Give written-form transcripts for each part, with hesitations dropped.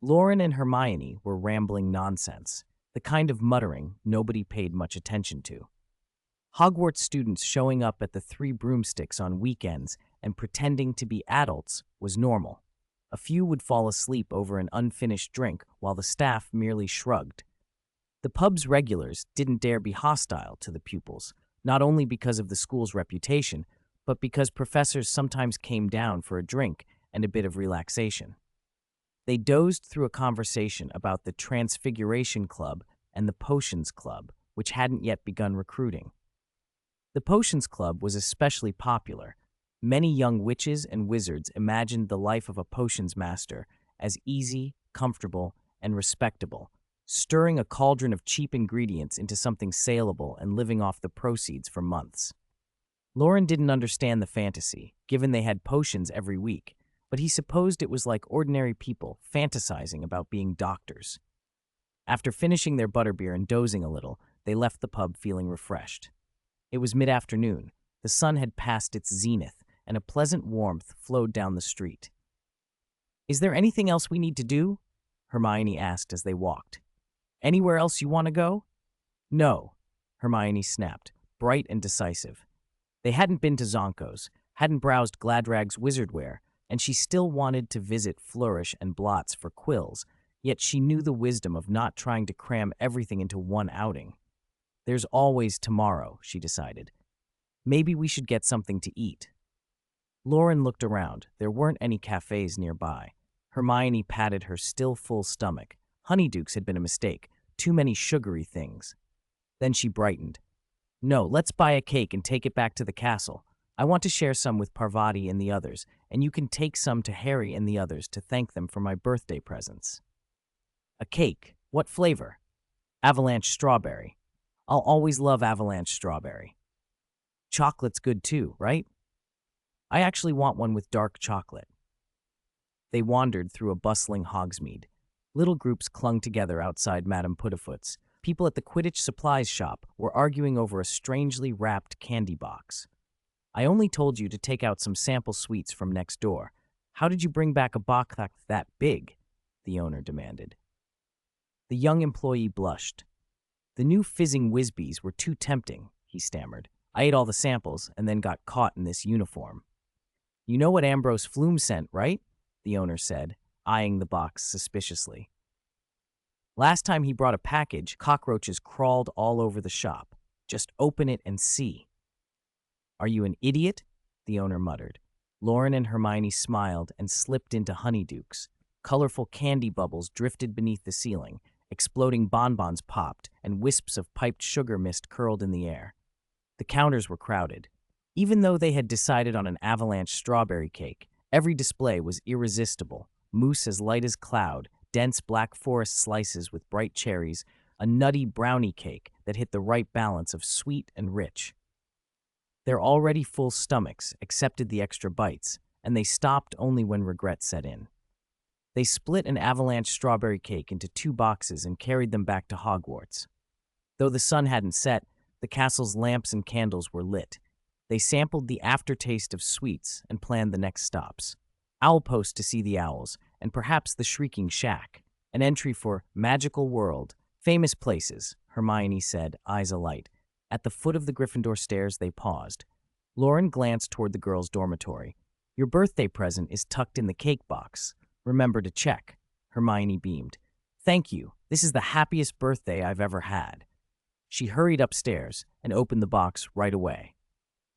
Loren and Hermione were rambling nonsense, the kind of muttering nobody paid much attention to. Hogwarts students showing up at the Three Broomsticks on weekends and pretending to be adults was normal. A few would fall asleep over an unfinished drink while the staff merely shrugged. The pub's regulars didn't dare be hostile to the pupils, not only because of the school's reputation, but because professors sometimes came down for a drink and a bit of relaxation. They dozed through a conversation about the Transfiguration Club and the Potions Club, which hadn't yet begun recruiting. The Potions Club was especially popular. Many young witches and wizards imagined the life of a potions master as easy, comfortable, and respectable, stirring a cauldron of cheap ingredients into something saleable and living off the proceeds for months. Loren didn't understand the fantasy, given they had potions every week, but he supposed it was like ordinary people fantasizing about being doctors. After finishing their butterbeer and dozing a little, they left the pub feeling refreshed. It was mid-afternoon, the sun had passed its zenith, and a pleasant warmth flowed down the street. "Is there anything else we need to do?" Hermione asked as they walked. "Anywhere else you want to go?" "No," Hermione snapped, bright and decisive. They hadn't been to Zonko's, hadn't browsed Gladrag's wizardwear, and she still wanted to visit Flourish and Blot's for quills, yet she knew the wisdom of not trying to cram everything into one outing. "There's always tomorrow," she decided. "Maybe we should get something to eat." Loren looked around. There weren't any cafes nearby. Hermione patted her still full stomach. Honeydukes had been a mistake. Too many sugary things. Then she brightened. "No, let's buy a cake and take it back to the castle. I want to share some with Parvati and the others, and you can take some to Harry and the others to thank them for my birthday presents." "A cake? What flavor?" "Avalanche strawberry. I'll always love avalanche strawberry." "Chocolate's good too, right?" "I actually want one with dark chocolate." They wandered through a bustling Hogsmeade. Little groups clung together outside Madame Putafoot's. People at the Quidditch supplies shop were arguing over a strangely wrapped candy box. "I only told you to take out some sample sweets from next door. How did you bring back a box that big?" the owner demanded. The young employee blushed. "The new fizzing Whizbees were too tempting," he stammered. "I ate all the samples and then got caught in this uniform." "You know what Ambrose Flume sent, right?" the owner said, eyeing the box suspiciously. "Last time he brought a package, cockroaches crawled all over the shop. Just open it and see." "Are you an idiot?" the owner muttered. Loren and Hermione smiled and slipped into Honeydukes. Colorful candy bubbles drifted beneath the ceiling, exploding bonbons popped, and wisps of piped sugar mist curled in the air. The counters were crowded. Even though they had decided on an avalanche strawberry cake, every display was irresistible. Mousse as light as cloud, dense black forest slices with bright cherries, a nutty brownie cake that hit the right balance of sweet and rich. Their already full stomachs accepted the extra bites, and they stopped only when regret set in. They split an avalanche strawberry cake into 2 boxes and carried them back to Hogwarts. Though the sun hadn't set, the castle's lamps and candles were lit. They sampled the aftertaste of sweets and planned the next stops. Owlpost to see the owls, and perhaps the Shrieking Shack. An entry for Magical World. Famous places, Hermione said, eyes alight. At the foot of the Gryffindor stairs, they paused. Loren glanced toward the girls' dormitory. "Your birthday present is tucked in the cake box. Remember to check." Hermione beamed. "Thank you. This is the happiest birthday I've ever had." She hurried upstairs and opened the box right away.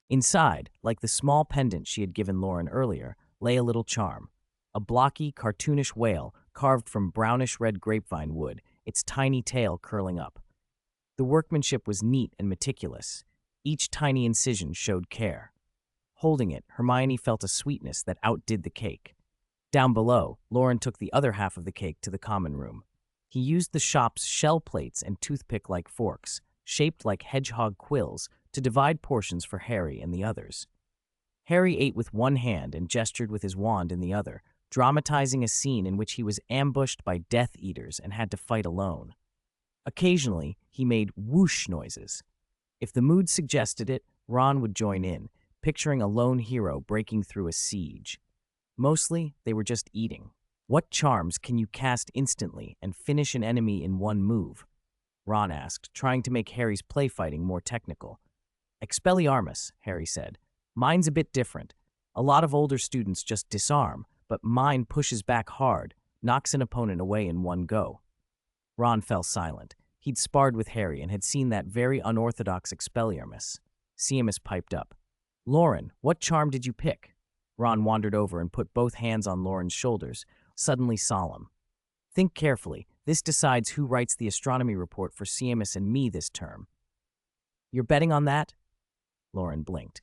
Inside, like the small pendant she had given Loren earlier, lay a little charm. A blocky, cartoonish whale carved from brownish-red grapevine wood, its tiny tail curling up. The workmanship was neat and meticulous. Each tiny incision showed care. Holding it, Hermione felt a sweetness that outdid the cake. Down below, Loren took the other half of the cake to the common room. He used the shop's shell plates and toothpick-like forks, shaped like hedgehog quills, to divide portions for Harry and the others. Harry ate with one hand and gestured with his wand in the other, dramatizing a scene in which he was ambushed by Death Eaters and had to fight alone. Occasionally, he made whoosh noises. If the mood suggested it, Ron would join in, picturing a lone hero breaking through a siege. Mostly, they were just eating. What charms can you cast instantly and finish an enemy in one move? Ron asked, trying to make Harry's play fighting more technical. Expelliarmus, Harry said. Mine's a bit different. A lot of older students just disarm, but mine pushes back hard, knocks an opponent away in one go. Ron fell silent. He'd sparred with Harry and had seen that very unorthodox Expelliarmus. Seamus piped up. Loren, what charm did you pick? Ron wandered over and put both hands on Loren's shoulders, suddenly solemn. Think carefully. This decides who writes the astronomy report for Seamus and me this term. You're betting on that? Loren blinked.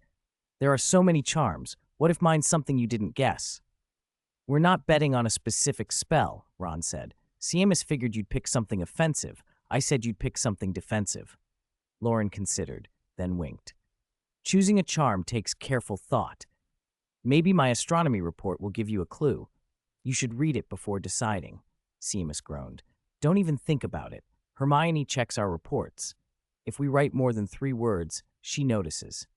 There are so many charms. What if mine's something you didn't guess? We're not betting on a specific spell, Ron said. Seamus figured you'd pick something offensive. I said you'd pick something defensive. Loren considered, then winked. Choosing a charm takes careful thought. Maybe my astronomy report will give you a clue. You should read it before deciding. Seamus groaned. Don't even think about it. Hermione checks our reports. If we write more than 3 words, she notices.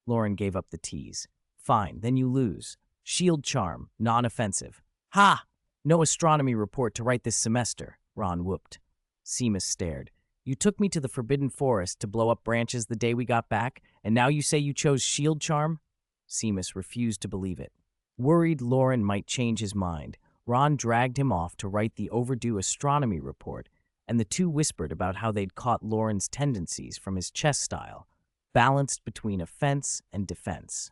Loren gave up the tease. Fine, then you lose. Shield charm, non-offensive. Ha! No astronomy report to write this semester, Ron whooped. Seamus stared. You took me to the Forbidden Forest to blow up branches the day we got back, and now you say you chose shield charm? Seamus refused to believe it. Worried Loren might change his mind, Ron dragged him off to write the overdue astronomy report, and the two whispered about how they'd caught Loren's tendencies from his chess style, balanced between offense and defense.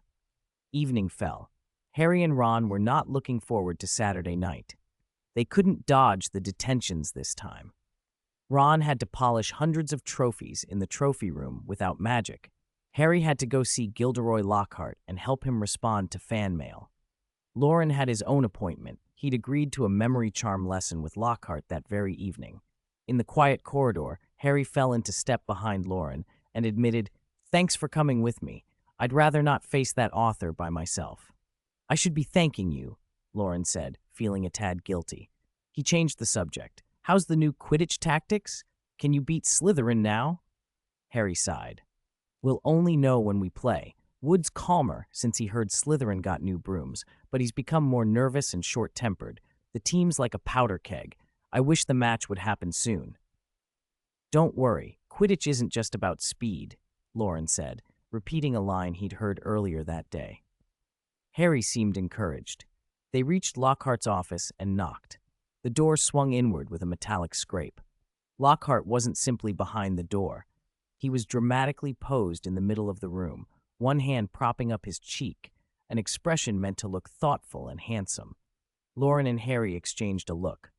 Evening fell. Harry and Ron were not looking forward to Saturday night. They couldn't dodge the detentions this time. Ron had to polish hundreds of trophies in the trophy room without magic. Harry had to go see Gilderoy Lockhart and help him respond to fan mail. Loren had his own appointment. He'd agreed to a memory charm lesson with Lockhart that very evening. In the quiet corridor, Harry fell into step behind Loren and admitted, Thanks for coming with me. I'd rather not face that author by myself. I should be thanking you, Loren said, feeling a tad guilty. He changed the subject. How's the new Quidditch tactics? Can you beat Slytherin now? Harry sighed. We'll only know when we play. Wood's calmer since he heard Slytherin got new brooms, but he's become more nervous and short-tempered. The team's like a powder keg. I wish the match would happen soon. Don't worry, Quidditch isn't just about speed, Loren said, repeating a line he'd heard earlier that day. Harry seemed encouraged. They reached Lockhart's office and knocked. The door swung inward with a metallic scrape. Lockhart wasn't simply behind the door. He was dramatically posed in the middle of the room, one hand propping up his cheek, an expression meant to look thoughtful and handsome. Loren and Harry exchanged a look.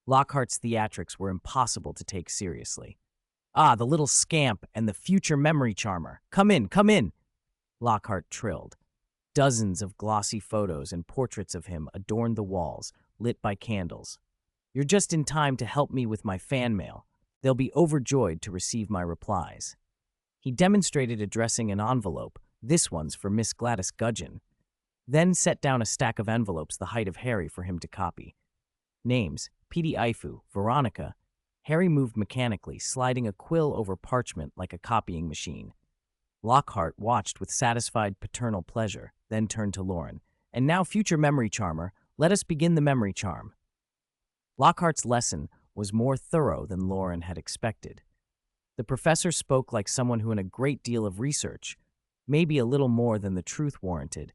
Lockhart's theatrics were impossible to take seriously. Ah, the little scamp and the future memory charmer. Come in, come in, Lockhart trilled. Dozens of glossy photos and portraits of him adorned the walls, lit by candles. You're just in time to help me with my fan mail. They'll be overjoyed to receive my replies. He demonstrated addressing an envelope. This one's for Miss Gladys Gudgeon. Then set down a stack of envelopes the height of Harry for him to copy. Names, Petey Ifu, Veronica. Harry moved mechanically, sliding a quill over parchment like a copying machine. Lockhart watched with satisfied paternal pleasure, then turned to Loren. And now, future memory charmer, let us begin the memory charm. Lockhart's lesson was more thorough than Loren had expected. The professor spoke like someone who had a great deal of research, maybe a little more than the truth warranted,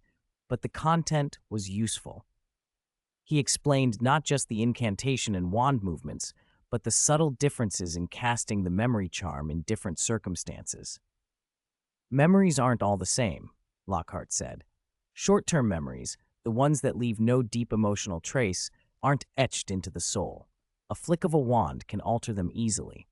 but the content was useful. He explained not just the incantation and wand movements, but the subtle differences in casting the memory charm in different circumstances. Memories aren't all the same, Lockhart said. Short-term memories, the ones that leave no deep emotional trace, aren't etched into the soul. A flick of a wand can alter them easily.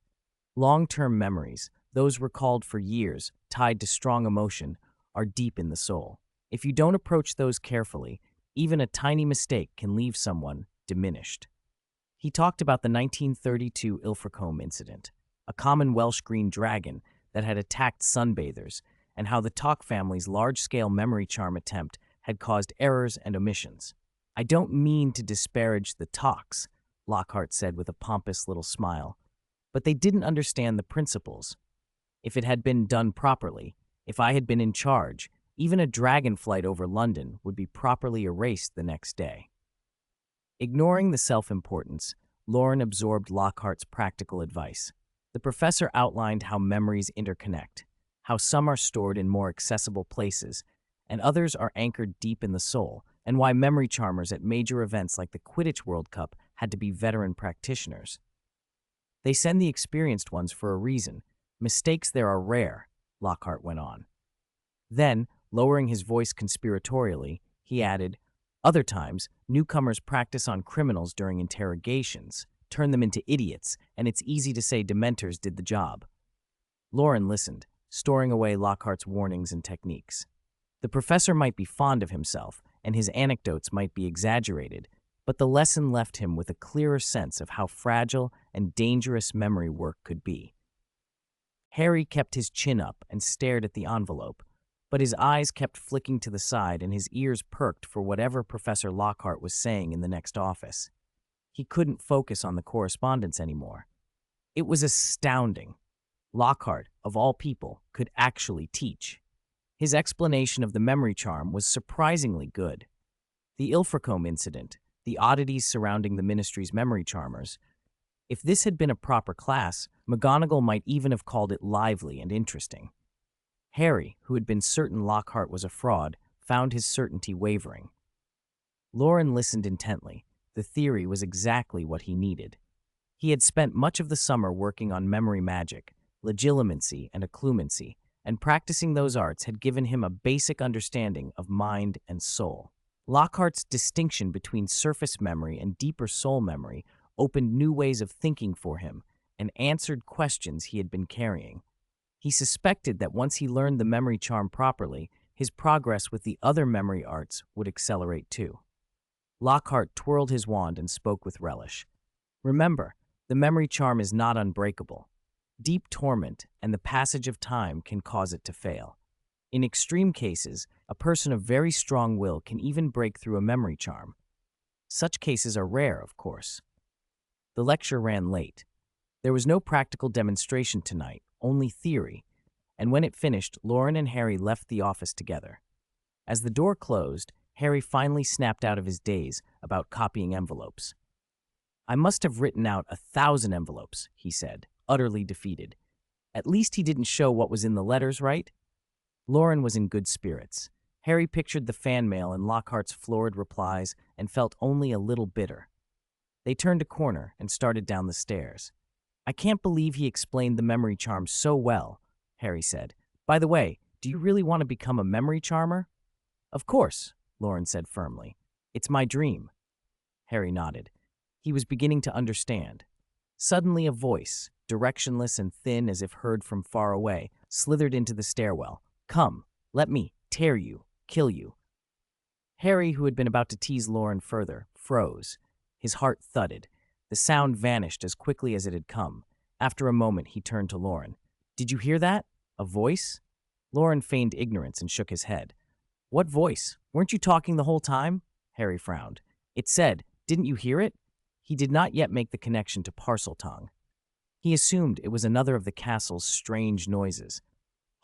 Long-term memories, those recalled for years, tied to strong emotion, are deep in the soul. If you don't approach those carefully, even a tiny mistake can leave someone diminished. He talked about the 1932 Ilfracombe incident, a common Welsh green dragon that had attacked sunbathers, and how the Talk family's large-scale memory charm attempt had caused errors and omissions. I don't mean to disparage the Talks, Lockhart said with a pompous little smile, but they didn't understand the principles. If it had been done properly, if I had been in charge, even a dragon flight over London would be properly erased the next day. Ignoring the self-importance, Loren absorbed Lockhart's practical advice. The professor outlined how memories interconnect, how some are stored in more accessible places, and others are anchored deep in the soul, and why memory charmers at major events like the Quidditch World Cup had to be veteran practitioners. They send the experienced ones for a reason. Mistakes there are rare, Lockhart went on. Then, lowering his voice conspiratorially, he added, other times, newcomers practice on criminals during interrogations, turn them into idiots, and it's easy to say Dementors did the job. Loren listened, storing away Lockhart's warnings and techniques. The professor might be fond of himself, and his anecdotes might be exaggerated, but the lesson left him with a clearer sense of how fragile and dangerous memory work could be. Harry kept his chin up and stared at the envelope, but his eyes kept flicking to the side and his ears perked for whatever Professor Lockhart was saying in the next office. He couldn't focus on the correspondence anymore. It was astounding. Lockhart, of all people, could actually teach. His explanation of the memory charm was surprisingly good. The Ilfracombe incident, the oddities surrounding the Ministry's memory charmers. If this had been a proper class, McGonagall might even have called it lively and interesting. Harry, who had been certain Lockhart was a fraud, found his certainty wavering. Loren listened intently. The theory was exactly what he needed. He had spent much of the summer working on memory magic, legilimency, and occlumency, and practicing those arts had given him a basic understanding of mind and soul. Lockhart's distinction between surface memory and deeper soul memory opened new ways of thinking for him and answered questions he had been carrying. He suspected that once he learned the memory charm properly, his progress with the other memory arts would accelerate too. Lockhart twirled his wand and spoke with relish. Remember, the memory charm is not unbreakable. Deep torment and the passage of time can cause it to fail. In extreme cases, a person of very strong will can even break through a memory charm. Such cases are rare, of course. The lecture ran late. There was no practical demonstration tonight, only theory, and when it finished, Loren and Harry left the office together. As the door closed, Harry finally snapped out of his daze about copying envelopes. I must have written out 1,000 envelopes, he said, utterly defeated. At least he didn't show what was in the letters, right? Loren was in good spirits. Harry pictured the fan mail and Lockhart's florid replies and felt only a little bitter. They turned a corner and started down the stairs. I can't believe he explained the memory charm so well, Harry said. By the way, do you really want to become a memory charmer? Of course, Loren said firmly. It's my dream. Harry nodded. He was beginning to understand. Suddenly a voice, directionless and thin as if heard from far away, slithered into the stairwell. Come, let me tear you, kill you. Harry, who had been about to tease Loren further, froze. His heart thudded. The sound vanished as quickly as it had come. After a moment, he turned to Loren. Did you hear that? A voice? Loren feigned ignorance and shook his head. What voice? Weren't you talking the whole time? Harry frowned. It said, didn't you hear it? He did not yet make the connection to Parseltongue. He assumed it was another of the castle's strange noises.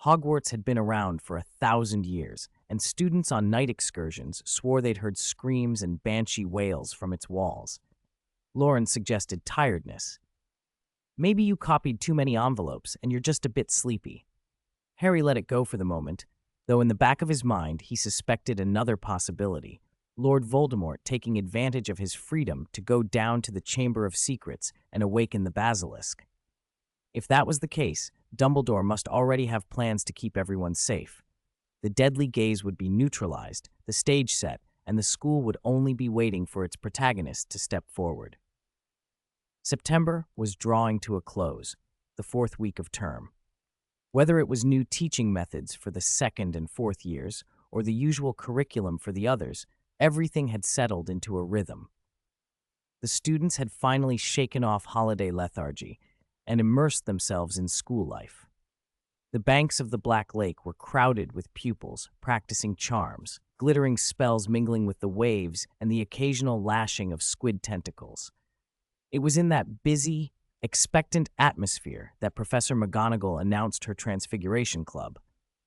Hogwarts had been around for 1,000 years, and students on night excursions swore they'd heard screams and banshee wails from its walls. Loren suggested tiredness. Maybe you copied too many envelopes and you're just a bit sleepy. Harry let it go for the moment, though in the back of his mind he suspected another possibility, Lord Voldemort taking advantage of his freedom to go down to the Chamber of Secrets and awaken the basilisk. If that was the case, Dumbledore must already have plans to keep everyone safe. The deadly gaze would be neutralized, the stage set, and the school would only be waiting for its protagonist to step forward. September was drawing to a close, the 4th week of term. Whether it was new teaching methods for the 2nd and 4th years, or the usual curriculum for the others, everything had settled into a rhythm. The students had finally shaken off holiday lethargy and immersed themselves in school life. The banks of the Black Lake were crowded with pupils practicing charms, glittering spells mingling with the waves and the occasional lashing of squid tentacles. It was in that busy, expectant atmosphere that Professor McGonagall announced her Transfiguration Club.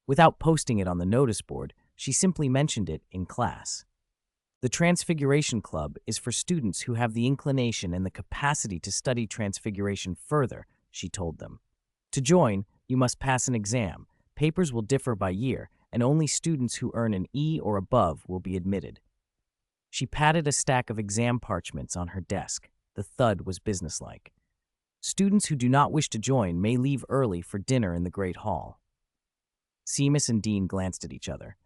Without posting it on the notice board, she simply mentioned it in class. The Transfiguration Club is for students who have the inclination and the capacity to study transfiguration further, she told them. To join, you must pass an exam. Papers will differ by year, and only students who earn an E or above will be admitted. She patted a stack of exam parchments on her desk. The thud was businesslike. Students who do not wish to join may leave early for dinner in the Great Hall. Seamus and Dean glanced at each other.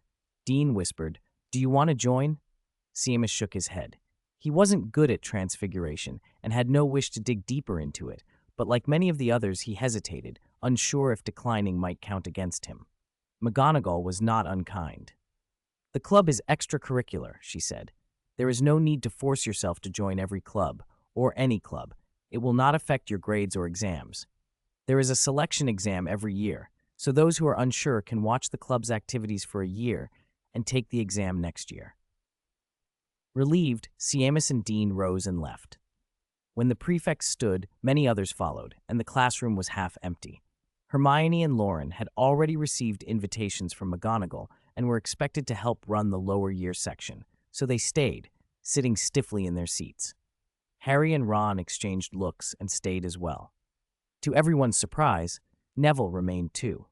Dean whispered, "Do you want to join?" Seamus shook his head. He wasn't good at transfiguration and had no wish to dig deeper into it, but like many of the others, he hesitated, unsure if declining might count against him. McGonagall was not unkind. "The club is extracurricular," she said. "There is no need to force yourself to join every club, or any club. It will not affect your grades or exams. There is a selection exam every year, so those who are unsure can watch the club's activities for a year and take the exam next year." Relieved, Seamus and Dean rose and left. When the prefects stood, many others followed, and the classroom was half empty. Hermione and Loren had already received invitations from McGonagall and were expected to help run the lower year section, so they stayed, sitting stiffly in their seats. Harry and Ron exchanged looks and stayed as well. To everyone's surprise, Neville remained too.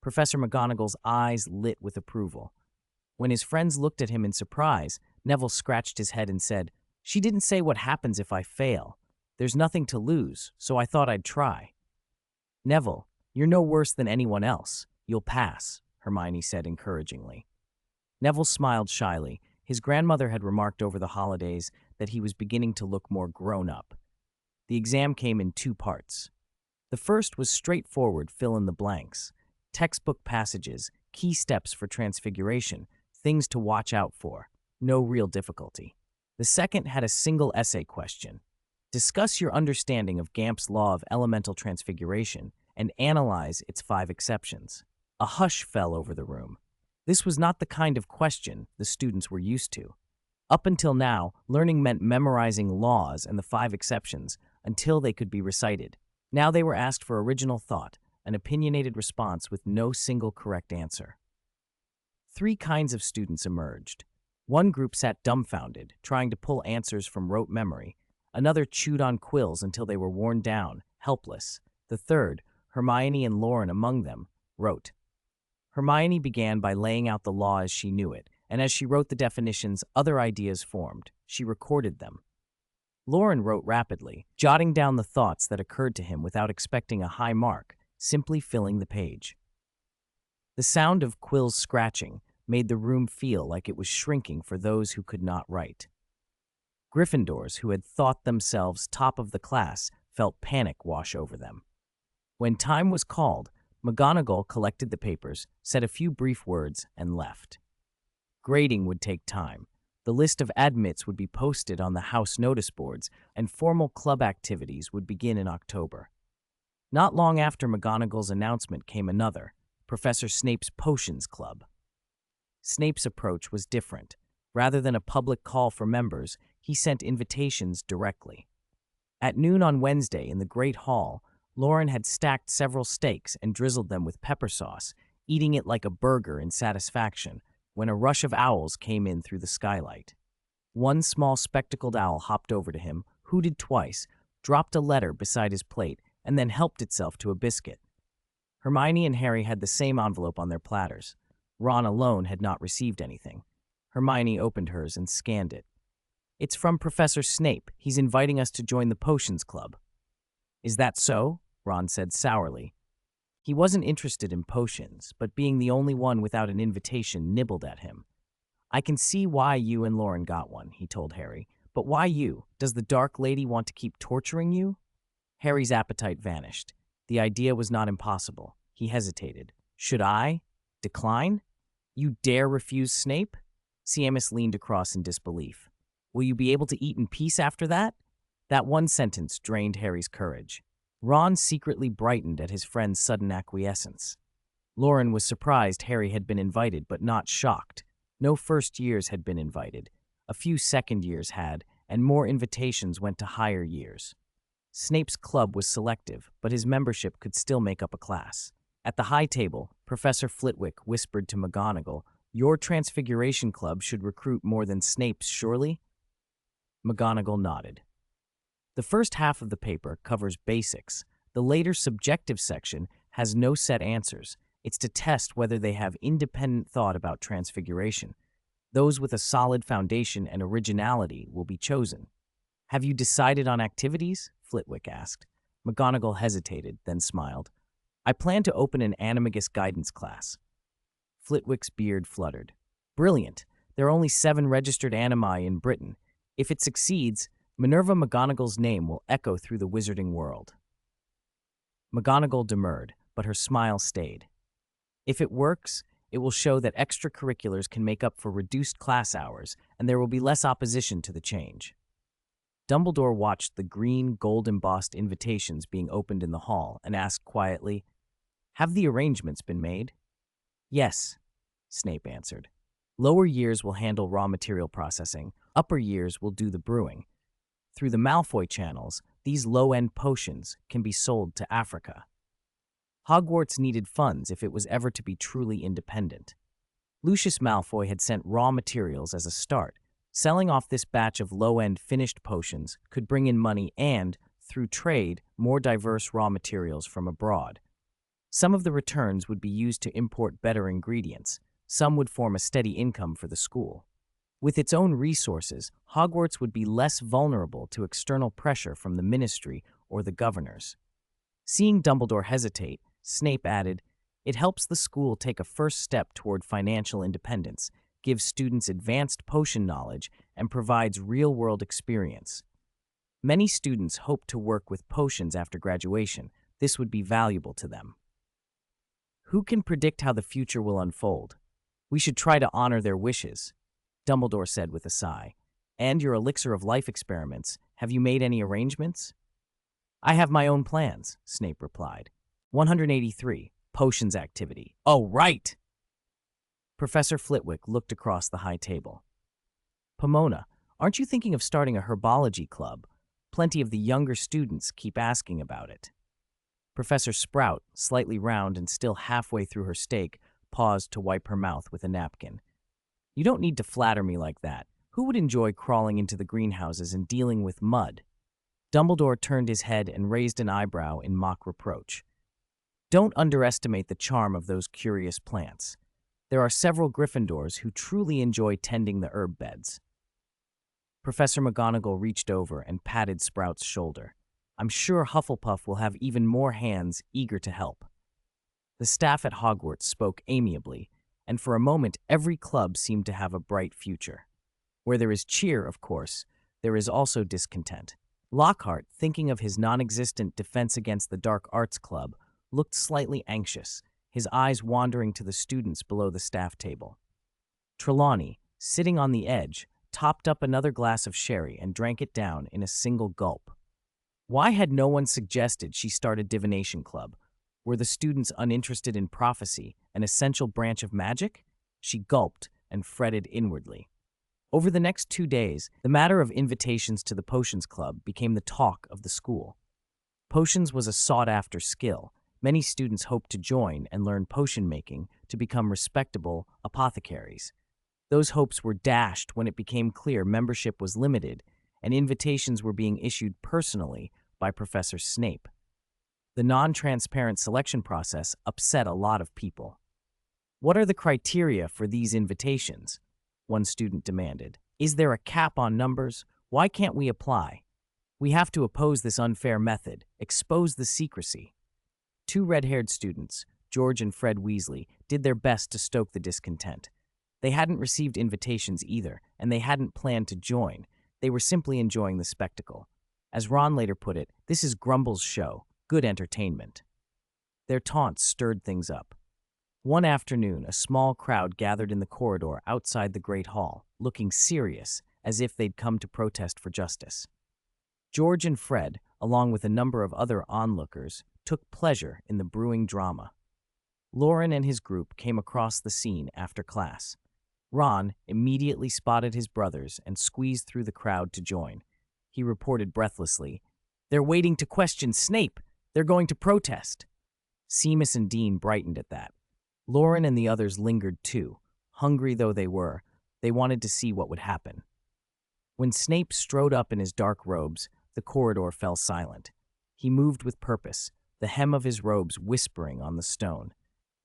Professor McGonagall's eyes lit with approval. When his friends looked at him in surprise, Neville scratched his head and said, "She didn't say what happens if I fail. There's nothing to lose, so I thought I'd try." "Neville, you're no worse than anyone else. You'll pass," Hermione said encouragingly. Neville smiled shyly. His grandmother had remarked over the holidays that he was beginning to look more grown up. The exam came in 2 parts. The first was straightforward fill-in-the-blanks, textbook passages, key steps for transfiguration, things to watch out for, no real difficulty. The second had a single essay question. Discuss your understanding of Gamp's law of elemental transfiguration and analyze its 5 exceptions. A hush fell over the room. This was not the kind of question the students were used to. Up until now, learning meant memorizing laws and the 5 exceptions until they could be recited. Now they were asked for original thought, an opinionated response with no single correct answer. 3 kinds of students emerged. One group sat dumbfounded, trying to pull answers from rote memory. Another chewed on quills until they were worn down, helpless. The third, Hermione and Loren among them, wrote. Hermione began by laying out the law as she knew it, and as she wrote the definitions, other ideas formed. She recorded them. Loren wrote rapidly, jotting down the thoughts that occurred to him without expecting a high mark, simply filling the page. The sound of quills scratching made the room feel like it was shrinking for those who could not write. Gryffindors who had thought themselves top of the class felt panic wash over them. When time was called, McGonagall collected the papers, said a few brief words, and left. Grading would take time. The list of admits would be posted on the house notice boards, and formal club activities would begin in October. Not long after McGonagall's announcement came another, Professor Snape's Potions Club. Snape's approach was different. Rather than a public call for members, he sent invitations directly. At noon on Wednesday in the Great Hall, Loren had stacked several steaks and drizzled them with pepper sauce, eating it like a burger in satisfaction, when a rush of owls came in through the skylight. One small spectacled owl hopped over to him, hooted twice, dropped a letter beside his plate, and then helped itself to a biscuit. Hermione and Harry had the same envelope on their platters. Ron alone had not received anything. Hermione opened hers and scanned it. "It's from Professor Snape. He's inviting us to join the Potions Club." "Is that so?" Ron said sourly. He wasn't interested in potions, but being the only one without an invitation nibbled at him. "I can see why you and Loren got one," he told Harry. "But why you? Does the Dark Lady want to keep torturing you?" Harry's appetite vanished. The idea was not impossible. He hesitated. "Should I? Decline? You dare refuse Snape?" Seamus leaned across in disbelief. "Will you be able to eat in peace after that?" That one sentence drained Harry's courage. Ron secretly brightened at his friend's sudden acquiescence. Loren was surprised Harry had been invited, but not shocked. No first years had been invited. A few second years had, and more invitations went to higher years. Snape's club was selective, but his membership could still make up a class. At the high table, Professor Flitwick whispered to McGonagall, Your Transfiguration Club should recruit more than Snape's, surely? McGonagall nodded. The first half of the paper covers basics. The later subjective section has no set answers. It's to test whether they have independent thought about transfiguration. Those with a solid foundation and originality will be chosen. Have you decided on activities? Flitwick asked. McGonagall hesitated, then smiled. I plan to open an animagus guidance class. Flitwick's beard fluttered. Brilliant. There are only 7 registered animi in Britain. If it succeeds, Minerva McGonagall's name will echo through the wizarding world. McGonagall demurred, but her smile stayed. If it works, it will show that extracurriculars can make up for reduced class hours, and there will be less opposition to the change. Dumbledore watched the green, gold-embossed invitations being opened in the hall and asked quietly, Have the arrangements been made? Yes, Snape answered. Lower years will handle raw material processing. Upper years will do the brewing. Through the Malfoy channels, these low-end potions can be sold to Africa. Hogwarts needed funds if it was ever to be truly independent. Lucius Malfoy had sent raw materials as a start. Selling off this batch of low-end finished potions could bring in money and, through trade, more diverse raw materials from abroad. Some of the returns would be used to import better ingredients. Some would form a steady income for the school. With its own resources, Hogwarts would be less vulnerable to external pressure from the ministry or the governors. Seeing Dumbledore hesitate, Snape added, It helps the school take a first step toward financial independence, gives students advanced potion knowledge, and provides real-world experience. Many students hope to work with potions after graduation. This would be valuable to them. Who can predict how the future will unfold? We should try to honor their wishes, Dumbledore said with a sigh. And your elixir of life experiments, have you made any arrangements? I have my own plans, Snape replied. 183, Potions Activity. Oh, right! Professor Flitwick looked across the high table. Pomona, aren't you thinking of starting a herbology club? Plenty of the younger students keep asking about it. Professor Sprout, slightly round and still halfway through her steak, paused to wipe her mouth with a napkin. You don't need to flatter me like that. Who would enjoy crawling into the greenhouses and dealing with mud? Dumbledore turned his head and raised an eyebrow in mock reproach. Don't underestimate the charm of those curious plants. There are several Gryffindors who truly enjoy tending the herb beds. Professor McGonagall reached over and patted Sprout's shoulder. I'm sure Hufflepuff will have even more hands eager to help. The staff at Hogwarts spoke amiably, and for a moment every club seemed to have a bright future. Where there is cheer, of course, there is also discontent. Lockhart, thinking of his non-existent Defense Against the Dark Arts Club, looked slightly anxious, his eyes wandering to the students below the staff table. Trelawney, sitting on the edge, topped up another glass of sherry and drank it down in a single gulp. Why had no one suggested she start a divination club? Were the students uninterested in prophecy, an essential branch of magic? She gulped and fretted inwardly. Over the next 2 days, the matter of invitations to the Potions Club became the talk of the school. Potions was a sought-after skill. Many students hoped to join and learn potion making to become respectable apothecaries. Those hopes were dashed when it became clear membership was limited and invitations were being issued personally by Professor Snape. The non-transparent selection process upset a lot of people. What are the criteria for these invitations? One student demanded. Is there a cap on numbers? Why can't we apply? We have to oppose this unfair method, expose the secrecy. 2 red-haired students, George and Fred Weasley, did their best to stoke the discontent. They hadn't received invitations either, and they hadn't planned to join. They were simply enjoying the spectacle. As Ron later put it, this is Grumble's show, good entertainment. Their taunts stirred things up. One afternoon, a small crowd gathered in the corridor outside the Great Hall, looking serious, as if they'd come to protest for justice. George and Fred, along with a number of other onlookers, took pleasure in the brewing drama. Loren and his group came across the scene after class. Ron immediately spotted his brothers and squeezed through the crowd to join. He reported breathlessly, "They're waiting to question Snape. They're going to protest." Seamus and Dean brightened at that. Loren and the others lingered too, Hungry though they were, they wanted to see what would happen. When Snape strode up in his dark robes, the corridor fell silent. He moved with purpose, the hem of his robes whispering on the stone.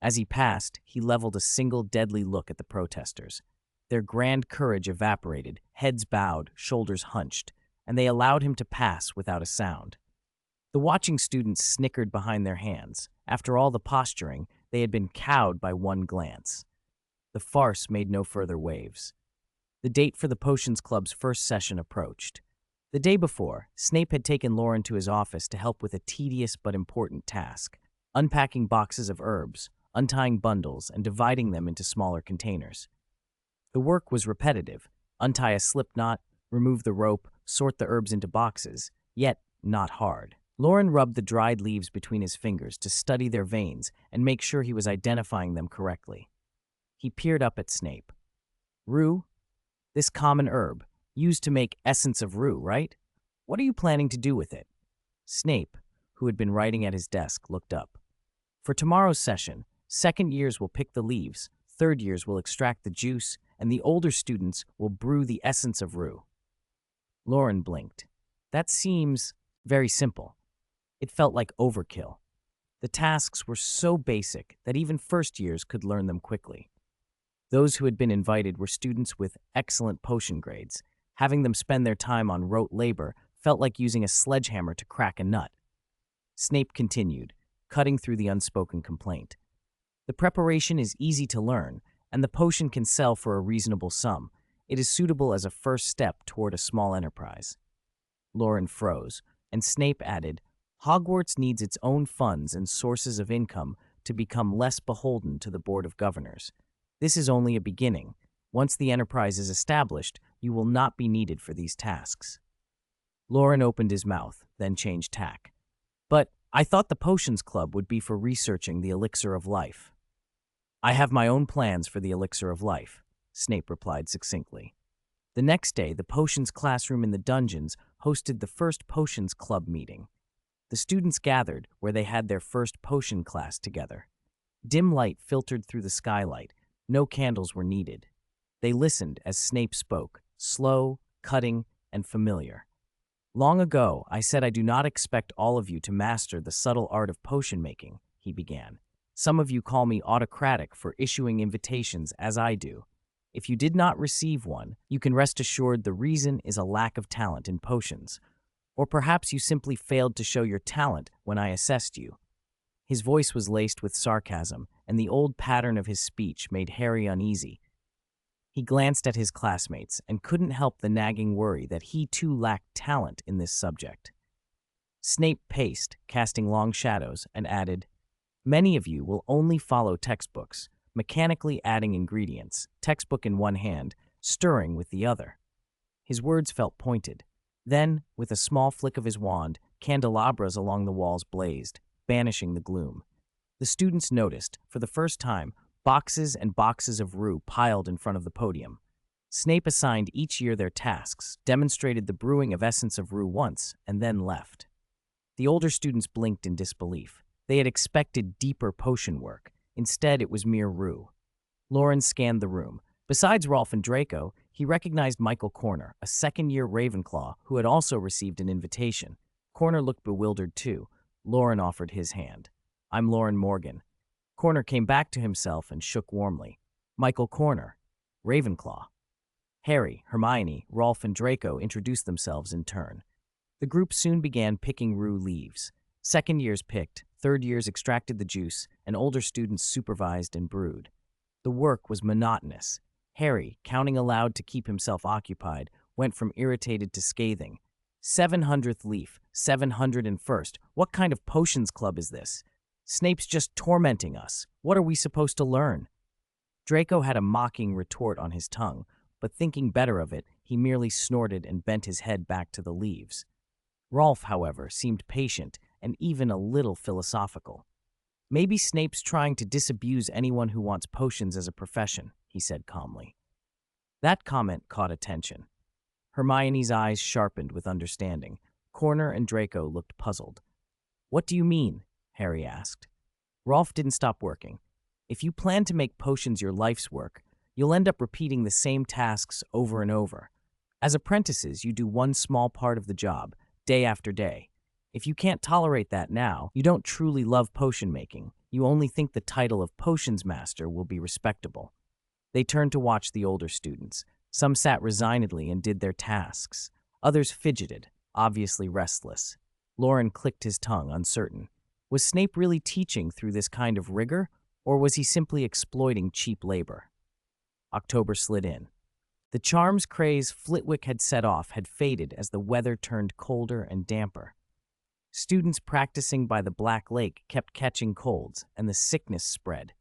As he passed, he leveled a single deadly look at the protesters. Their grand courage evaporated, heads bowed, shoulders hunched, and they allowed him to pass without a sound. The watching students snickered behind their hands. After all the posturing, they had been cowed by one glance. The farce made no further waves. The date for the Potions Club's first session approached. The day before, Snape had taken Loren to his office to help with a tedious but important task: unpacking boxes of herbs, untying bundles, and dividing them into smaller containers. The work was repetitive: untie a slip knot, remove the rope, sort the herbs into boxes, yet not hard. Loren rubbed the dried leaves between his fingers to study their veins and make sure he was identifying them correctly. He peered up at Snape. Rue? This common herb, used to make essence of rue, right? What are you planning to do with it? Snape, who had been writing at his desk, looked up. For tomorrow's session, second years will pick the leaves, third years will extract the juice, and the older students will brew the essence of rue. Loren blinked. That seems very simple. It felt like overkill. The tasks were so basic that even first years could learn them quickly. Those who had been invited were students with excellent potion grades. Having them spend their time on rote labor felt like using a sledgehammer to crack a nut. Snape continued, cutting through the unspoken complaint. The preparation is easy to learn, and the potion can sell for a reasonable sum. It is suitable as a first step toward a small enterprise. Loren froze, and Snape added, Hogwarts needs its own funds and sources of income to become less beholden to the Board of Governors. This is only a beginning. Once the enterprise is established, you will not be needed for these tasks. Loren opened his mouth, then changed tack. But I thought the Potions Club would be for researching the elixir of life. I have my own plans for the elixir of life, Snape replied succinctly. The next day, the potions classroom in the dungeons hosted the first Potions Club meeting. The students gathered where they had their first potion class together. Dim light filtered through the skylight. No candles were needed. They listened as Snape spoke, slow, cutting, and familiar. Long ago, I said I do not expect all of you to master the subtle art of potion making, he began. Some of you call me autocratic for issuing invitations as I do. If you did not receive one, you can rest assured the reason is a lack of talent in potions. Or perhaps you simply failed to show your talent when I assessed you. His voice was laced with sarcasm, and the old pattern of his speech made Harry uneasy. He glanced at his classmates and couldn't help the nagging worry that he too lacked talent in this subject. Snape paced, casting long shadows, and added, Many of you will only follow textbooks, mechanically adding ingredients, textbook in one hand, stirring with the other. His words felt pointed. Then, with a small flick of his wand, candelabras along the walls blazed, banishing the gloom. The students noticed, for the first time, boxes and boxes of rue piled in front of the podium. Snape assigned each year their tasks, demonstrated the brewing of essence of rue once, and then left. The older students blinked in disbelief. They had expected deeper potion work. Instead, it was mere rue. Loren scanned the room. Besides Rolf and Draco, he recognized Michael Corner, a second-year Ravenclaw who had also received an invitation. Corner looked bewildered too. Loren offered his hand. I'm Loren Morgan. Corner came back to himself and shook warmly. Michael Corner, Ravenclaw. Harry, Hermione, Rolf, and Draco introduced themselves in turn. The group soon began picking rue leaves. Second years picked, third years extracted the juice, and older students supervised and brewed. The work was monotonous. Harry, counting aloud to keep himself occupied, went from irritated to scathing. 700th leaf, 701st. What kind of potions club is this? Snape's just tormenting us. What are we supposed to learn? Draco had a mocking retort on his tongue, but thinking better of it, he merely snorted and bent his head back to the leaves. Rolf, however, seemed patient and even a little philosophical. Maybe Snape's trying to disabuse anyone who wants potions as a profession, he said calmly. That comment caught attention. Hermione's eyes sharpened with understanding. Corner and Draco looked puzzled. What do you mean? Harry asked. Rolf didn't stop working. If you plan to make potions your life's work, You'll end up repeating the same tasks over and over. As apprentices, you do one small part of the job, day after day. If you can't tolerate that now, you don't truly love potion making. You only think the title of potions master will be respectable. They turned to watch the older students. Some sat resignedly and did their tasks. Others fidgeted, obviously restless. Loren clicked his tongue, uncertain. Was Snape really teaching through this kind of rigor, or was he simply exploiting cheap labor? October slid in. The charms craze Flitwick had set off had faded as the weather turned colder and damper. Students practicing by the Black Lake kept catching colds, and the sickness spread.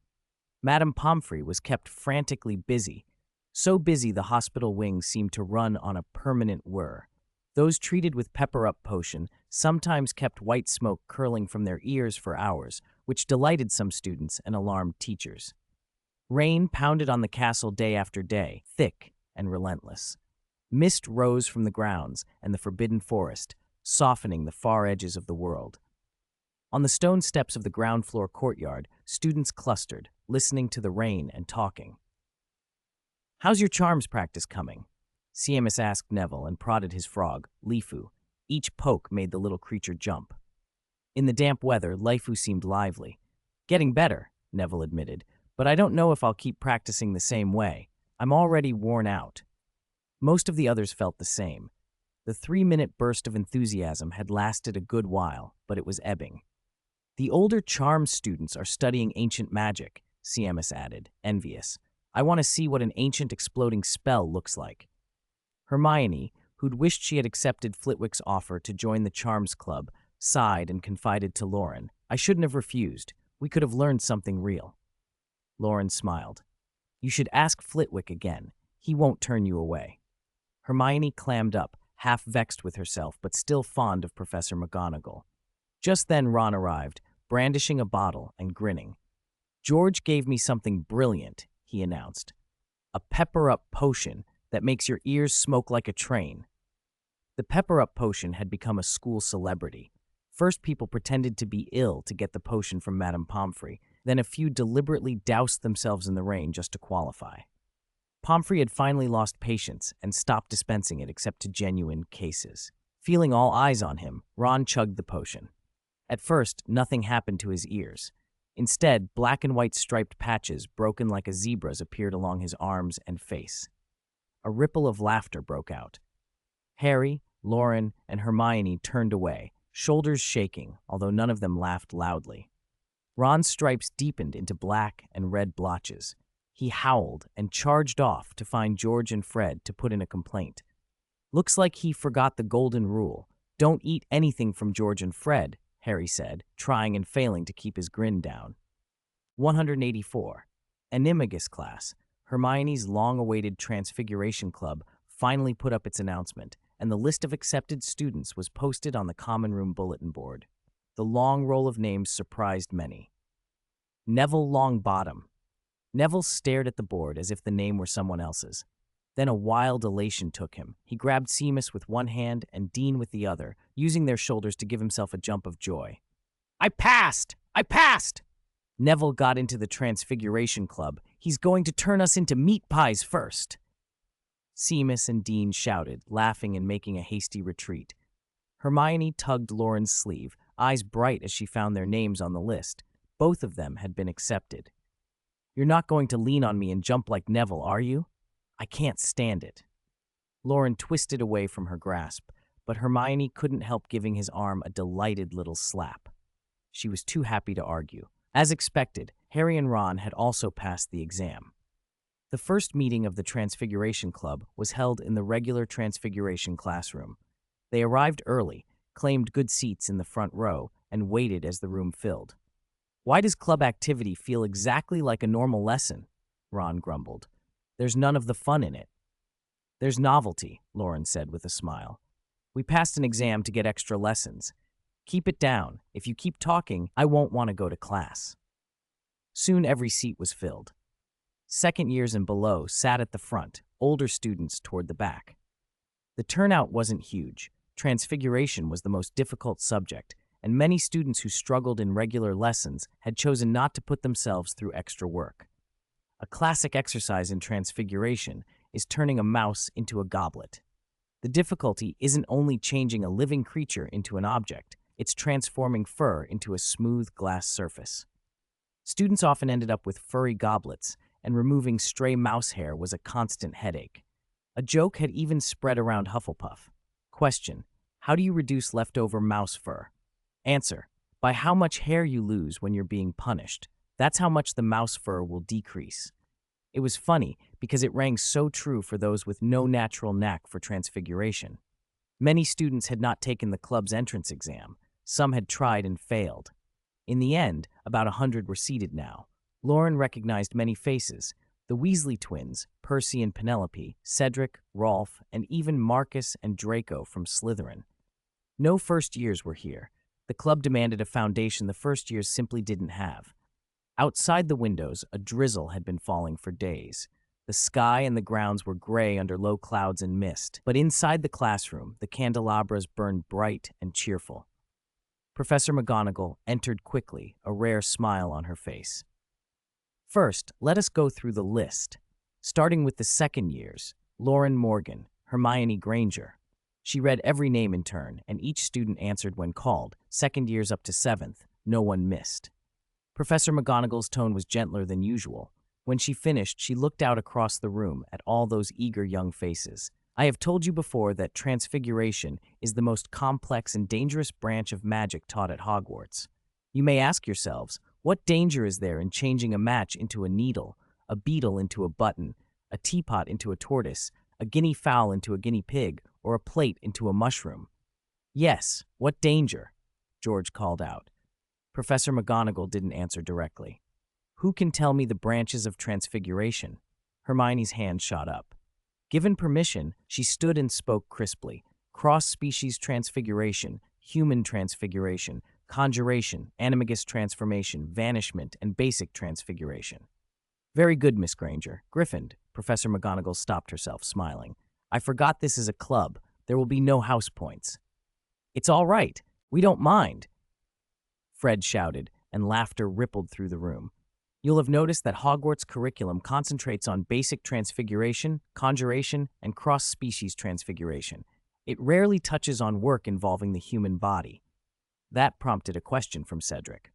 Madame Pomfrey was kept frantically busy, so busy the hospital wing seemed to run on a permanent whir. Those treated with pepper-up potion sometimes kept white smoke curling from their ears for hours, which delighted some students and alarmed teachers. Rain pounded on the castle day after day, thick and relentless. Mist rose from the grounds and the forbidden forest, softening the far edges of the world. On the stone steps of the ground floor courtyard, students clustered, listening to the rain and talking. "How's your charms practice coming?" Seamus asked Neville and prodded his frog, Lifu. Each poke made the little creature jump. In the damp weather, Lifu seemed lively. "Getting better," Neville admitted, "but I don't know if I'll keep practicing the same way. I'm already worn out." Most of the others felt the same. The 3-minute burst of enthusiasm had lasted a good while, but it was ebbing. "The older charms students are studying ancient magic," Seamus added, envious. "I want to see what an ancient exploding spell looks like." Hermione, who'd wished she had accepted Flitwick's offer to join the Charms Club, sighed and confided to Loren, "I shouldn't have refused. We could have learned something real." Loren smiled. "You should ask Flitwick again. He won't turn you away." Hermione clammed up, half vexed with herself but still fond of Professor McGonagall. Just then Ron arrived, brandishing a bottle and grinning. "George gave me something brilliant," he announced. "A pepper-up potion that makes your ears smoke like a train." The pepper-up potion had become a school celebrity. First, people pretended to be ill to get the potion from Madame Pomfrey, then a few deliberately doused themselves in the rain just to qualify. Pomfrey had finally lost patience and stopped dispensing it except to genuine cases. Feeling all eyes on him, Ron chugged the potion. At first, nothing happened to his ears. Instead, black and white striped patches, broken like a zebra's, appeared along his arms and face. A ripple of laughter broke out. Harry, Loren, and Hermione turned away, shoulders shaking, although none of them laughed loudly. Ron's stripes deepened into black and red blotches. He howled and charged off to find George and Fred to put in a complaint. "Looks like he forgot the golden rule. Don't eat anything from George and Fred," Harry said, trying and failing to keep his grin down. 184. Animagus class. Hermione's long-awaited Transfiguration Club finally put up its announcement, and the list of accepted students was posted on the common room bulletin board. The long roll of names surprised many. Neville Longbottom. Neville stared at the board as if the name were someone else's. Then a wild elation took him. He grabbed Seamus with one hand and Dean with the other, using their shoulders to give himself a jump of joy. "I passed! I passed!" Neville got into the Transfiguration Club. "He's going to turn us into meat pies first." Seamus and Dean shouted, laughing and making a hasty retreat. Hermione tugged Loren's sleeve, eyes bright as she found their names on the list. Both of them had been accepted. "You're not going to lean on me and jump like Neville, are you? I can't stand it." Loren twisted away from her grasp, but Hermione couldn't help giving his arm a delighted little slap. She was too happy to argue. As expected, Harry and Ron had also passed the exam. The first meeting of the Transfiguration Club was held in the regular Transfiguration classroom. They arrived early, claimed good seats in the front row, and waited as the room filled. "Why does club activity feel exactly like a normal lesson?" Ron grumbled. "There's none of the fun in it." "There's novelty," Loren said with a smile. "We passed an exam to get extra lessons. Keep it down. If you keep talking, I won't want to go to class." Soon every seat was filled. Second years and below sat at the front, older students toward the back. The turnout wasn't huge. Transfiguration was the most difficult subject, and many students who struggled in regular lessons had chosen not to put themselves through extra work. A classic exercise in transfiguration is turning a mouse into a goblet. The difficulty isn't only changing a living creature into an object, it's transforming fur into a smooth glass surface. Students often ended up with furry goblets, and removing stray mouse hair was a constant headache. A joke had even spread around Hufflepuff. Question: how do you reduce leftover mouse fur? Answer: by how much hair you lose when you're being punished. That's how much the mouse fur will decrease. It was funny because it rang so true for those with no natural knack for transfiguration. Many students had not taken the club's entrance exam. Some had tried and failed. In the end, about 100 were seated now. Loren recognized many faces: the Weasley twins, Percy and Penelope, Cedric, Rolf, and even Marcus and Draco from Slytherin. No first years were here. The club demanded a foundation the first years simply didn't have. Outside the windows, a drizzle had been falling for days. The sky and the grounds were gray under low clouds and mist, but inside the classroom, the candelabras burned bright and cheerful. Professor McGonagall entered quickly, a rare smile on her face. First, let us go through the list. Starting with the second years: Lauren Morgan, Hermione Granger. She read every name in turn, and each student answered when called. Second years up to seventh, no one missed. Professor McGonagall's tone was gentler than usual. When she finished, she looked out across the room at all those eager young faces. I have told you before that transfiguration is the most complex and dangerous branch of magic taught at Hogwarts. You may ask yourselves, what danger is there in changing a match into a needle, a beetle into a button, a teapot into a tortoise, a guinea fowl into a guinea pig, or a plate into a mushroom? Yes, what danger? George called out. Professor McGonagall didn't answer directly. Who can tell me the branches of transfiguration? Hermione's hand shot up. Given permission, she stood and spoke crisply. Cross-species transfiguration, human transfiguration, conjuration, animagus transformation, vanishment, and basic transfiguration. Very good, Miss Granger. Griffin. Professor McGonagall stopped herself, smiling. I forgot this is a club. There will be no house points. It's all right. We don't mind, Fred shouted, and laughter rippled through the room. You'll have noticed that Hogwarts' curriculum concentrates on basic transfiguration, conjuration, and cross-species transfiguration. It rarely touches on work involving the human body. That prompted a question from Cedric.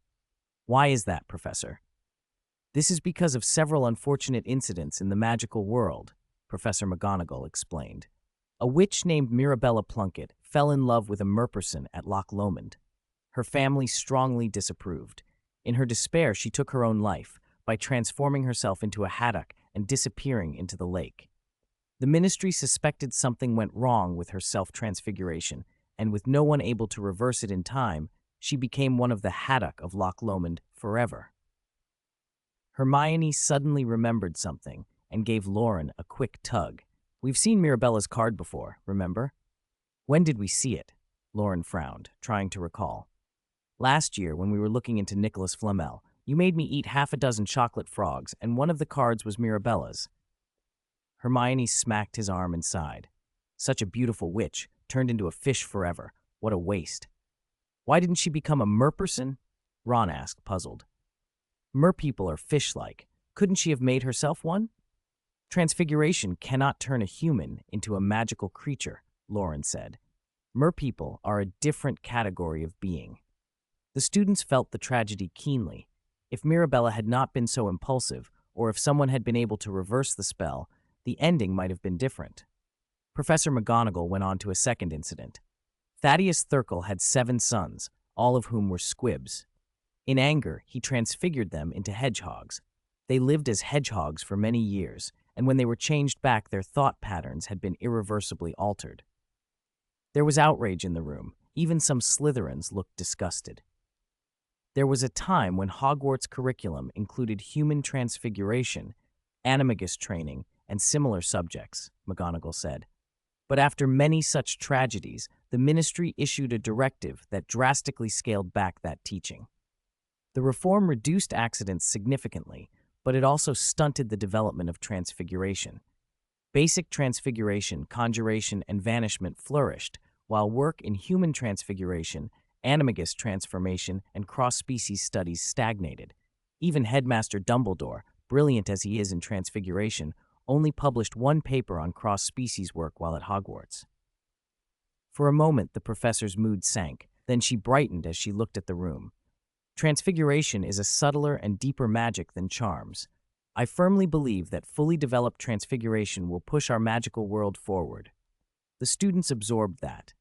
Why is that, Professor? This is because of several unfortunate incidents in the magical world, Professor McGonagall explained. A witch named Mirabella Plunkett fell in love with a merperson at Loch Lomond. Her family strongly disapproved. In her despair, she took her own life by transforming herself into a haddock and disappearing into the lake. The ministry suspected something went wrong with her self-transfiguration, and with no one able to reverse it in time, she became one of the haddock of Loch Lomond forever. Hermione suddenly remembered something and gave Loren a quick tug. We've seen Mirabella's card before, remember? When did we see it? Loren frowned, trying to recall. Last year, when we were looking into Nicholas Flamel, you made me eat half a dozen chocolate frogs, and one of the cards was Mirabella's. Hermione smacked his arm and sighed. Such a beautiful witch, turned into a fish forever. What a waste. Why didn't she become a merperson? Ron asked, puzzled. Merpeople are fish-like. Couldn't she have made herself one? Transfiguration cannot turn a human into a magical creature, Loren said. Merpeople are a different category of being. The students felt the tragedy keenly. If Mirabella had not been so impulsive, or if someone had been able to reverse the spell, the ending might have been different. Professor McGonagall went on to a second incident. Thaddeus Thurkell had 7 sons, all of whom were squibs. In anger, he transfigured them into hedgehogs. They lived as hedgehogs for many years, and when they were changed back, their thought patterns had been irreversibly altered. There was outrage in the room. Even some Slytherins looked disgusted. There was a time when Hogwarts' curriculum included human transfiguration, animagus training, and similar subjects, McGonagall said. But after many such tragedies, the ministry issued a directive that drastically scaled back that teaching. The reform reduced accidents significantly, but it also stunted the development of transfiguration. Basic transfiguration, conjuration, and vanishment flourished, while work in human transfiguration, animagus transformation, and cross-species studies stagnated. Even Headmaster Dumbledore, brilliant as he is in Transfiguration, only published one paper on cross-species work while at Hogwarts. For a moment, the professor's mood sank. Then she brightened as she looked at the room. Transfiguration is a subtler and deeper magic than charms. I firmly believe that fully developed transfiguration will push our magical world forward. The students absorbed that.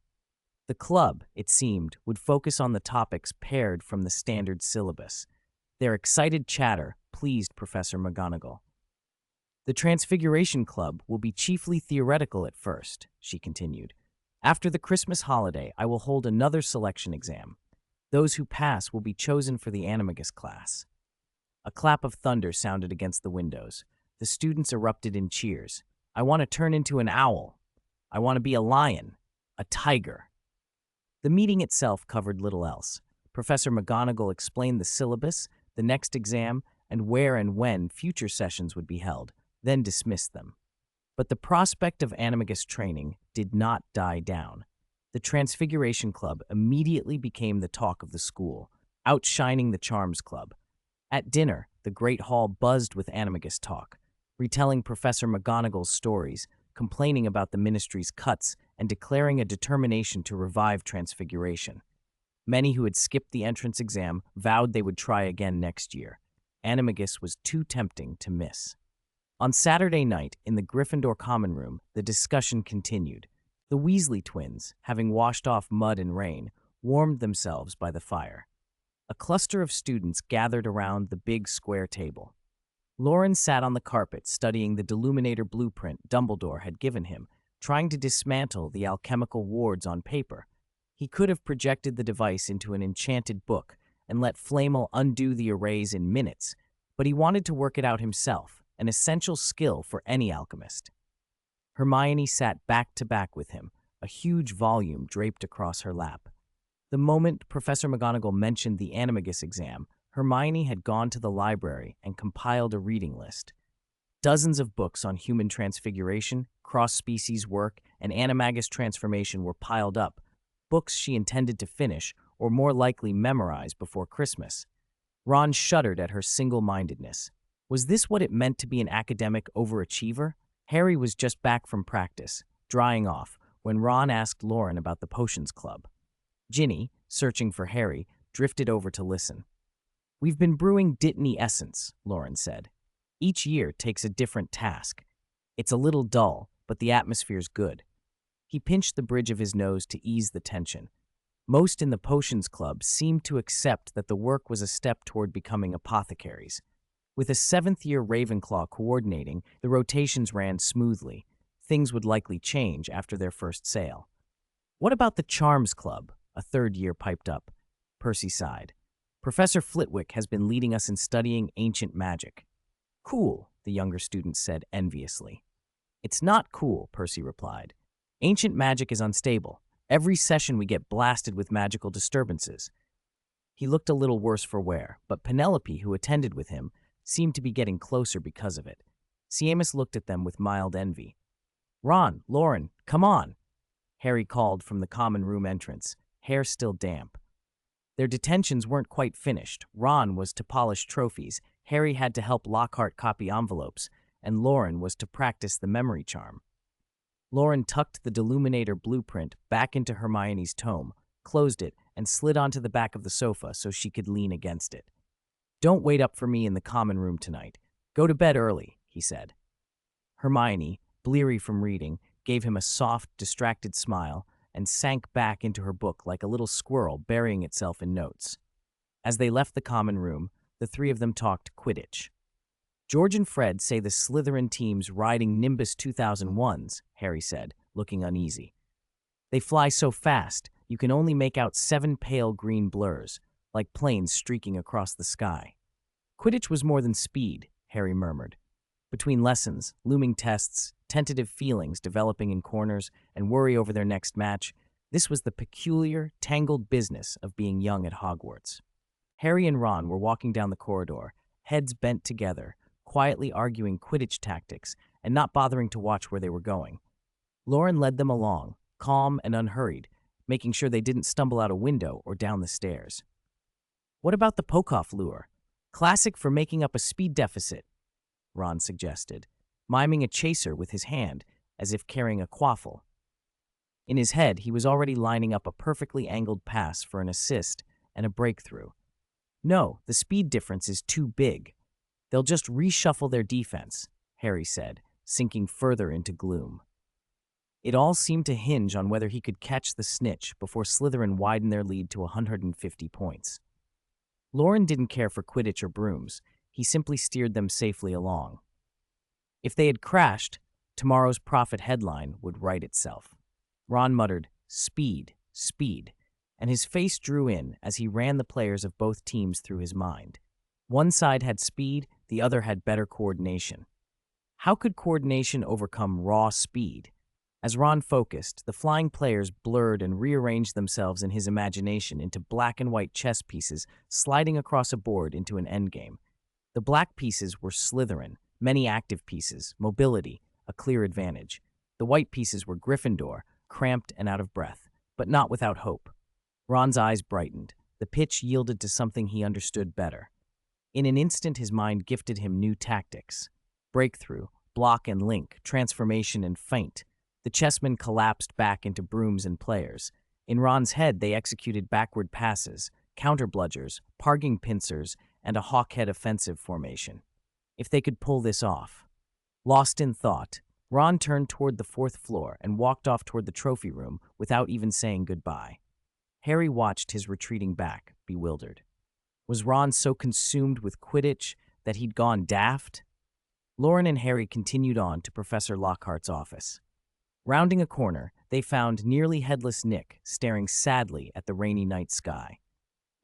The club, it seemed, would focus on the topics paired from the standard syllabus. Their excited chatter pleased Professor McGonagall. The Transfiguration Club will be chiefly theoretical at first, she continued. After the Christmas holiday, I will hold another selection exam. Those who pass will be chosen for the Animagus class. A clap of thunder sounded against the windows. The students erupted in cheers. I want to turn into an owl. I want to be a lion, a tiger. The meeting itself covered little else. Professor McGonagall explained the syllabus, the next exam, and where and when future sessions would be held, then dismissed them. But the prospect of Animagus training did not die down. The Transfiguration Club immediately became the talk of the school, outshining the Charms Club. At dinner, the Great Hall buzzed with Animagus talk, retelling Professor McGonagall's stories, complaining about the Ministry's cuts, and declaring a determination to revive Transfiguration. Many who had skipped the entrance exam vowed they would try again next year. Animagus was too tempting to miss. On Saturday night, in the Gryffindor common room, the discussion continued. The Weasley twins, having washed off mud and rain, warmed themselves by the fire. A cluster of students gathered around the big square table. Loren sat on the carpet studying the Deluminator blueprint Dumbledore had given him, trying to dismantle the alchemical wards on paper. He could have projected the device into an enchanted book and let Flamel undo the arrays in minutes, but he wanted to work it out himself, an essential skill for any alchemist. Hermione sat back to back with him, a huge volume draped across her lap. The moment Professor McGonagall mentioned the Animagus exam, Hermione had gone to the library and compiled a reading list. Dozens of books on human transfiguration, cross-species work, and animagus transformation were piled up, books she intended to finish, or more likely memorize before Christmas. Ron shuddered at her single-mindedness. Was this what it meant to be an academic overachiever? Harry was just back from practice, drying off, when Ron asked Loren about the potions club. Ginny, searching for Harry, drifted over to listen. "We've been brewing Dittany essence," Loren said. "Each year takes a different task. It's a little dull, but the atmosphere's good." He pinched the bridge of his nose to ease the tension. Most in the potions club seemed to accept that the work was a step toward becoming apothecaries. With a seventh-year Ravenclaw coordinating, the rotations ran smoothly. Things would likely change after their first sale. "What about the Charms Club?" a third year piped up. Percy sighed. "Professor Flitwick has been leading us in studying ancient magic." "Cool," the younger student said enviously. "It's not cool," Percy replied. "Ancient magic is unstable. Every session we get blasted with magical disturbances." He looked a little worse for wear, but Penelope, who attended with him, seemed to be getting closer because of it. Seamus looked at them with mild envy. "Ron, Loren, come on," Harry called from the common room entrance, hair still damp. Their detentions weren't quite finished. Ron was to polish trophies, Harry had to help Lockhart copy envelopes, and Loren was to practice the memory charm. Loren tucked the Deluminator blueprint back into Hermione's tome, closed it, and slid onto the back of the sofa so she could lean against it. "Don't wait up for me in the common room tonight. Go to bed early," he said. Hermione, bleary from reading, gave him a soft, distracted smile and sank back into her book like a little squirrel burying itself in notes. As they left the common room, the three of them talked Quidditch. "George and Fred say the Slytherin team's riding Nimbus 2001s, Harry said, looking uneasy. "They fly so fast, you can only make out 7 pale green blurs, like planes streaking across the sky." Quidditch was more than speed, Harry murmured. Between lessons, looming tests, tentative feelings developing in corners, and worry over their next match, this was the peculiar, tangled business of being young at Hogwarts. Harry and Ron were walking down the corridor, heads bent together, quietly arguing Quidditch tactics and not bothering to watch where they were going. Loren led them along, calm and unhurried, making sure they didn't stumble out a window or down the stairs. "What about the Pocoff lure? Classic for making up a speed deficit," Ron suggested, miming a chaser with his hand, as if carrying a quaffle. In his head, he was already lining up a perfectly angled pass for an assist and a breakthrough. No, the speed difference is too big. They'll just reshuffle their defense, Harry said, sinking further into gloom. It all seemed to hinge on whether he could catch the snitch before Slytherin widened their lead to 150 points. Loren didn't care for Quidditch or brooms. He simply steered them safely along. If they had crashed, tomorrow's profit headline would write itself. Ron muttered, "Speed, speed," and his face drew in as he ran the players of both teams through his mind. One side had speed, the other had better coordination. How could coordination overcome raw speed? As Ron focused, the flying players blurred and rearranged themselves in his imagination into black and white chess pieces sliding across a board into an endgame. The black pieces were Slytherin, many active pieces, mobility, a clear advantage. The white pieces were Gryffindor, cramped and out of breath, but not without hope. Ron's eyes brightened. The pitch yielded to something he understood better. In an instant, his mind gifted him new tactics. Breakthrough, block and link, transformation and feint. The chessmen collapsed back into brooms and players. In Ron's head, they executed backward passes, counter-bludgers, parging pincers, and a hawkhead offensive formation. If they could pull this off. Lost in thought, Ron turned toward the fourth floor and walked off toward the trophy room without even saying goodbye. Harry watched his retreating back, bewildered. Was Ron so consumed with Quidditch that he'd gone daft? Loren and Harry continued on to Professor Lockhart's office. Rounding a corner, they found nearly headless Nick staring sadly at the rainy night sky.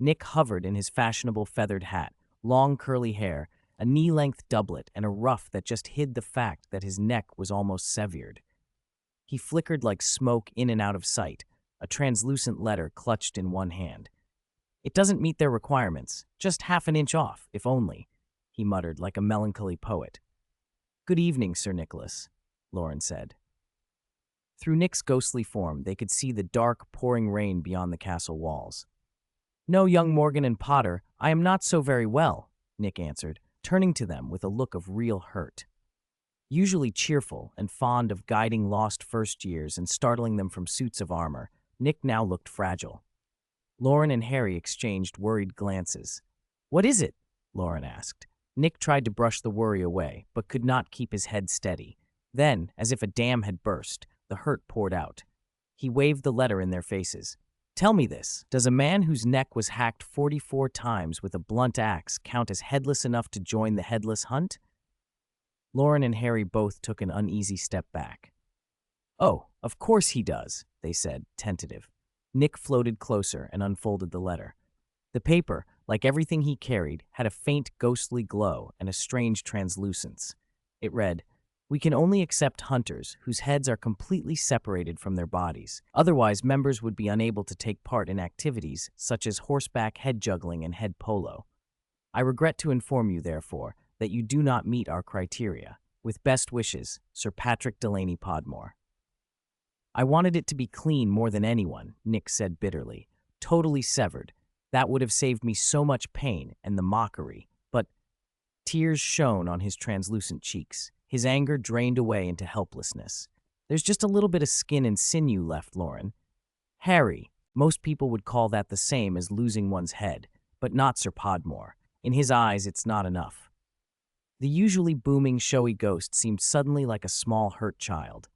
Nick hovered in his fashionable feathered hat, long curly hair, a knee-length doublet, and a ruff that just hid the fact that his neck was almost severed. He flickered like smoke in and out of sight, a translucent letter clutched in one hand. "It doesn't meet their requirements, just half an inch off, if only," he muttered like a melancholy poet. "Good evening, Sir Nicholas," Loren said. Through Nick's ghostly form, they could see the dark, pouring rain beyond the castle walls. "No, young Morgan and Potter, I am not so very well," Nick answered, turning to them with a look of real hurt. Usually cheerful and fond of guiding lost first years and startling them from suits of armor, Nick now looked fragile. Loren and Harry exchanged worried glances. "What is it?" Loren asked. Nick tried to brush the worry away, but could not keep his head steady. Then, as if a dam had burst, the hurt poured out. He waved the letter in their faces. "Tell me this. Does a man whose neck was hacked 44 times with a blunt axe count as headless enough to join the headless hunt?" Loren and Harry both took an uneasy step back. "Oh, of course he does," they said, tentative. Nick floated closer and unfolded the letter. The paper, like everything he carried, had a faint ghostly glow and a strange translucence. It read, "We can only accept hunters whose heads are completely separated from their bodies. Otherwise, members would be unable to take part in activities such as horseback head juggling and head polo. I regret to inform you, therefore, that you do not meet our criteria. With best wishes, Sir Patrick Delaney Podmore." "I wanted it to be clean more than anyone," Nick said bitterly. "Totally severed. That would have saved me so much pain and the mockery, but—" Tears shone on his translucent cheeks. His anger drained away into helplessness. "There's just a little bit of skin and sinew left, Loren. Harry, most people would call that the same as losing one's head, but not Sir Podmore. In his eyes, it's not enough." The usually booming, showy ghost seemed suddenly like a small, hurt child.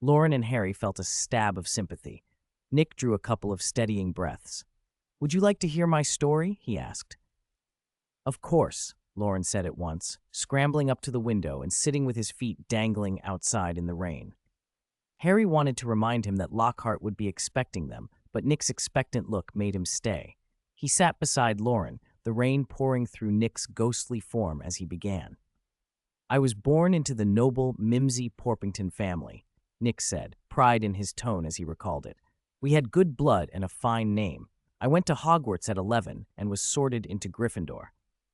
Loren and Harry felt a stab of sympathy. Nick drew a couple of steadying breaths. "Would you like to hear my story?" he asked. "Of course," Loren said at once, scrambling up to the window and sitting with his feet dangling outside in the rain. Harry wanted to remind him that Lockhart would be expecting them, but Nick's expectant look made him stay. He sat beside Loren, the rain pouring through Nick's ghostly form as he began. "I was born into the noble Mimsy Porpington family," Nick said, pride in his tone as he recalled it. "We had good blood and a fine name. I went to Hogwarts at 11 and was sorted into Gryffindor.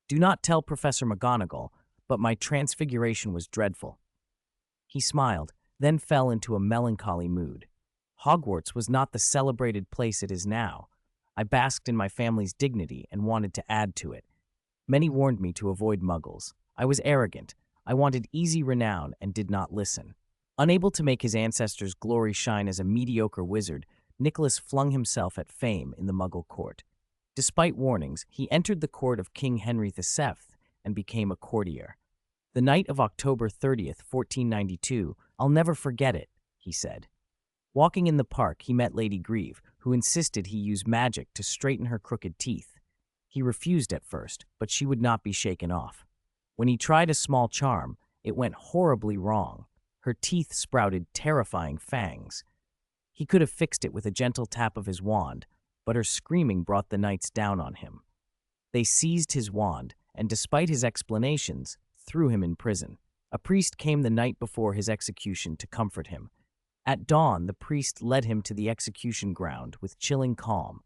Do not tell Professor McGonagall, but my transfiguration was dreadful." He smiled, then fell into a melancholy mood. "Hogwarts was not the celebrated place it is now. I basked in my family's dignity and wanted to add to it. Many warned me to avoid muggles. I was arrogant. I wanted easy renown and did not listen. Unable to make his ancestors' glory shine as a mediocre wizard, Nicholas flung himself at fame in the Muggle court. Despite warnings, he entered the court of King Henry VII and became a courtier. The night of October 30th, 1492, I'll never forget it, he said. Walking in the park, he met Lady Grieve, who insisted he use magic to straighten her crooked teeth. He refused at first, but she would not be shaken off. When he tried a small charm, it went horribly wrong. Her teeth sprouted terrifying fangs. He could have fixed it with a gentle tap of his wand, but her screaming brought the knights down on him. They seized his wand, and despite his explanations, threw him in prison. A priest came the night before his execution to comfort him. At dawn, the priest led him to the execution ground with chilling calm.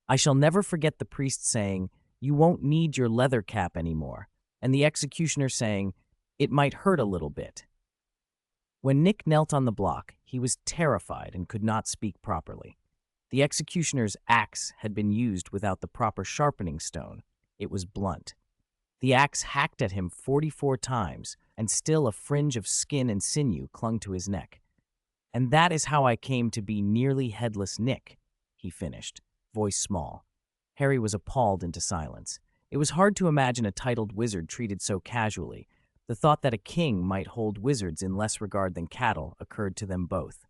I shall never forget the priest saying, "You won't need your leather cap anymore," and the executioner saying, "It might hurt a little bit." When Nick knelt on the block, he was terrified and could not speak properly. The executioner's axe had been used without the proper sharpening stone. It was blunt. The axe hacked at him 44 times, and still a fringe of skin and sinew clung to his neck. "And that is how I came to be nearly headless Nick," he finished, voice small. Harry was appalled into silence. It was hard to imagine a titled wizard treated so casually. The thought that a king might hold wizards in less regard than cattle occurred to them both.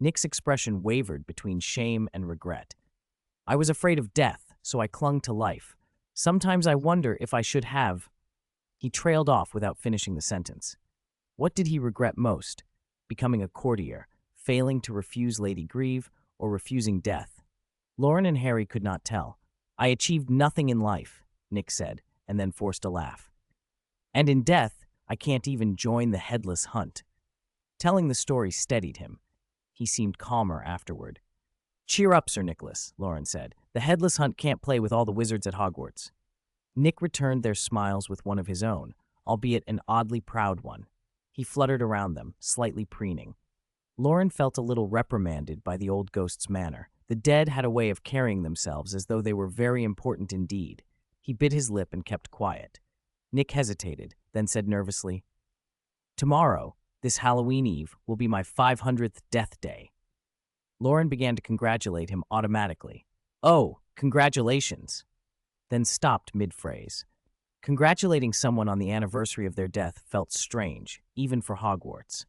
Nick's expression wavered between shame and regret. "I was afraid of death, so I clung to life. Sometimes I wonder if I should have—" He trailed off without finishing the sentence. What did he regret most? Becoming a courtier, failing to refuse Lady Grieve, or refusing death? Loren and Harry could not tell. "I achieved nothing in life," Nick said, and then forced a laugh. "And in death, I can't even join the headless hunt." Telling the story steadied him. He seemed calmer afterward. "Cheer up, Sir Nicholas," Loren said. "The headless hunt can't play with all the wizards at Hogwarts." Nick returned their smiles with one of his own, albeit an oddly proud one. He fluttered around them, slightly preening. Loren felt a little reprimanded by the old ghost's manner. The dead had a way of carrying themselves as though they were very important indeed. He bit his lip and kept quiet. Nick hesitated, then said nervously, "Tomorrow, this Halloween Eve, will be my 500th death day." Loren began to congratulate him automatically. "Oh, congratulations!" Then stopped mid-phrase. Congratulating someone on the anniversary of their death felt strange, even for Hogwarts.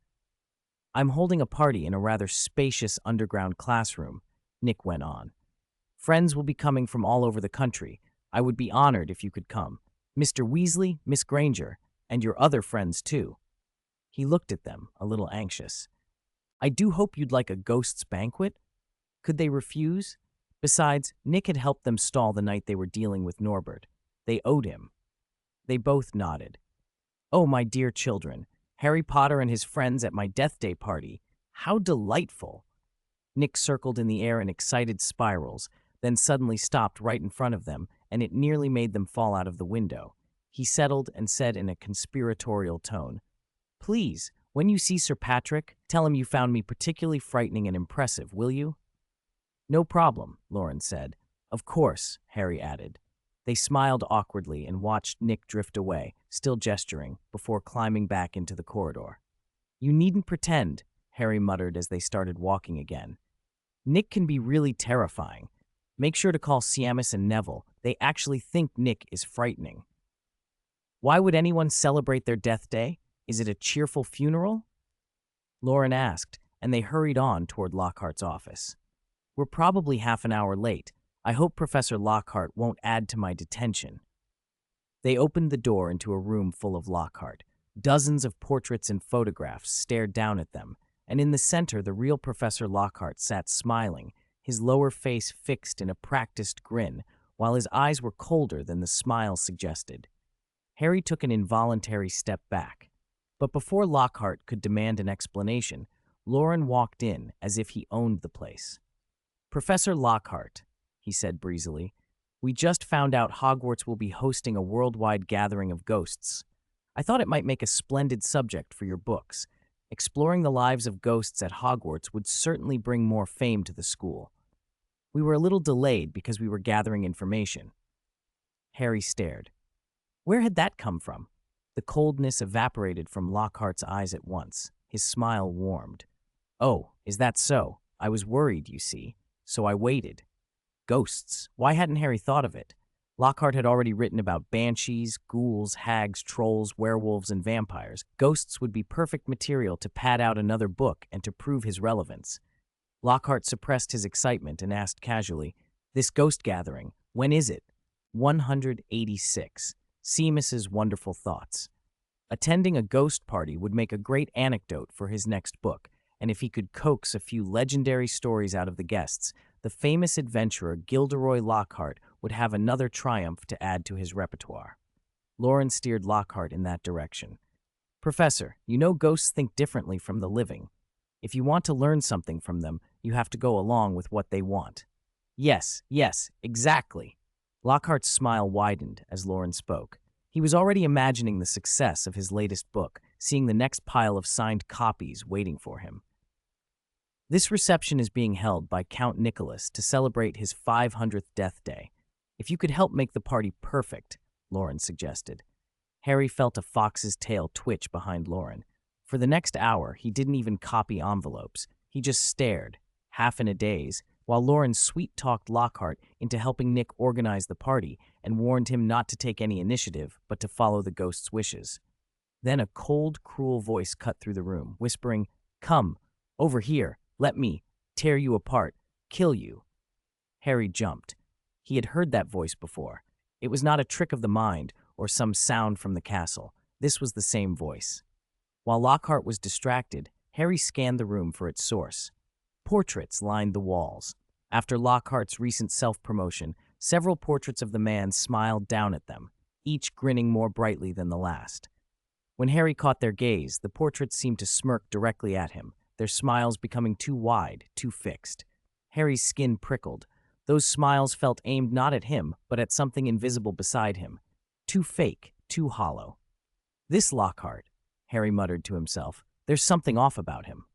"I'm holding a party in a rather spacious underground classroom," Nick went on. "Friends will be coming from all over the country. I would be honored if you could come. Mr. Weasley, Miss Granger, and your other friends too." He looked at them, a little anxious. "I do hope you'd like a ghost's banquet." Could they refuse? Besides, Nick had helped them stall the night they were dealing with Norbert. They owed him. They both nodded. "Oh, my dear children, Harry Potter and his friends at my death day party. How delightful!" Nick circled in the air in excited spirals, then suddenly stopped right in front of them, and it nearly made them fall out of the window. He settled and said in a conspiratorial tone, "Please, when you see Sir Patrick, tell him you found me particularly frightening and impressive, will you?" "No problem," Loren said. "Of course," Harry added. They smiled awkwardly and watched Nick drift away, still gesturing, before climbing back into the corridor. "You needn't pretend," Harry muttered as they started walking again. "Nick can be really terrifying. Make sure to call Seamus and Neville. They actually think Nick is frightening." "Why would anyone celebrate their death day? Is it a cheerful funeral?" Loren asked, and they hurried on toward Lockhart's office. "We're probably half an hour late. I hope Professor Lockhart won't add to my detention." They opened the door into a room full of Lockhart. Dozens of portraits and photographs stared down at them, and in the center the real Professor Lockhart sat smiling, his lower face fixed in a practiced grin, while his eyes were colder than the smile suggested. Harry took an involuntary step back. But before Lockhart could demand an explanation, Loren walked in as if he owned the place. "Professor Lockhart," he said breezily, "we just found out Hogwarts will be hosting a worldwide gathering of ghosts. I thought it might make a splendid subject for your books. Exploring the lives of ghosts at Hogwarts would certainly bring more fame to the school. We were a little delayed because we were gathering information." Harry stared. Where had that come from? The coldness evaporated from Lockhart's eyes at once. His smile warmed. "Oh, is that so? I was worried, you see. So I waited." Ghosts. Why hadn't Harry thought of it? Lockhart had already written about banshees, ghouls, hags, trolls, werewolves, and vampires. Ghosts would be perfect material to pad out another book and to prove his relevance. Lockhart suppressed his excitement and asked casually, "This ghost gathering, when is it?" 186. Seamus's wonderful thoughts. Attending a ghost party would make a great anecdote for his next book, and if he could coax a few legendary stories out of the guests, the famous adventurer Gilderoy Lockhart would have another triumph to add to his repertoire. Loren steered Lockhart in that direction. "Professor, you know ghosts think differently from the living. If you want to learn something from them, you have to go along with what they want." Yes, exactly." Lockhart's smile widened as Loren spoke. He was already imagining the success of his latest book, seeing the next pile of signed copies waiting for him. "This reception is being held by Count Nicholas to celebrate his 500th death day. If you could help make the party perfect," Loren suggested. Harry felt a fox's tail twitch behind Loren. For the next hour, he didn't even copy envelopes. He just stared, half in a daze, while Loren sweet-talked Lockhart into helping Nick organize the party and warned him not to take any initiative, but to follow the ghost's wishes. Then a cold, cruel voice cut through the room, whispering, "Come, over here, let me tear you apart, kill you." Harry jumped. He had heard that voice before. It was not a trick of the mind or some sound from the castle. This was the same voice. While Lockhart was distracted, Harry scanned the room for its source. Portraits lined the walls. After Lockhart's recent self-promotion, several portraits of the man smiled down at them, each grinning more brightly than the last. When Harry caught their gaze, the portraits seemed to smirk directly at him, their smiles becoming too wide, too fixed. Harry's skin prickled. Those smiles felt aimed not at him, but at something invisible beside him. Too fake, too hollow. "This Lockhart," Harry muttered to himself. "There's something off about him."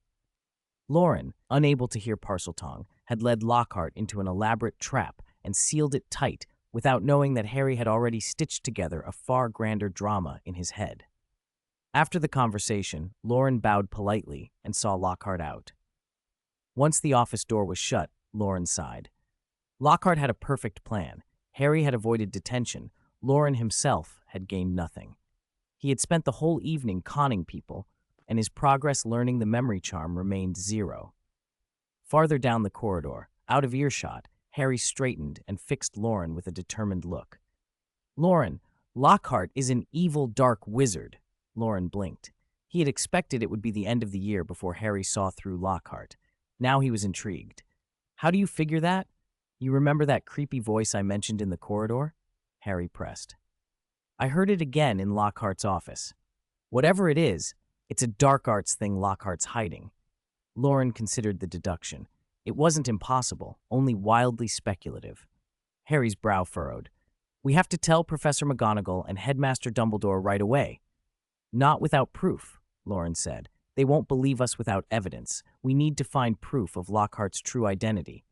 Loren, unable to hear Parseltongue, had led Lockhart into an elaborate trap and sealed it tight without knowing that Harry had already stitched together a far grander drama in his head. After the conversation, Loren bowed politely and saw Lockhart out. Once the office door was shut, Loren sighed. Lockhart had a perfect plan. Harry had avoided detention. Loren himself had gained nothing. He had spent the whole evening conning people, and his progress learning the memory charm remained 0. Farther down the corridor, out of earshot, Harry straightened and fixed Loren with a determined look. "Loren, Lockhart is an evil dark wizard." Loren blinked. He had expected it would be the end of the year before Harry saw through Lockhart. Now he was intrigued. "How do you figure that? You remember that creepy voice I mentioned in the corridor?" Harry pressed. "I heard it again in Lockhart's office. Whatever it is, it's a dark arts thing Lockhart's hiding." Loren considered the deduction. It wasn't impossible, only wildly speculative. Harry's brow furrowed. "We have to tell Professor McGonagall and Headmaster Dumbledore right away." "Not without proof," Loren said. "They won't believe us without evidence. We need to find proof of Lockhart's true identity."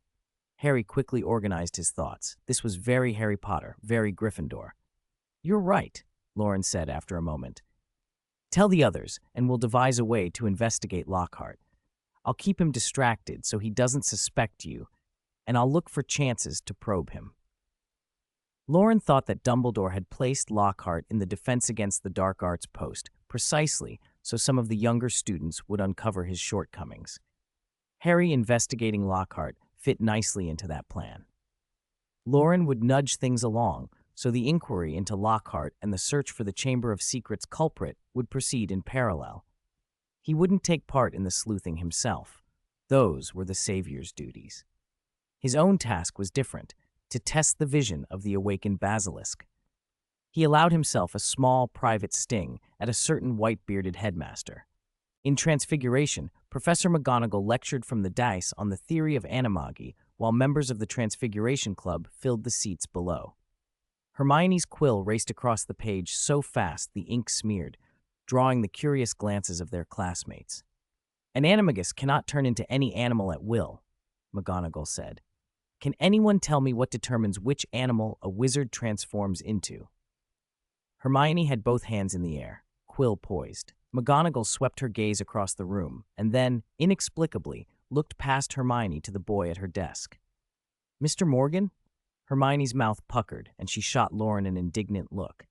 Harry quickly organized his thoughts. This was very Harry Potter, very Gryffindor. "You're right," Loren said after a moment. "Tell the others, and we'll devise a way to investigate Lockhart. I'll keep him distracted so he doesn't suspect you, and I'll look for chances to probe him." Loren thought that Dumbledore had placed Lockhart in the Defense Against the Dark Arts post precisely so some of the younger students would uncover his shortcomings. Harry investigating Lockhart fit nicely into that plan. Loren would nudge things along, so the inquiry into Lockhart and the search for the Chamber of Secrets culprit would proceed in parallel. He wouldn't take part in the sleuthing himself. Those were the Savior's duties. His own task was different, to test the vision of the awakened basilisk. He allowed himself a small private sting at a certain white-bearded headmaster. In Transfiguration, Professor McGonagall lectured from the dais on the theory of animagi, while members of the Transfiguration Club filled the seats below. Hermione's quill raced across the page so fast the ink smeared, drawing the curious glances of their classmates. "An animagus cannot turn into any animal at will," McGonagall said. "Can anyone tell me what determines which animal a wizard transforms into?" Hermione had both hands in the air, quill poised. McGonagall swept her gaze across the room and then, inexplicably, looked past Hermione to the boy at her desk. "Mr. Morgan?" Hermione's mouth puckered, and she shot Loren an indignant look.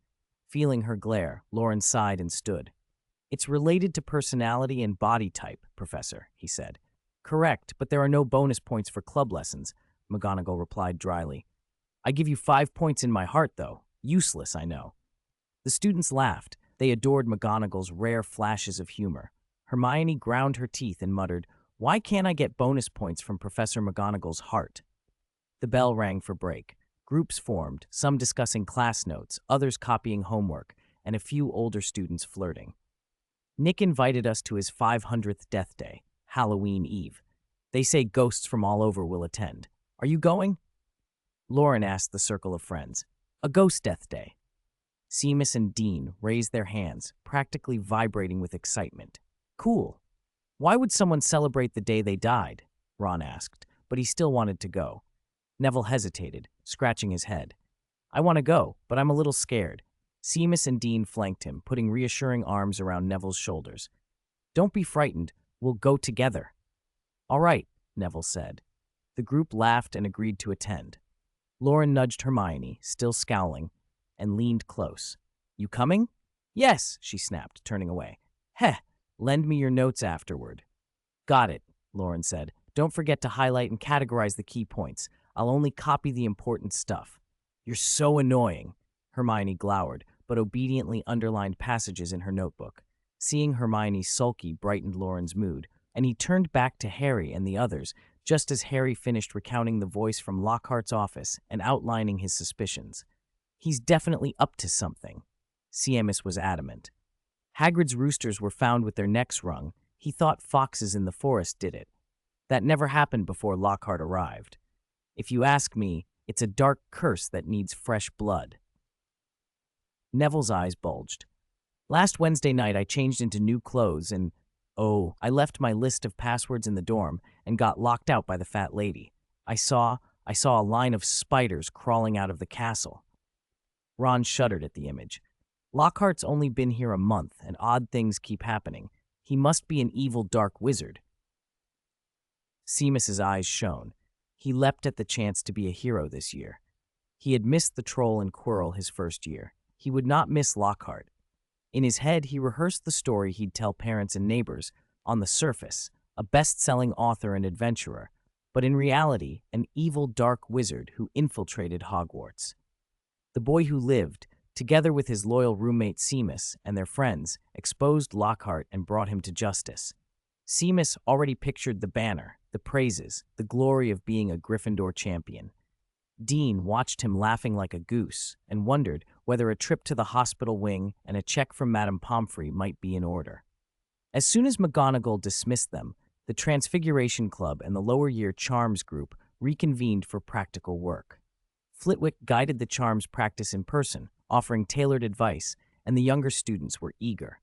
Feeling her glare, Loren sighed and stood. "It's related to personality and body type, Professor," he said. "Correct, but there are no bonus points for club lessons," McGonagall replied dryly. "I give you 5 points in my heart, though. Useless, I know." The students laughed. They adored McGonagall's rare flashes of humor. Hermione ground her teeth and muttered, "Why can't I get bonus points from Professor McGonagall's heart?" The bell rang for break. Groups formed, some discussing class notes, others copying homework, and a few older students flirting. "Nick invited us to his 500th death day, Halloween Eve. They say ghosts from all over will attend. Are you going?" Loren asked the circle of friends. "A ghost death day." Seamus and Dean raised their hands, practically vibrating with excitement. "Cool. Why would someone celebrate the day they died?" Ron asked, but he still wanted to go. Neville hesitated, scratching his head. "I want to go, but I'm a little scared." Seamus and Dean flanked him, putting reassuring arms around Neville's shoulders. "Don't be frightened. We'll go together." "All right," Neville said. The group laughed and agreed to attend. Loren nudged Hermione, still scowling, and leaned close. "You coming?" "Yes," she snapped, turning away. "Heh, lend me your notes afterward." "Got it," Loren said. "Don't forget to highlight and categorize the key points. I'll only copy the important stuff." "You're so annoying," Hermione glowered, but obediently underlined passages in her notebook. Seeing Hermione sulky brightened Loren's mood, and he turned back to Harry and the others, just as Harry finished recounting the voice from Lockhart's office and outlining his suspicions. "He's definitely up to something," Seamus was adamant. "Hagrid's roosters were found with their necks wrung. He thought foxes in the forest did it. That never happened before Lockhart arrived. If you ask me, it's a dark curse that needs fresh blood." Neville's eyes bulged. "Last Wednesday night I changed into new clothes and, I left my list of passwords in the dorm and got locked out by the fat lady. I saw a line of spiders crawling out of the castle." Ron shuddered at the image. "Lockhart's only been here a month, and odd things keep happening. He must be an evil dark wizard." Seamus's eyes shone. He leapt at the chance to be a hero this year. He had missed the troll and Quirrell his first year. He would not miss Lockhart. In his head, he rehearsed the story he'd tell parents and neighbors. On the surface, a best-selling author and adventurer, but in reality, an evil dark wizard who infiltrated Hogwarts. The boy who lived, together with his loyal roommate Seamus and their friends, exposed Lockhart and brought him to justice. Seamus already pictured the banner, the praises, the glory of being a Gryffindor champion. Dean watched him laughing like a goose and wondered whether a trip to the hospital wing and a check from Madame Pomfrey might be in order. As soon as McGonagall dismissed them, the Transfiguration Club and the lower year Charms group reconvened for practical work. Flitwick guided the Charms practice in person, offering tailored advice, and the younger students were eager.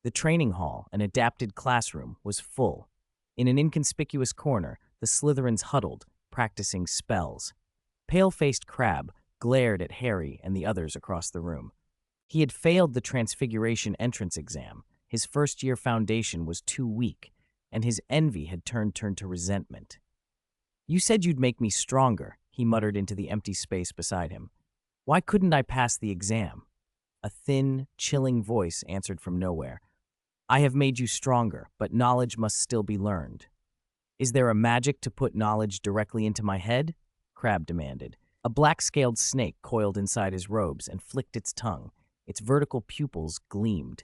The training hall, an adapted classroom, was full. In an inconspicuous corner, the Slytherins huddled, practicing spells. Pale-faced Crabbe glared at Harry and the others across the room. He had failed the Transfiguration entrance exam. His first-year foundation was too weak, and his envy had turned to resentment. "You said you'd make me stronger," he muttered into the empty space beside him. "Why couldn't I pass the exam?" A thin, chilling voice answered from nowhere. "I have made you stronger, but knowledge must still be learned." "Is there a magic to put knowledge directly into my head?" Crabbe demanded. A black-scaled snake coiled inside his robes and flicked its tongue. Its vertical pupils gleamed.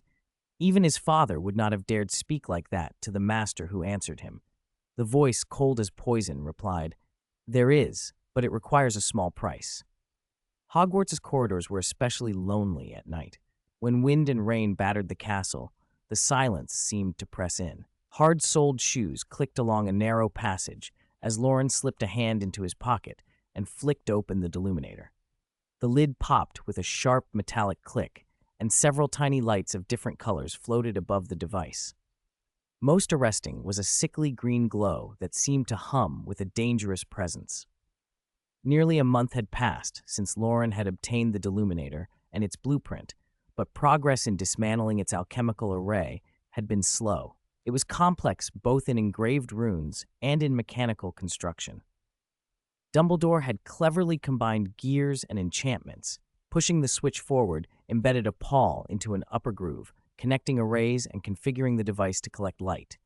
Even his father would not have dared speak like that to the master who answered him. The voice, cold as poison, replied, "There is, but it requires a small price." Hogwarts' corridors were especially lonely at night. When wind and rain battered the castle, the silence seemed to press in. Hard-soled shoes clicked along a narrow passage as Loren slipped a hand into his pocket and flicked open the deluminator. The lid popped with a sharp metallic click, and several tiny lights of different colors floated above the device. Most arresting was a sickly green glow that seemed to hum with a dangerous presence. Nearly a month had passed since Loren had obtained the deluminator and its blueprint, but progress in dismantling its alchemical array had been slow. It was complex both in engraved runes and in mechanical construction. Dumbledore had cleverly combined gears and enchantments. Pushing the switch forward embedded a pawl into an upper groove, connecting arrays and configuring the device to collect light.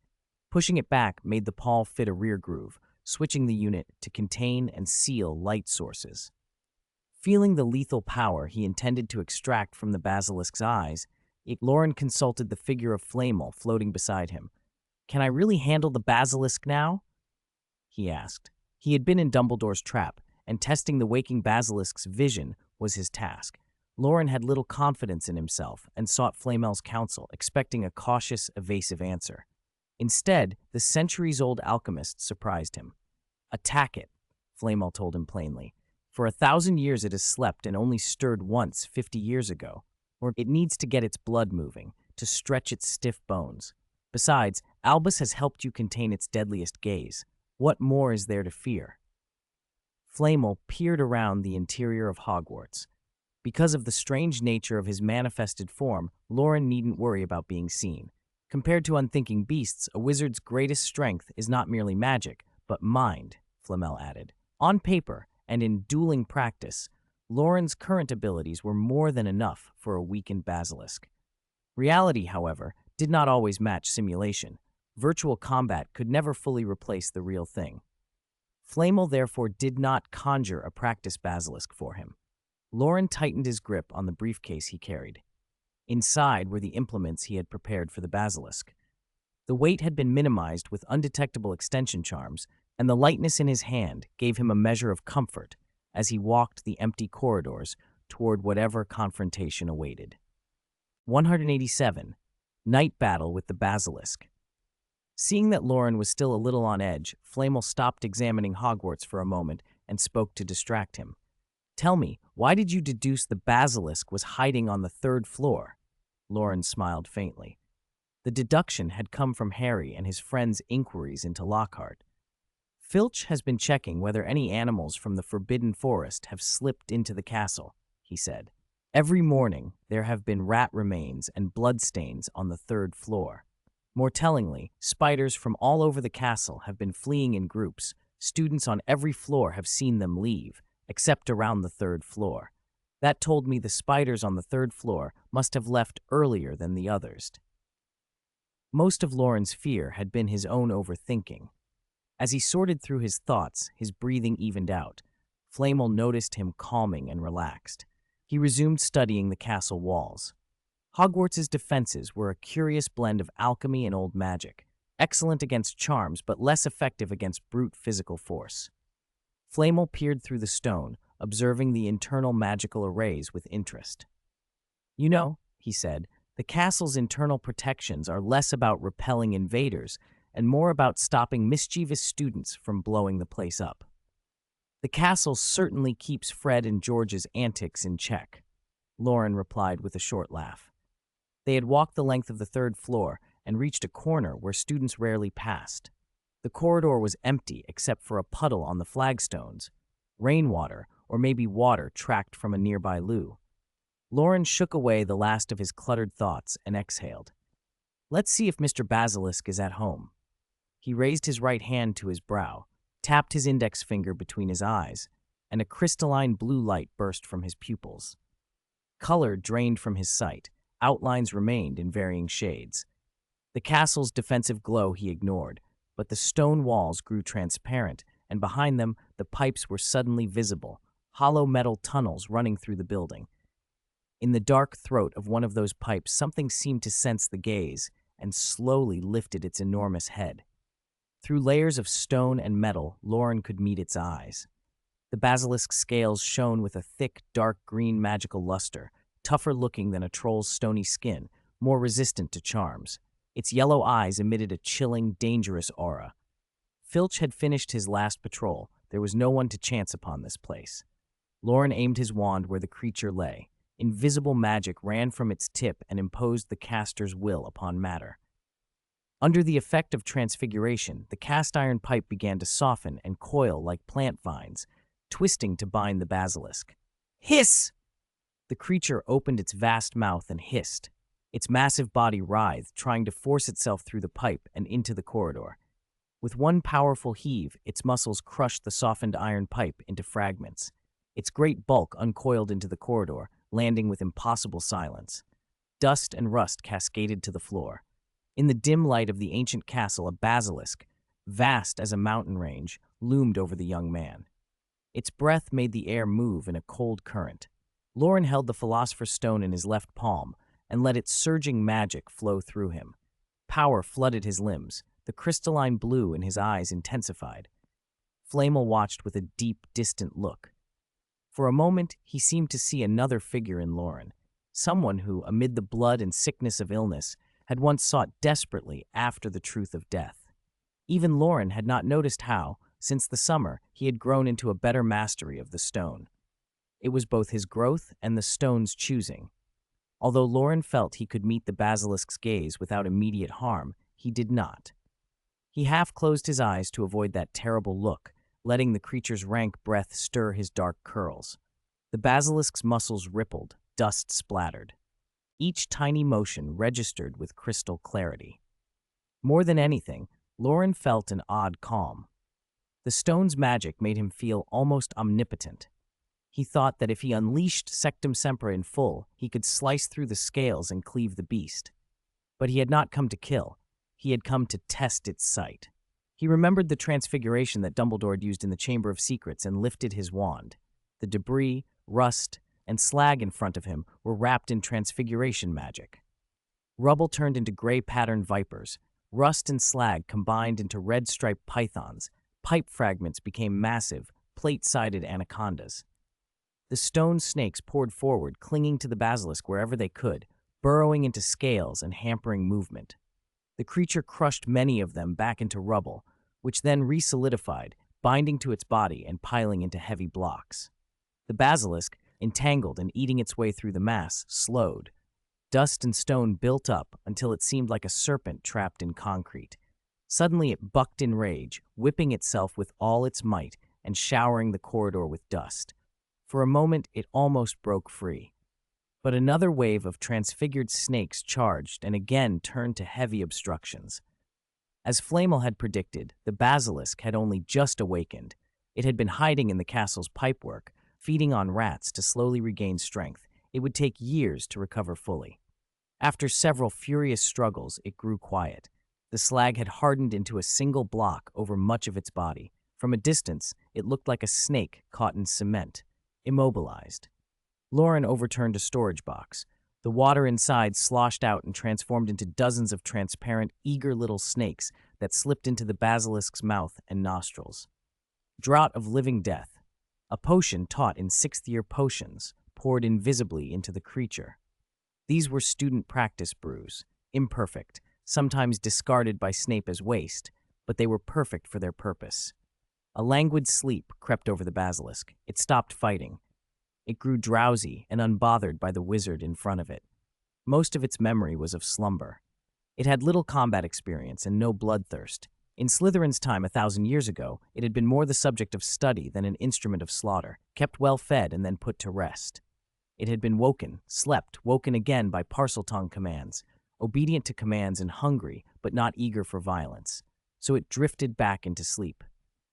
Pushing it back made the pawl fit a rear groove, switching the unit to contain and seal light sources. Feeling the lethal power he intended to extract from the basilisk's eyes, Loren consulted the figure of Flamel floating beside him. "Can I really handle the basilisk now?" he asked. He had been in Dumbledore's trap, and testing the waking basilisk's vision was his task. Loren had little confidence in himself and sought Flamel's counsel, expecting a cautious, evasive answer. Instead, the centuries-old alchemist surprised him. "Attack it," Flamel told him plainly. "For 1,000 years it has slept and only stirred once 50 years ago. Or it needs to get its blood moving, to stretch its stiff bones. Besides, Albus has helped you contain its deadliest gaze. What more is there to fear?" Flamel peered around the interior of Hogwarts. Because of the strange nature of his manifested form, Loren needn't worry about being seen. Compared to unthinking beasts, a wizard's greatest strength is not merely magic, but mind, Flamel added. On paper, and in dueling practice, Loren's current abilities were more than enough for a weakened basilisk. Reality, however, did not always match simulation. Virtual combat could never fully replace the real thing. Flamel therefore did not conjure a practice basilisk for him. Loren tightened his grip on the briefcase he carried. Inside were the implements he had prepared for the basilisk. The weight had been minimized with undetectable extension charms, and the lightness in his hand gave him a measure of comfort as he walked the empty corridors toward whatever confrontation awaited. 187. Night Battle with the Basilisk. Seeing that Loren was still a little on edge, Flamel stopped examining Hogwarts for a moment and spoke to distract him. "Tell me, why did you deduce the basilisk was hiding on the 3rd floor?" Loren smiled faintly. The deduction had come from Harry and his friend's inquiries into Lockhart. "Filch has been checking whether any animals from the Forbidden Forest have slipped into the castle," he said. "Every morning, there have been rat remains and bloodstains on the 3rd floor. More tellingly, spiders from all over the castle have been fleeing in groups. Students on every floor have seen them leave, except around the 3rd floor. That told me the spiders on the 3rd floor must have left earlier than the others." Most of Loren's fear had been his own overthinking. As he sorted through his thoughts, his breathing evened out. Flamel noticed him calming and relaxed. He resumed studying the castle walls. Hogwarts's defenses were a curious blend of alchemy and old magic, excellent against charms but less effective against brute physical force. Flamel peered through the stone, observing the internal magical arrays with interest. "You know," he said, "the castle's internal protections are less about repelling invaders and more about stopping mischievous students from blowing the place up. The castle certainly keeps Fred and George's antics in check," Loren replied with a short laugh. They had walked the length of the 3rd floor and reached a corner where students rarely passed. The corridor was empty except for a puddle on the flagstones, rainwater, or maybe water tracked from a nearby loo. Loren shook away the last of his cluttered thoughts and exhaled. "Let's see if Mr. Basilisk is at home." He raised his right hand to his brow, tapped his index finger between his eyes, and a crystalline blue light burst from his pupils. Color drained from his sight. Outlines remained in varying shades. The castle's defensive glow he ignored, but the stone walls grew transparent, and behind them the pipes were suddenly visible, hollow metal tunnels running through the building. In the dark throat of one of those pipes, something seemed to sense the gaze and slowly lifted its enormous head. Through layers of stone and metal, Loren could meet its eyes. The basilisk's scales shone with a thick, dark green magical luster, tougher looking than a troll's stony skin, more resistant to charms. Its yellow eyes emitted a chilling, dangerous aura. Filch had finished his last patrol. There was no one to chance upon this place. Loren aimed his wand where the creature lay. Invisible magic ran from its tip and imposed the caster's will upon matter. Under the effect of transfiguration, the cast-iron pipe began to soften and coil like plant vines, twisting to bind the basilisk. "Hiss!" The creature opened its vast mouth and hissed. Its massive body writhed, trying to force itself through the pipe and into the corridor. With one powerful heave, its muscles crushed the softened iron pipe into fragments. Its great bulk uncoiled into the corridor, landing with impossible silence. Dust and rust cascaded to the floor. In the dim light of the ancient castle, a basilisk, vast as a mountain range, loomed over the young man. Its breath made the air move in a cold current. Loren held the Philosopher's Stone in his left palm and let its surging magic flow through him. Power flooded his limbs. The crystalline blue in his eyes intensified. Flamel watched with a deep, distant look. For a moment, he seemed to see another figure in Loren, someone who, amid the blood and sickness of illness, had once sought desperately after the truth of death. Even Loren had not noticed how, since the summer, he had grown into a better mastery of the stone. It was both his growth and the stone's choosing. Although Loren felt he could meet the basilisk's gaze without immediate harm, he did not. He half closed his eyes to avoid that terrible look, letting the creature's rank breath stir his dark curls. The basilisk's muscles rippled, dust splattered. Each tiny motion registered with crystal clarity. More than anything, Loren felt an odd calm. The stone's magic made him feel almost omnipotent. He thought that if he unleashed Sectum Sempra in full, he could slice through the scales and cleave the beast. But he had not come to kill. He had come to test its sight. He remembered the transfiguration that Dumbledore had used in the Chamber of Secrets and lifted his wand. The debris, rust, and slag in front of him were wrapped in transfiguration magic. Rubble turned into gray-patterned vipers. Rust and slag combined into red-striped pythons. Pipe fragments became massive, plate-sided anacondas. The stone snakes poured forward, clinging to the basilisk wherever they could, burrowing into scales and hampering movement. The creature crushed many of them back into rubble, which then re-solidified, binding to its body and piling into heavy blocks. The basilisk, entangled and eating its way through the mass, slowed. Dust and stone built up until it seemed like a serpent trapped in concrete. Suddenly it bucked in rage, whipping itself with all its might and showering the corridor with dust. For a moment, it almost broke free. But another wave of transfigured snakes charged and again turned to heavy obstructions. As Flamel had predicted, the basilisk had only just awakened. It had been hiding in the castle's pipework, feeding on rats to slowly regain strength. It would take years to recover fully. After several furious struggles, it grew quiet. The slag had hardened into a single block over much of its body. From a distance, it looked like a snake caught in cement, immobilized. Loren overturned a storage box. The water inside sloshed out and transformed into dozens of transparent, eager little snakes that slipped into the basilisk's mouth and nostrils. Draught of Living Death, a potion taught in sixth-year potions, poured invisibly into the creature. These were student practice brews, imperfect, sometimes discarded by Snape as waste, but they were perfect for their purpose. A languid sleep crept over the basilisk. It stopped fighting. It grew drowsy and unbothered by the wizard in front of it. Most of its memory was of slumber. It had little combat experience and no bloodthirst. In Slytherin's time 1,000 years ago, it had been more the subject of study than an instrument of slaughter, kept well fed and then put to rest. It had been woken, slept, woken again by Parseltongue commands, obedient to commands and hungry, but not eager for violence. So it drifted back into sleep.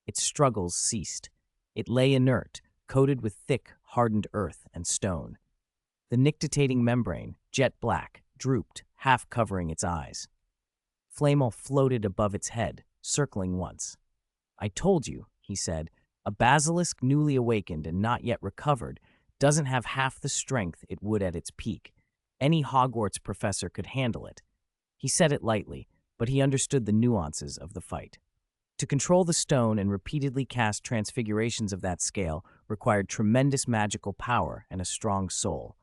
Its struggles ceased. It lay inert, coated with thick, hardened earth and stone. The nictitating membrane, jet black, drooped, half covering its eyes. Flamel floated above its head, circling once. "I told you," he said, "a basilisk newly awakened and not yet recovered doesn't have half the strength it would at its peak. Any Hogwarts professor could handle it." He said it lightly, but he understood the nuances of the fight. To control the stone and repeatedly cast transfigurations of that scale required tremendous magical power and a strong soul.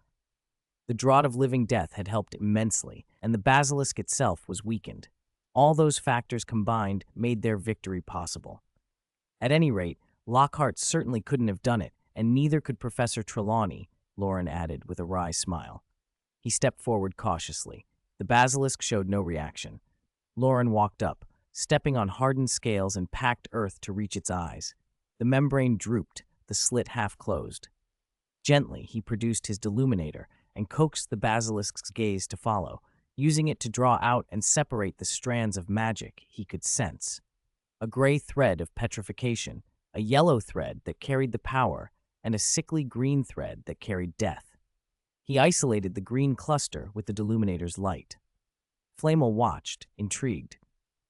The Draught of Living Death had helped immensely, and the basilisk itself was weakened. All those factors combined made their victory possible. At any rate, Lockhart certainly couldn't have done it, and neither could Professor Trelawney, Loren added with a wry smile. He stepped forward cautiously. The basilisk showed no reaction. Loren walked up, stepping on hardened scales and packed earth to reach its eyes. The membrane drooped, the slit half closed. Gently, he produced his deluminator and coaxed the basilisk's gaze to follow, using it to draw out and separate the strands of magic he could sense. A gray thread of petrification, a yellow thread that carried the power, and a sickly green thread that carried death. He isolated the green cluster with the deluminator's light. Flamel watched, intrigued.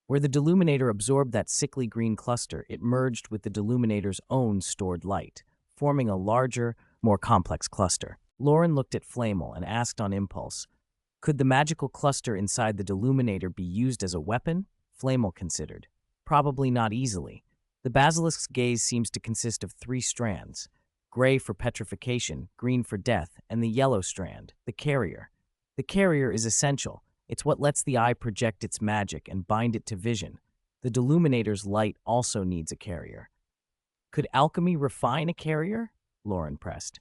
Where the deluminator absorbed that sickly green cluster, it merged with the deluminator's own stored light, forming a larger, more complex cluster. Loren looked at Flamel and asked on impulse, could the magical cluster inside the deluminator be used as a weapon? Flamel considered. Probably not easily. The basilisk's gaze seems to consist of 3 strands: gray for petrification, green for death, and the yellow strand, the carrier. The carrier is essential. It's what lets the eye project its magic and bind it to vision. The deluminator's light also needs a carrier. Could alchemy refine a carrier? Loren pressed.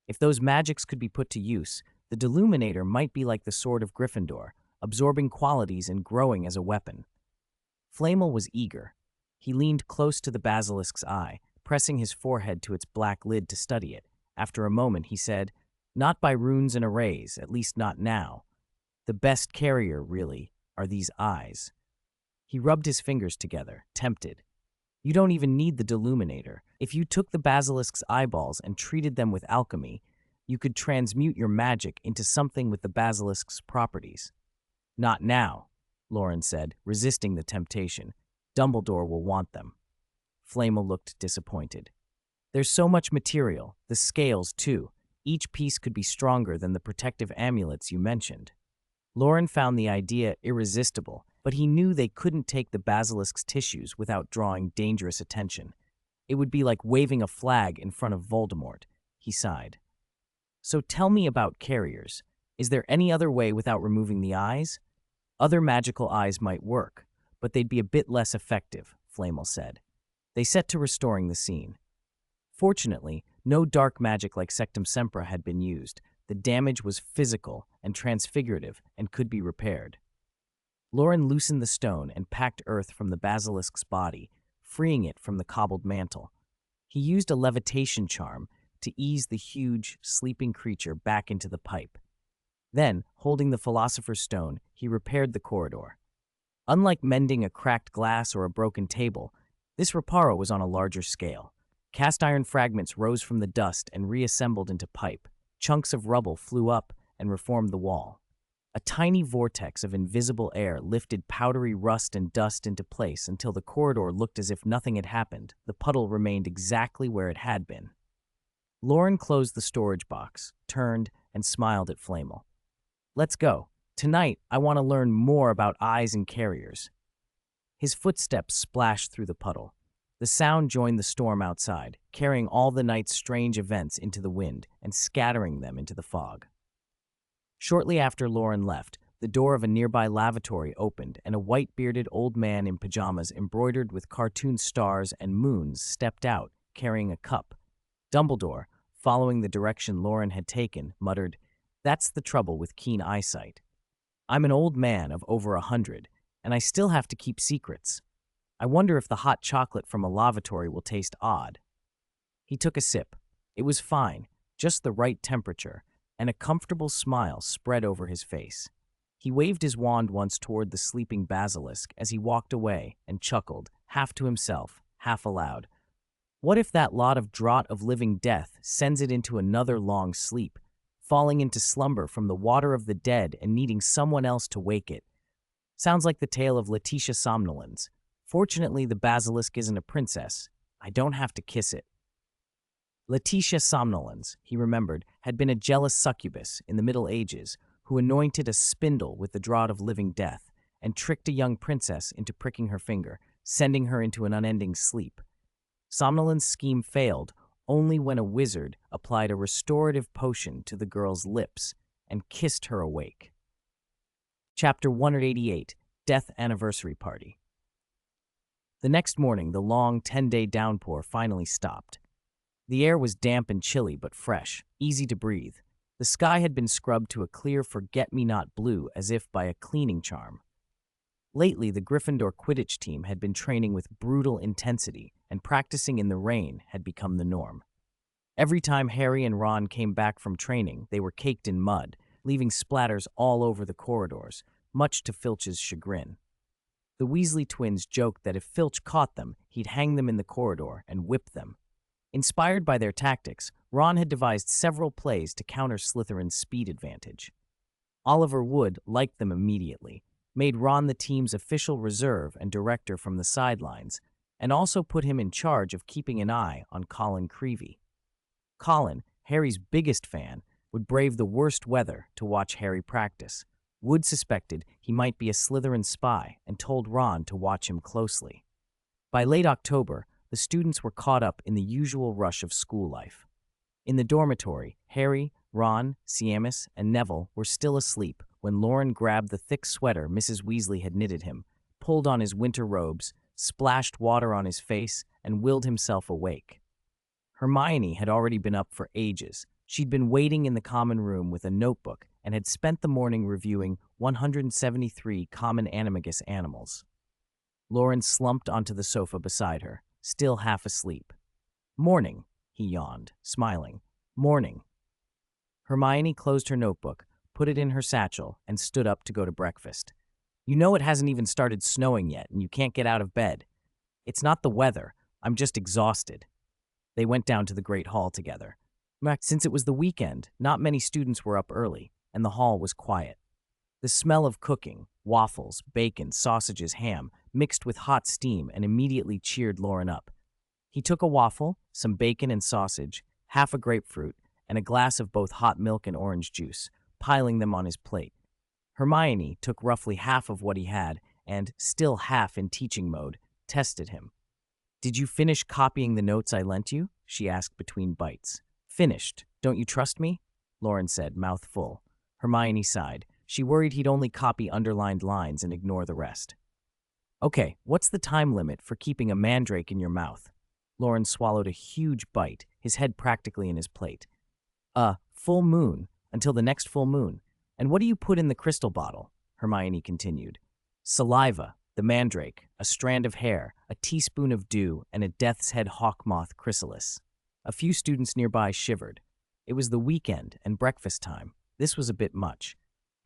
If those magics could be put to use, the deluminator might be like the sword of Gryffindor, absorbing qualities and growing as a weapon. Flamel was eager. He leaned close to the basilisk's eye, pressing his forehead to its black lid to study it. After a moment, he said, not by runes and arrays, at least not now. The best carrier, really, are these eyes. He rubbed his fingers together, tempted. You don't even need the deluminator. If you took the basilisk's eyeballs and treated them with alchemy, you could transmute your magic into something with the basilisk's properties. Not now, Loren said, resisting the temptation. Dumbledore will want them. Flamel looked disappointed. There's so much material, the scales too. Each piece could be stronger than the protective amulets you mentioned. Loren found the idea irresistible, but he knew they couldn't take the basilisk's tissues without drawing dangerous attention. It would be like waving a flag in front of Voldemort. He sighed. So tell me about carriers. Is there any other way without removing the eyes? Other magical eyes might work, but they'd be a bit less effective, Flamel said. They set to restoring the scene. Fortunately, no dark magic like Sectum Sempra had been used. The damage was physical and transfigurative and could be repaired. Loren loosened the stone and packed earth from the basilisk's body, freeing it from the cobbled mantle. He used a levitation charm to ease the huge, sleeping creature back into the pipe. Then, holding the Philosopher's Stone, he repaired the corridor. Unlike mending a cracked glass or a broken table, this reparo was on a larger scale. Cast iron fragments rose from the dust and reassembled into pipe. Chunks of rubble flew up and reformed the wall. A tiny vortex of invisible air lifted powdery rust and dust into place until the corridor looked as if nothing had happened. The puddle remained exactly where it had been. Loren closed the storage box, turned, and smiled at Flamel. Let's go. Tonight, I want to learn more about eyes and carriers. His footsteps splashed through the puddle. The sound joined the storm outside, carrying all the night's strange events into the wind and scattering them into the fog. Shortly after Loren left, the door of a nearby lavatory opened and a white-bearded old man in pajamas embroidered with cartoon stars and moons stepped out, carrying a cup. Dumbledore, following the direction Loren had taken, muttered, "That's the trouble with keen eyesight. I'm an old man of over 100, and I still have to keep secrets. I wonder if the hot chocolate from a lavatory will taste odd." He took a sip. It was fine, just the right temperature, and a comfortable smile spread over his face. He waved his wand once toward the sleeping basilisk as he walked away and chuckled, half to himself, half aloud. What if that lot of draught of living death sends it into another long sleep, falling into slumber from the water of the dead and needing someone else to wake it? Sounds like the tale of Letitia Somnolens. Fortunately, the basilisk isn't a princess. I don't have to kiss it. Letitia Somnolens, he remembered, had been a jealous succubus in the Middle Ages who anointed a spindle with the draught of living death and tricked a young princess into pricking her finger, sending her into an unending sleep. Somnolens' scheme failed only when a wizard applied a restorative potion to the girl's lips and kissed her awake. Chapter 188, Death Anniversary Party. The next morning, the long 10-day downpour finally stopped. The air was damp and chilly, but fresh, easy to breathe. The sky had been scrubbed to a clear forget-me-not blue as if by a cleaning charm. Lately, the Gryffindor Quidditch team had been training with brutal intensity, and practicing in the rain had become the norm. Every time Harry and Ron came back from training, they were caked in mud, leaving splatters all over the corridors, much to Filch's chagrin. The Weasley twins joked that if Filch caught them, he'd hang them in the corridor and whip them. Inspired by their tactics, Ron had devised several plays to counter Slytherin's speed advantage. Oliver Wood liked them immediately, made Ron the team's official reserve and director from the sidelines, and also put him in charge of keeping an eye on Colin Creevey. Colin, Harry's biggest fan, would brave the worst weather to watch Harry practice. Wood suspected he might be a Slytherin spy and told Ron to watch him closely. By late October, the students were caught up in the usual rush of school life. In the dormitory, Harry, Ron, Seamus, and Neville were still asleep when Loren grabbed the thick sweater Mrs. Weasley had knitted him, pulled on his winter robes, splashed water on his face, and willed himself awake. Hermione had already been up for ages. She'd been waiting in the common room with a notebook and had spent the morning reviewing 173 common animagus animals. Loren slumped onto the sofa beside her, still half asleep. "Morning," he yawned, smiling. "Morning." Hermione closed her notebook, put it in her satchel, and stood up to go to breakfast. "You know it hasn't even started snowing yet, and you can't get out of bed." "It's not the weather. I'm just exhausted." They went down to the Great Hall together. Since it was the weekend, not many students were up early, and the hall was quiet. The smell of cooking, waffles, bacon, sausages, ham, mixed with hot steam and immediately cheered Loren up. He took a waffle, some bacon and sausage, half a grapefruit, and a glass of both hot milk and orange juice, piling them on his plate. Hermione took roughly half of what he had and, still half in teaching mode, tested him. "Did you finish copying the notes I lent you?" she asked between bites. "Finished. Don't you trust me?" Loren said, mouth full. Hermione sighed. She worried he'd only copy underlined lines and ignore the rest. "Okay, what's the time limit for keeping a mandrake in your mouth?" Loren swallowed a huge bite, his head practically in his plate. Full moon, until the next full moon. And what do you put in the crystal bottle?" Hermione continued. "Saliva, the mandrake, a strand of hair, a teaspoon of dew, and a death's head hawk moth chrysalis." A few students nearby shivered. It was the weekend and breakfast time. This was a bit much.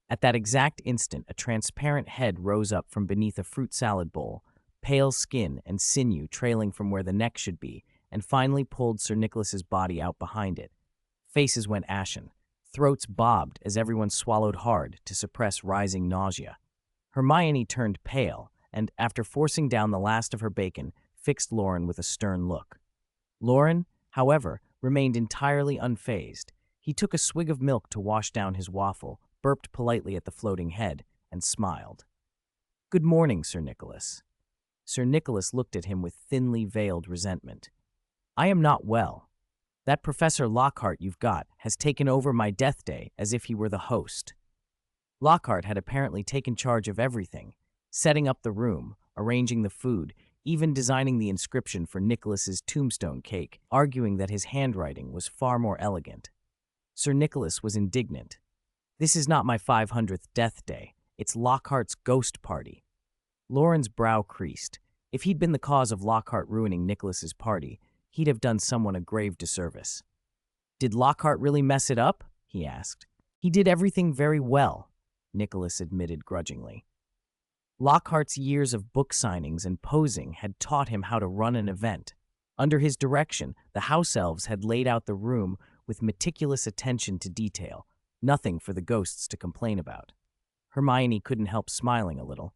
At that exact instant, a transparent head rose up from beneath a fruit salad bowl, pale skin and sinew trailing from where the neck should be, and finally pulled Sir Nicholas's body out behind it. Faces went ashen. Throats bobbed as everyone swallowed hard to suppress rising nausea. Hermione turned pale and, after forcing down the last of her bacon, fixed Loren with a stern look. Loren, however, remained entirely unfazed. He took a swig of milk to wash down his waffle, burped politely at the floating head, and smiled. "Good morning, Sir Nicholas." Sir Nicholas looked at him with thinly veiled resentment. "I am not well. That Professor Lockhart you've got has taken over my death day as if he were the host." Lockhart had apparently taken charge of everything, setting up the room, arranging the food, even designing the inscription for Nicholas's tombstone cake, arguing that his handwriting was far more elegant. Sir Nicholas was indignant. "This is not my 500th death day. It's Lockhart's ghost party." Loren's brow creased. If he'd been the cause of Lockhart ruining Nicholas's party, he'd have done someone a grave disservice. "Did Lockhart really mess it up?" he asked. "He did everything very well," Nicholas admitted grudgingly. Lockhart's years of book signings and posing had taught him how to run an event. Under his direction, the house elves had laid out the room with meticulous attention to detail, nothing for the ghosts to complain about. Hermione couldn't help smiling a little.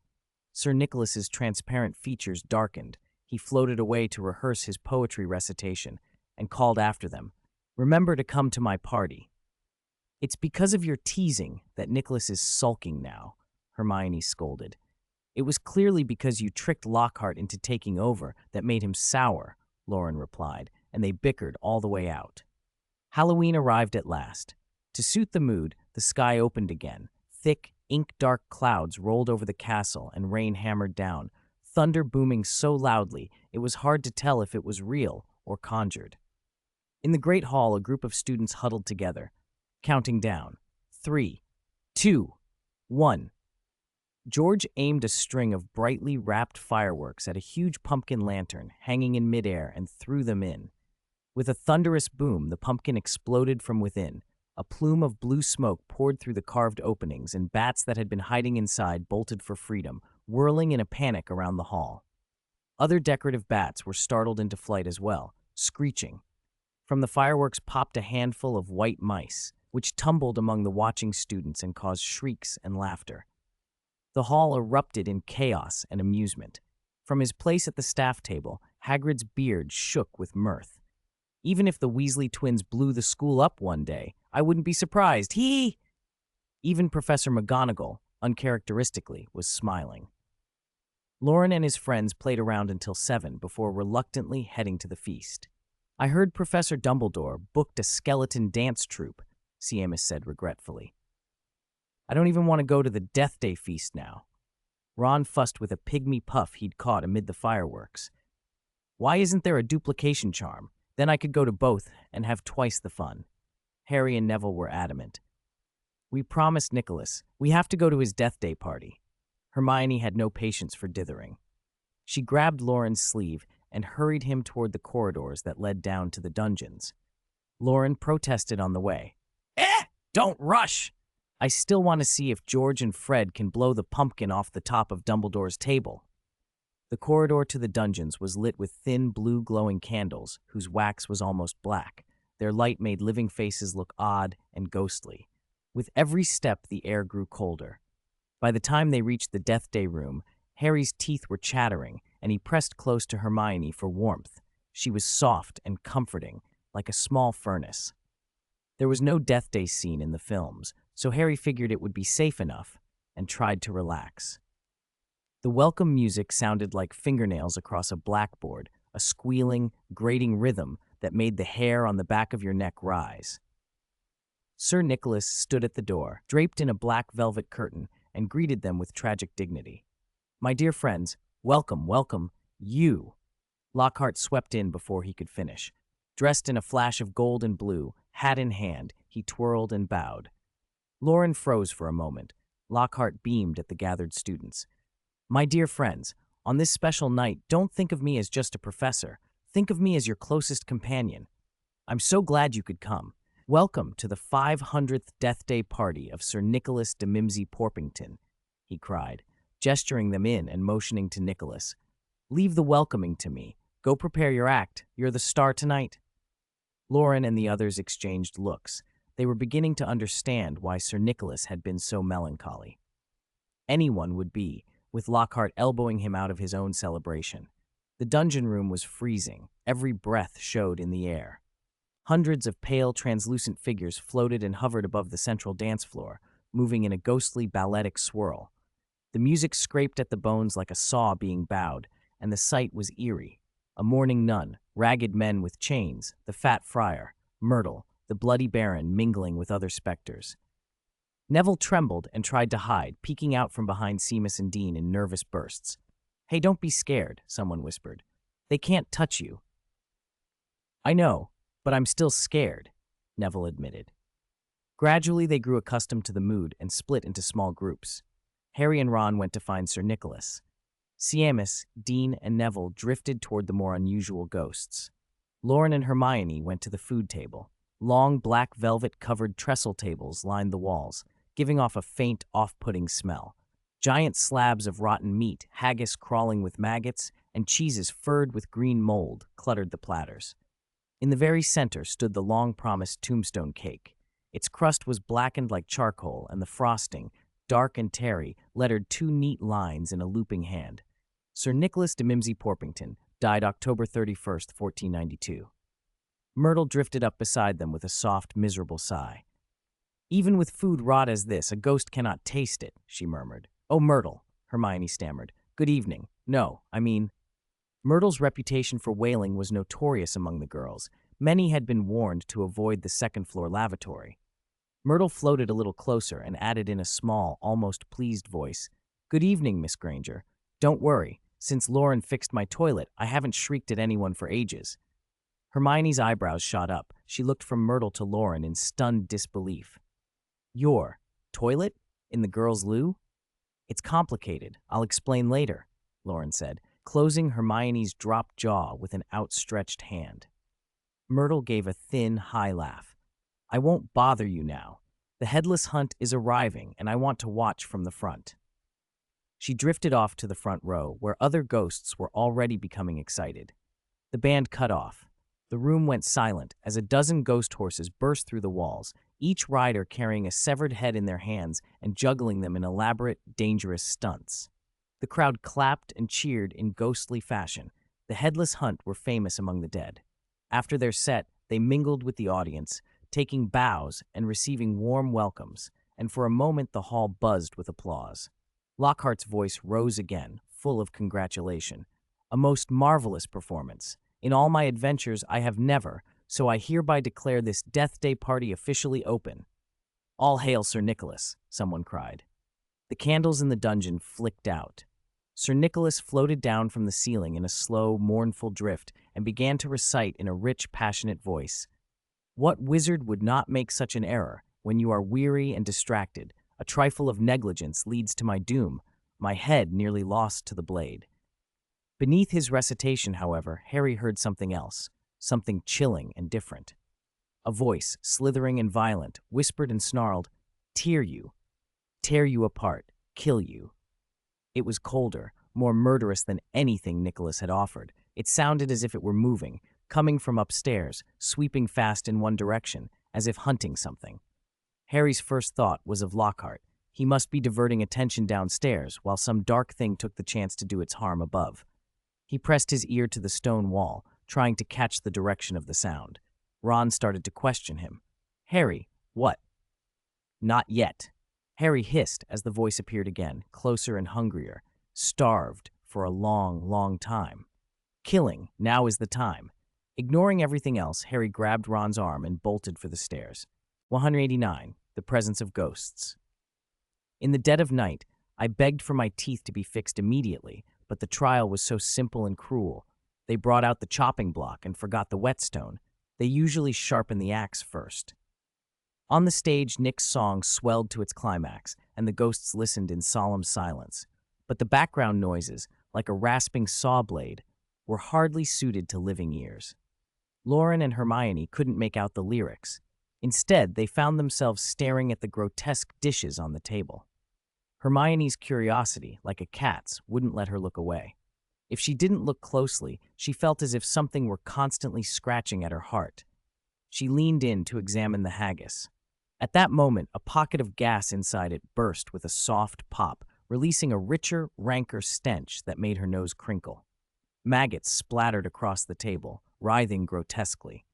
Sir Nicholas's transparent features darkened. He floated away to rehearse his poetry recitation and called after them, "Remember to come to my party." "It's because of your teasing that Nicholas is sulking now," Hermione scolded. "It was clearly because you tricked Lockhart into taking over that made him sour," Loren replied, and they bickered all the way out. Halloween arrived at last. To suit the mood, the sky opened again. Thick, ink-dark clouds rolled over the castle and rain hammered down, thunder booming so loudly it was hard to tell if it was real or conjured. In the great hall, a group of students huddled together, counting down. 3, 2, 1. George aimed a string of brightly wrapped fireworks at a huge pumpkin lantern hanging in midair and threw them in. With a thunderous boom, the pumpkin exploded from within. A plume of blue smoke poured through the carved openings, and bats that had been hiding inside bolted for freedom, whirling in a panic around the hall. Other decorative bats were startled into flight as well, screeching. From the fireworks popped a handful of white mice, which tumbled among the watching students and caused shrieks and laughter. The hall erupted in chaos and amusement. From his place at the staff table, Hagrid's beard shook with mirth. Even if the Weasley twins blew the school up one day, I wouldn't be surprised. Even Professor McGonagall, uncharacteristically, was smiling. Loren and his friends played around until 7 before reluctantly heading to the feast. I heard Professor Dumbledore booked a skeleton dance troupe, Seamus said regretfully. I don't even want to go to the Death Day feast now. Ron fussed with a pygmy puff he'd caught amid the fireworks. Why isn't there a duplication charm? Then I could go to both and have twice the fun. Harry and Neville were adamant. We promised Nicholas. We have to go to his Death Day party. Hermione had no patience for dithering. She grabbed Loren's sleeve and hurried him toward the corridors that led down to the dungeons. Loren protested on the way. Don't rush! I still want to see if George and Fred can blow the pumpkin off the top of Dumbledore's table. The corridor to the dungeons was lit with thin blue glowing candles whose wax was almost black. Their light made living faces look odd and ghostly. With every step, the air grew colder. By the time they reached the Death Day room, Harry's teeth were chattering, and he pressed close to Hermione for warmth. She was soft and comforting, like a small furnace. There was no Death Day scene in the films, so Harry figured it would be safe enough and tried to relax. The welcome music sounded like fingernails across a blackboard, a squealing, grating rhythm that made the hair on the back of your neck rise. Sir Nicholas stood at the door, draped in a black velvet curtain, and greeted them with tragic dignity. My dear friends, welcome, welcome, you. Lockhart swept in before he could finish. Dressed in a flash of gold and blue, hat in hand, he twirled and bowed. Loren froze for a moment. Lockhart beamed at the gathered students. My dear friends, on this special night, don't think of me as just a professor. Think of me as your closest companion. I'm so glad you could come. Welcome to the 500th Death Day party of Sir Nicholas de Mimsy-Porpington, he cried, gesturing them in and motioning to Nicholas. Leave the welcoming to me. Go prepare your act. You're the star tonight. Loren and the others exchanged looks. They were beginning to understand why Sir Nicholas had been so melancholy. Anyone would be, with Lockhart elbowing him out of his own celebration. The dungeon room was freezing. Every breath showed in the air. Hundreds of pale, translucent figures floated and hovered above the central dance floor, moving in a ghostly balletic swirl. The music scraped at the bones like a saw being bowed, and the sight was eerie. A mourning nun, ragged men with chains, the fat friar, Myrtle, the bloody baron mingling with other specters. Neville trembled and tried to hide, peeking out from behind Seamus and Dean in nervous bursts. Hey, don't be scared, someone whispered. They can't touch you. I know, but I'm still scared, Neville admitted. Gradually, they grew accustomed to the mood and split into small groups. Harry and Ron went to find Sir Nicholas. Seamus, Dean, and Neville drifted toward the more unusual ghosts. Loren and Hermione went to the food table. Long, black velvet-covered trestle tables lined the walls, giving off a faint, off-putting smell. Giant slabs of rotten meat, haggis crawling with maggots, and cheeses furred with green mold cluttered the platters. In the very center stood the long-promised tombstone cake. Its crust was blackened like charcoal, and the frosting, dark and tarry, lettered 2 neat lines in a looping hand. Sir Nicholas de Mimsy-Porpington died October 31st, 1492. Myrtle drifted up beside them with a soft, miserable sigh. Even with food rot as this, a ghost cannot taste it, she murmured. Oh, Myrtle, Hermione stammered. Good evening. No, I mean... Myrtle's reputation for wailing was notorious among the girls. Many had been warned to avoid the second-floor lavatory. Myrtle floated a little closer and added in a small, almost pleased voice, Good evening, Miss Granger. Don't worry. Since Loren fixed my toilet, I haven't shrieked at anyone for ages. Hermione's eyebrows shot up. She looked from Myrtle to Loren in stunned disbelief. Your toilet? In the girls' loo? It's complicated. I'll explain later, Loren said, closing Hermione's dropped jaw with an outstretched hand. Myrtle gave a thin, high laugh. I won't bother you now. The headless hunt is arriving, and I want to watch from the front. She drifted off to the front row, where other ghosts were already becoming excited. The band cut off. The room went silent as a dozen ghost horses burst through the walls, each rider carrying a severed head in their hands and juggling them in elaborate, dangerous stunts. The crowd clapped and cheered in ghostly fashion. The headless hunt were famous among the dead. After their set, they mingled with the audience, taking bows and receiving warm welcomes, and for a moment the hall buzzed with applause. Lockhart's voice rose again, full of congratulation. A most marvelous performance. In all my adventures I have never, so I hereby declare this Death Day party officially open. All hail Sir Nicholas, someone cried. The candles in the dungeon flicked out. Sir Nicholas floated down from the ceiling in a slow, mournful drift and began to recite in a rich, passionate voice. What wizard would not make such an error when you are weary and distracted? A trifle of negligence leads to my doom, my head nearly lost to the blade. Beneath his recitation, however, Harry heard something else, something chilling and different. A voice, slithering and violent, whispered and snarled, tear you apart, kill you. It was colder, more murderous than anything Nicholas had offered. It sounded as if it were moving, coming from upstairs, sweeping fast in one direction, as if hunting something. Harry's first thought was of Lockhart. He must be diverting attention downstairs, while some dark thing took the chance to do its harm above. He pressed his ear to the stone wall, trying to catch the direction of the sound. Ron started to question him. Harry, what? Not yet. Harry hissed as the voice appeared again, closer and hungrier. Starved for a long, long time. Killing, now is the time. Ignoring everything else, Harry grabbed Ron's arm and bolted for the stairs. 189. The Presence of Ghosts. In the dead of night, I begged for my teeth to be fixed immediately, but the trial was so simple and cruel. They brought out the chopping block and forgot the whetstone. They usually sharpen the axe first. On the stage, Nick's song swelled to its climax, and the ghosts listened in solemn silence. But the background noises, like a rasping saw blade, were hardly suited to living ears. Loren and Hermione couldn't make out the lyrics. Instead, they found themselves staring at the grotesque dishes on the table. Hermione's curiosity, like a cat's, wouldn't let her look away. If she didn't look closely, she felt as if something were constantly scratching at her heart. She leaned in to examine the haggis. At that moment, a pocket of gas inside it burst with a soft pop, releasing a richer, ranker stench that made her nose crinkle. Maggots splattered across the table, writhing grotesquely.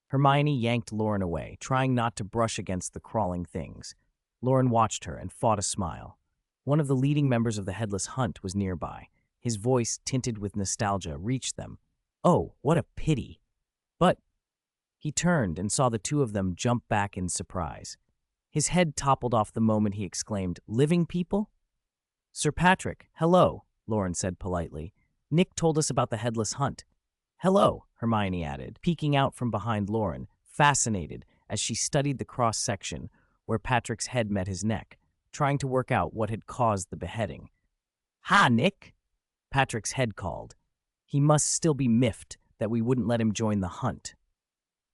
Hermione yanked Loren away, trying not to brush against the crawling things. Loren watched her and fought a smile. One of the leading members of the Headless Hunt was nearby. His voice, tinted with nostalgia, reached them. Oh, what a pity! But he turned and saw the two of them jump back in surprise. His head toppled off the moment he exclaimed, "Living people?" "Sir Patrick, hello," Loren said politely. "Nick told us about the Headless Hunt." "Hello," Hermione added, peeking out from behind Loren, fascinated as she studied the cross-section where Patrick's head met his neck, trying to work out what had caused the beheading. "Hi, Nick," Patrick's head called. He must still be miffed that we wouldn't let him join the hunt.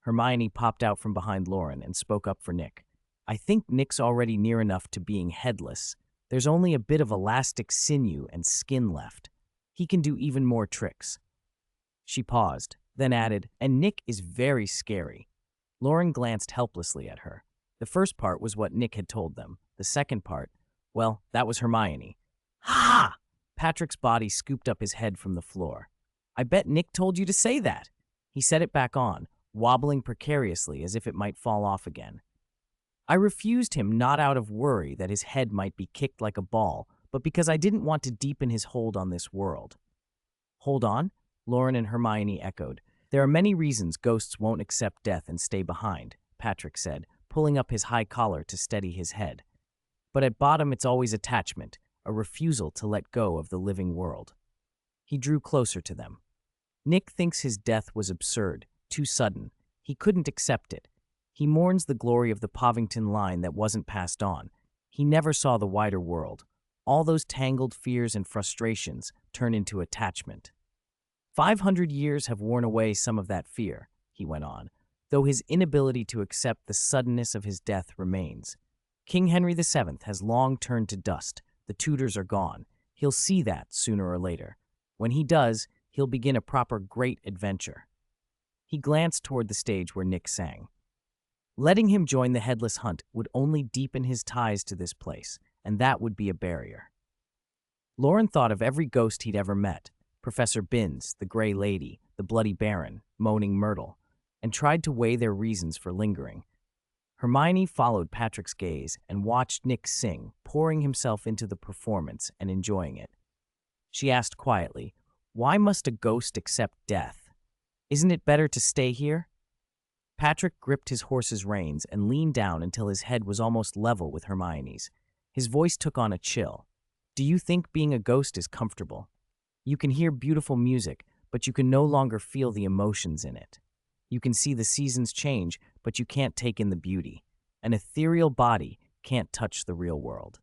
Hermione popped out from behind Loren and spoke up for Nick. "I think Nick's already near enough to being headless. There's only a bit of elastic sinew and skin left. He can do even more tricks." She paused, then added, "And Nick is very scary." Loren glanced helplessly at her. The first part was what Nick had told them. The second part, well, that was Hermione. "Ha!" Patrick's body scooped up his head from the floor. "I bet Nick told you to say that." He set it back on, wobbling precariously as if it might fall off again. "I refused him not out of worry that his head might be kicked like a ball, but because I didn't want to deepen his hold on this world." "Hold on?" Loren and Hermione echoed. "There are many reasons ghosts won't accept death and stay behind," Patrick said, pulling up his high collar to steady his head. "But at bottom it's always attachment, a refusal to let go of the living world." He drew closer to them. "Nick thinks his death was absurd, too sudden. He couldn't accept it. He mourns the glory of the Povington line that wasn't passed on. He never saw the wider world. All those tangled fears and frustrations turn into attachment. 500 years have worn away some of that fear," he went on, though his inability to accept the suddenness of his death remains. King Henry VII has long turned to dust. The Tudors are gone. He'll see that sooner or later. When he does, he'll begin a proper great adventure. He glanced toward the stage where Nick sang. Letting him join the headless hunt would only deepen his ties to this place, and that would be a barrier. Loren thought of every ghost he'd ever met, Professor Binns, the Grey Lady, the Bloody Baron, Moaning Myrtle, and tried to weigh their reasons for lingering. Hermione followed Patrick's gaze and watched Nick sing, pouring himself into the performance and enjoying it. She asked quietly, "Why must a ghost accept death? Isn't it better to stay here?" Patrick gripped his horse's reins and leaned down until his head was almost level with Hermione's. His voice took on a chill. "Do you think being a ghost is comfortable? You can hear beautiful music, but you can no longer feel the emotions in it. You can see the seasons change, but you can't take in the beauty. An ethereal body can't touch the real world.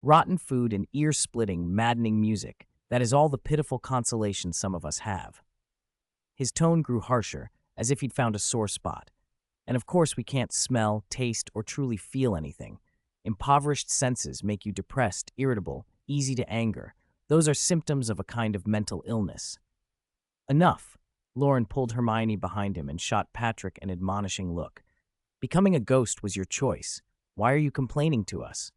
Rotten food and ear-splitting, maddening music, that is all the pitiful consolation some of us have." His tone grew harsher, as if he'd found a sore spot. "And of course we can't smell, taste, or truly feel anything. Impoverished senses make you depressed, irritable, easy to anger. Those are symptoms of a kind of mental illness." "Enough." Loren pulled Hermione behind him and shot Patrick an admonishing look. "Becoming a ghost was your choice. Why are you complaining to us?"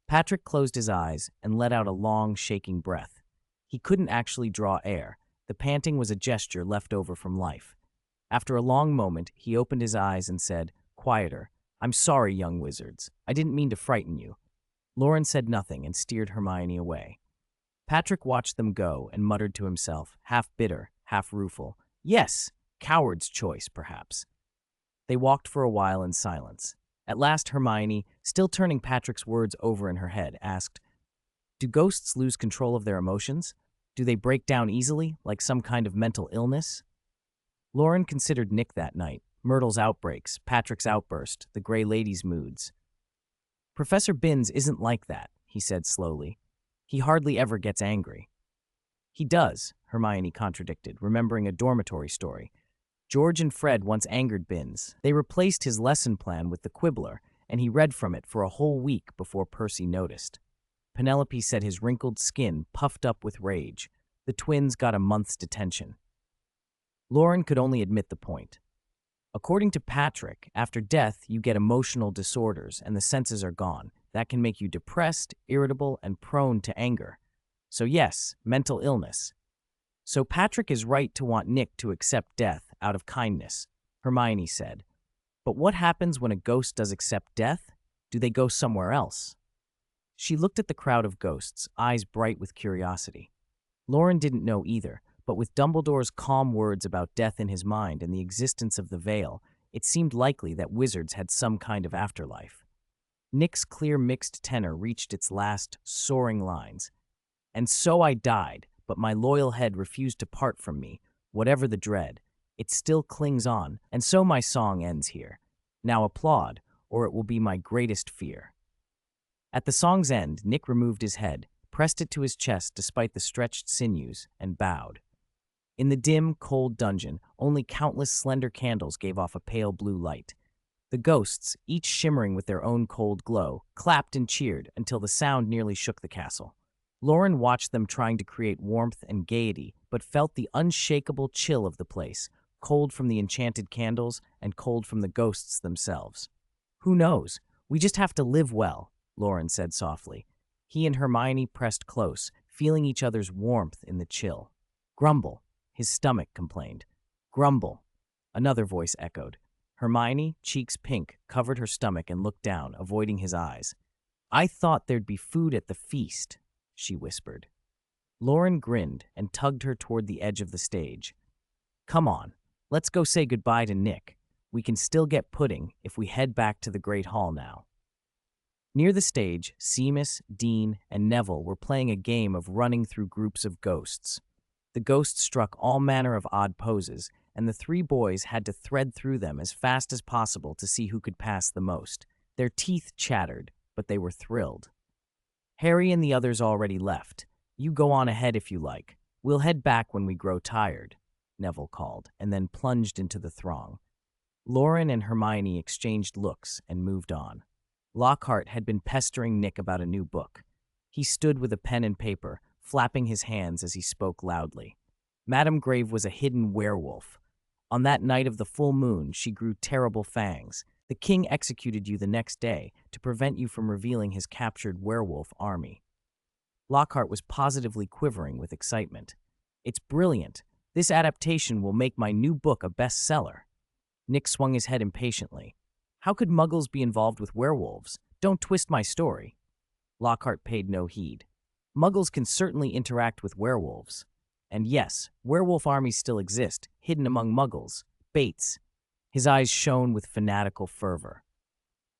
Patrick closed his eyes and let out a long, shaking breath. He couldn't actually draw air. The panting was a gesture left over from life. After a long moment, he opened his eyes and said, "Quieter. I'm sorry, young wizards. I didn't mean to frighten you." Loren said nothing and steered Hermione away. Patrick watched them go and muttered to himself, half bitter, half rueful, "Yes, coward's choice, perhaps." They walked for a while in silence. At last Hermione, still turning Patrick's words over in her head, asked, "Do ghosts lose control of their emotions? Do they break down easily, like some kind of mental illness?" Loren considered Nick that night, Myrtle's outbreaks, Patrick's outburst, the Grey Lady's moods. "Professor Binns isn't like that," he said slowly. "He hardly ever gets angry." "He does," Hermione contradicted, remembering a dormitory story. "George and Fred once angered Binns. They replaced his lesson plan with the Quibbler, and he read from it for a whole week before Percy noticed. Penelope said his wrinkled skin puffed up with rage. The twins got a month's detention." Loren could only admit the point. "According to Patrick, after death you get emotional disorders and the senses are gone. That can make you depressed, irritable, and prone to anger. So yes, mental illness. So Patrick is right to want Nick to accept death out of kindness," Hermione said. "But what happens when a ghost does accept death? Do they go somewhere else?" She looked at the crowd of ghosts, eyes bright with curiosity. Loren didn't know either, but with Dumbledore's calm words about death in his mind and the existence of the veil, it seemed likely that wizards had some kind of afterlife. Nick's clear mixed tenor reached its last, soaring lines. "And so I died, but my loyal head refused to part from me, whatever the dread. It still clings on, and so my song ends here. Now applaud, or it will be my greatest fear." At the song's end, Nick removed his head, pressed it to his chest despite the stretched sinews, and bowed. In the dim, cold dungeon, only countless slender candles gave off a pale blue light. The ghosts, each shimmering with their own cold glow, clapped and cheered until the sound nearly shook the castle. Loren watched them trying to create warmth and gaiety, but felt the unshakable chill of the place, cold from the enchanted candles and cold from the ghosts themselves. "Who knows? We just have to live well," Loren said softly. He and Hermione pressed close, feeling each other's warmth in the chill. "Grumble," his stomach complained. "Grumble," another voice echoed. Hermione, cheeks pink, covered her stomach and looked down, avoiding his eyes. "I thought there'd be food at the feast," she whispered. Loren grinned and tugged her toward the edge of the stage. "Come on, let's go say goodbye to Nick. We can still get pudding if we head back to the Great Hall now." Near the stage, Seamus, Dean, and Neville were playing a game of running through groups of ghosts. The ghosts struck all manner of odd poses, and the three boys had to thread through them as fast as possible to see who could pass the most. Their teeth chattered, but they were thrilled. "Harry and the others already left. You go on ahead if you like. We'll head back when we grow tired," Neville called, and then plunged into the throng. Loren and Hermione exchanged looks and moved on. Lockhart had been pestering Nick about a new book. He stood with a pen and paper, flapping his hands as he spoke loudly. Madame Grave was a hidden werewolf. On that night of the full moon, she grew terrible fangs. The king executed you the next day to prevent you from revealing his captured werewolf army. Lockhart was positively quivering with excitement. It's brilliant. This adaptation will make my new book a bestseller. Nick swung his head impatiently. How could muggles be involved with werewolves? Don't twist my story. Lockhart paid no heed. Muggles can certainly interact with werewolves. And yes, werewolf armies still exist, hidden among muggles. Bates. His eyes shone with fanatical fervor.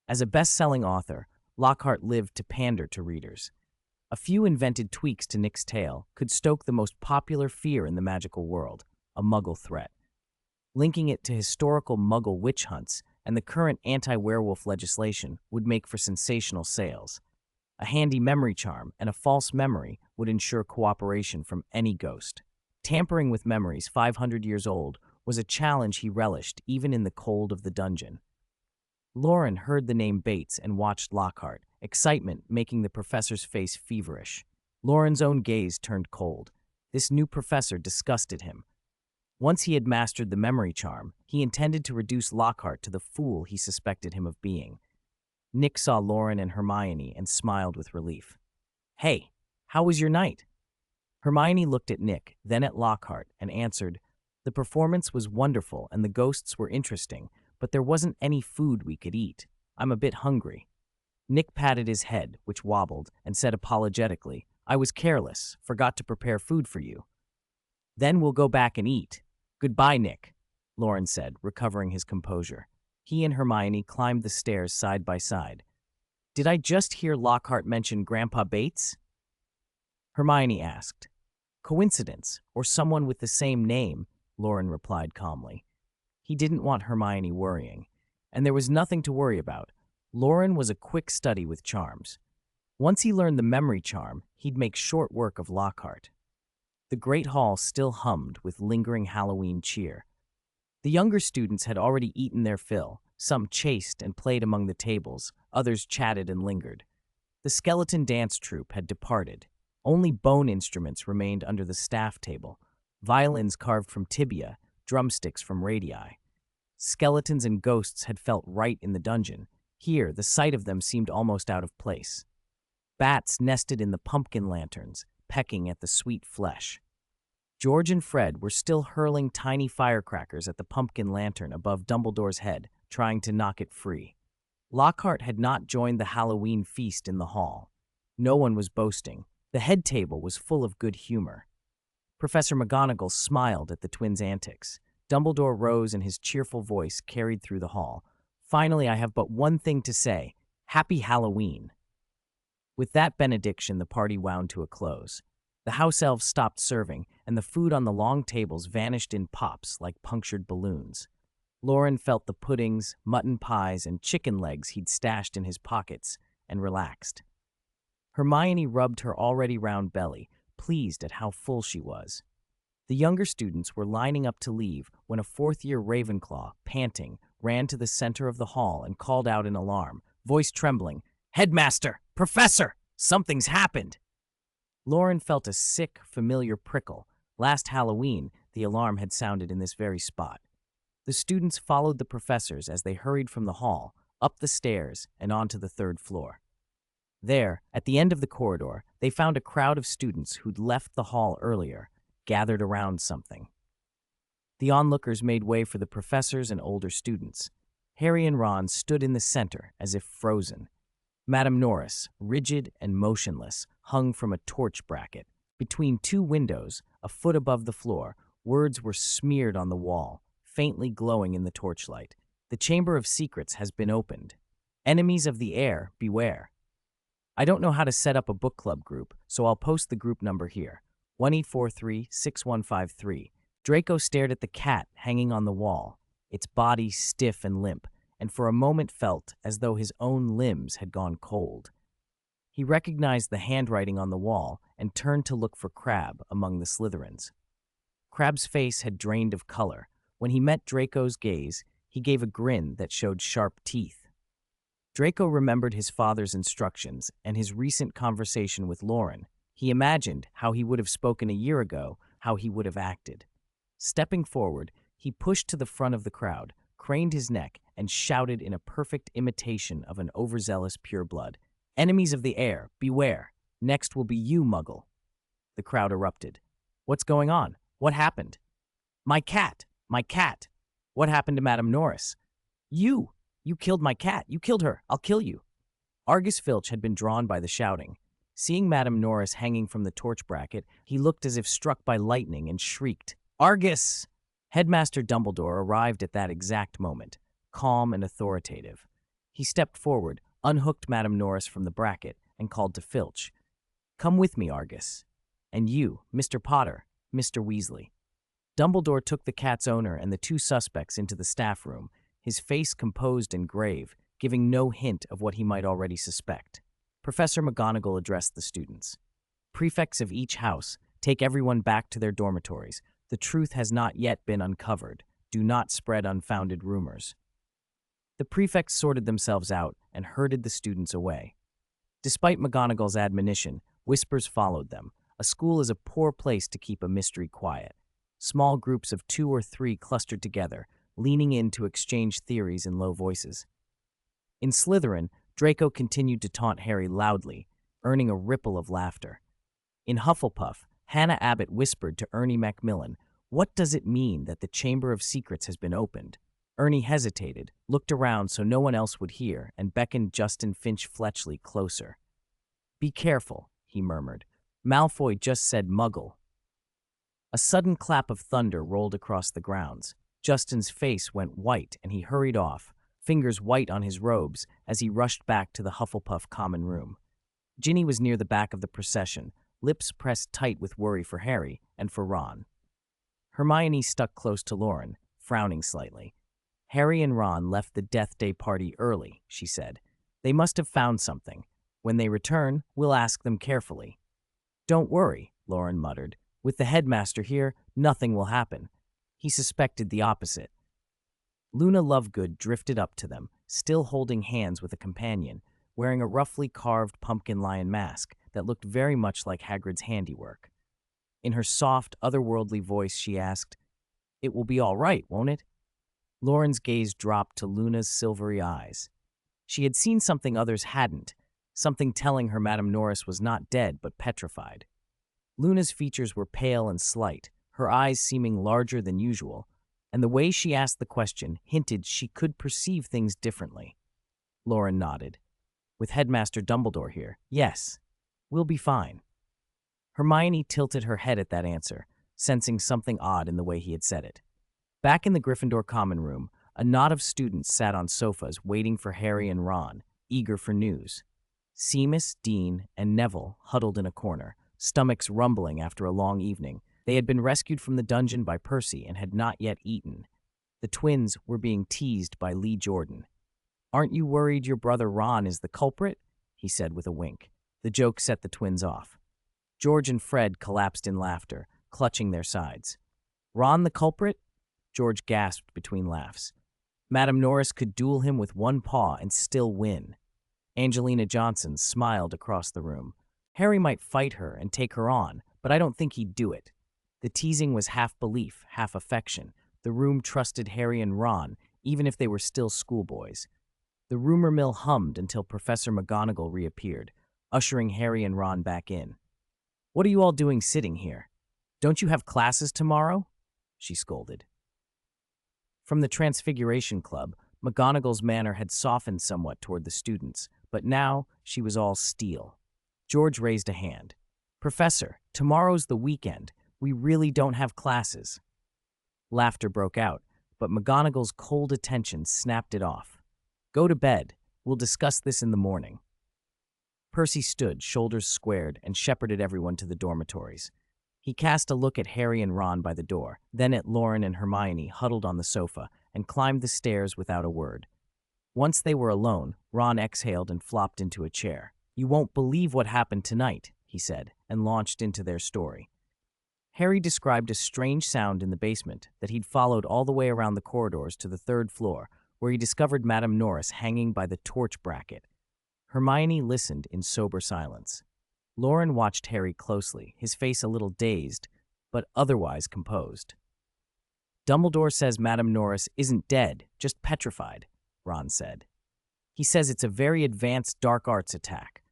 As a best-selling author, Lockhart lived to pander to readers. A few invented tweaks to Nick's tale could stoke the most popular fear in the magical world, a muggle threat. Linking it to historical muggle witch hunts and the current anti-werewolf legislation would make for sensational sales. A handy memory charm and a false memory would ensure cooperation from any ghost. Tampering with memories 500 years old was a challenge he relished even in the cold of the dungeon. Loren heard the name Bates and watched Lockhart, excitement making the professor's face feverish. Loren's own gaze turned cold. This new professor disgusted him. Once he had mastered the memory charm, he intended to reduce Lockhart to the fool he suspected him of being. Nick saw Loren and Hermione and smiled with relief. Hey, how was your night? Hermione looked at Nick, then at Lockhart, and answered, The performance was wonderful and the ghosts were interesting, but there wasn't any food we could eat. I'm a bit hungry. Nick patted his head, which wobbled, and said apologetically, I was careless, forgot to prepare food for you. Then we'll go back and eat. Goodbye, Nick, Loren said, recovering his composure. He and Hermione climbed the stairs side by side. Did I just hear Lockhart mention Grandpa Bates? Hermione asked. Coincidence, or someone with the same name, Loren replied calmly. He didn't want Hermione worrying, and there was nothing to worry about. Loren was a quick study with charms. Once he learned the memory charm, he'd make short work of Lockhart. The Great Hall still hummed with lingering Halloween cheer. The younger students had already eaten their fill. Some chased and played among the tables, others chatted and lingered. The skeleton dance troupe had departed. Only bone instruments remained under the staff table, violins carved from tibia, drumsticks from radii. Skeletons and ghosts had felt right in the dungeon. Here, the sight of them seemed almost out of place. Bats nested in the pumpkin lanterns, pecking at the sweet flesh. George and Fred were still hurling tiny firecrackers at the pumpkin lantern above Dumbledore's head, trying to knock it free. Lockhart had not joined the Halloween feast in the hall. No one was boasting. The head table was full of good humor. Professor McGonagall smiled at the twins' antics. Dumbledore rose and his cheerful voice carried through the hall. Finally, I have but one thing to say. Happy Halloween. With that benediction, the party wound to a close. The house elves stopped serving, and the food on the long tables vanished in pops like punctured balloons. Loren felt the puddings, mutton pies, and chicken legs he'd stashed in his pockets, and relaxed. Hermione rubbed her already round belly, pleased at how full she was. The younger students were lining up to leave when a fourth-year Ravenclaw, panting, ran to the center of the hall and called out in alarm, voice trembling, Headmaster! Professor! Something's happened! Loren felt a sick, familiar prickle. Last Halloween, the alarm had sounded in this very spot. The students followed the professors as they hurried from the hall, up the stairs, and onto the third floor. There, at the end of the corridor, they found a crowd of students who'd left the hall earlier, gathered around something. The onlookers made way for the professors and older students. Harry and Ron stood in the center, as if frozen. Madame Norris, rigid and motionless, hung from a torch bracket. Between two windows, a foot above the floor, words were smeared on the wall, faintly glowing in the torchlight. The Chamber of Secrets has been opened. Enemies of the air, beware. I don't know how to set up a book club group, so I'll post the group number here. 1843-6153. Draco stared at the cat hanging on the wall, its body stiff and limp, and for a moment felt as though his own limbs had gone cold. He recognized the handwriting on the wall and turned to look for Crabbe among the Slytherins. Crabbe's face had drained of color. When he met Draco's gaze, he gave a grin that showed sharp teeth. Draco remembered his father's instructions and his recent conversation with Loren. He imagined how he would have spoken a year ago, how he would have acted. Stepping forward, he pushed to the front of the crowd, craned his neck, and shouted in a perfect imitation of an overzealous pureblood, "Enemies of the air, beware! Next will be you, Muggle." The crowd erupted. "What's going on? What happened?" "My cat! My cat! What happened to Madame Norris?" "You! You killed my cat! You killed her! I'll kill you!" Argus Filch had been drawn by the shouting. Seeing Madame Norris hanging from the torch bracket, he looked as if struck by lightning and shrieked, "Argus!" Headmaster Dumbledore arrived at that exact moment, calm and authoritative. He stepped forward, unhooked Madame Norris from the bracket, and called to Filch, "Come with me, Argus. And you, Mr. Potter, Mr. Weasley." Dumbledore took the cat's owner and the two suspects into the staff room, his face composed and grave, giving no hint of what he might already suspect. Professor McGonagall addressed the students. "Prefects of each house, take everyone back to their dormitories. The truth has not yet been uncovered. Do not spread unfounded rumors." The prefects sorted themselves out and herded the students away. Despite McGonagall's admonition, whispers followed them. A school is a poor place to keep a mystery quiet. Small groups of 2 or 3 clustered together, leaning in to exchange theories in low voices. In Slytherin, Draco continued to taunt Harry loudly, earning a ripple of laughter. In Hufflepuff, Hannah Abbott whispered to Ernie Macmillan, "What does it mean that the Chamber of Secrets has been opened?" Ernie hesitated, looked around so no one else would hear, and beckoned Justin Finch Fletchley closer. "Be careful," he murmured. "Malfoy just said Muggle." A sudden clap of thunder rolled across the grounds. Justin's face went white and he hurried off, fingers white on his robes as he rushed back to the Hufflepuff common room. Ginny was near the back of the procession, lips pressed tight with worry for Harry and for Ron. Hermione stuck close to Loren, frowning slightly. "Harry and Ron left the Death Day party early," she said. "They must have found something. When they return, we'll ask them carefully." "Don't worry," Loren muttered. "With the headmaster here, nothing will happen." He suspected the opposite. Luna Lovegood drifted up to them, still holding hands with a companion, wearing a roughly carved pumpkin lion mask that looked very much like Hagrid's handiwork. In her soft, otherworldly voice, she asked, "It will be all right, won't it?" Lauren's gaze dropped to Luna's silvery eyes. She had seen something others hadn't, something telling her Madame Norris was not dead but petrified. Luna's features were pale and slight, her eyes seeming larger than usual, and the way she asked the question hinted she could perceive things differently. Loren nodded. "With Headmaster Dumbledore here, yes, we'll be fine." Hermione tilted her head at that answer, sensing something odd in the way he had said it. Back in the Gryffindor common room, a knot of students sat on sofas waiting for Harry and Ron, eager for news. Seamus, Dean, and Neville huddled in a corner, stomachs rumbling after a long evening. They had been rescued from the dungeon by Percy and had not yet eaten. The twins were being teased by Lee Jordan. "Aren't you worried your brother Ron is the culprit?" he said with a wink. The joke set the twins off. George and Fred collapsed in laughter, clutching their sides. "Ron the culprit?" George gasped between laughs. Madame Norris could duel him with one paw and still win. Angelina Johnson smiled across the room. "Harry might fight her and take her on, but I don't think he'd do it." The teasing was half belief, half affection. The room trusted Harry and Ron, even if they were still schoolboys. The rumor mill hummed until Professor McGonagall reappeared, ushering Harry and Ron back in. "What are you all doing sitting here? Don't you have classes tomorrow?" she scolded. From the Transfiguration Club, McGonagall's manner had softened somewhat toward the students, but now she was all steel. George raised a hand. "Professor, tomorrow's the weekend. We really don't have classes." Laughter broke out, but McGonagall's cold attention snapped it off. "Go to bed. We'll discuss this in the morning." Percy stood, shoulders squared, and shepherded everyone to the dormitories. He cast a look at Harry and Ron by the door, then at Loren and Hermione huddled on the sofa, and climbed the stairs without a word. Once they were alone, Ron exhaled and flopped into a chair. "You won't believe what happened tonight," he said, and launched into their story. Harry described a strange sound in the basement that he'd followed all the way around the corridors to the third floor, where he discovered Madame Norris hanging by the torch bracket. Hermione listened in sober silence. Loren watched Harry closely, his face a little dazed, but otherwise composed. Dumbledore says Madame Norris isn't dead, just petrified, Ron said. He says it's a very advanced dark arts attack.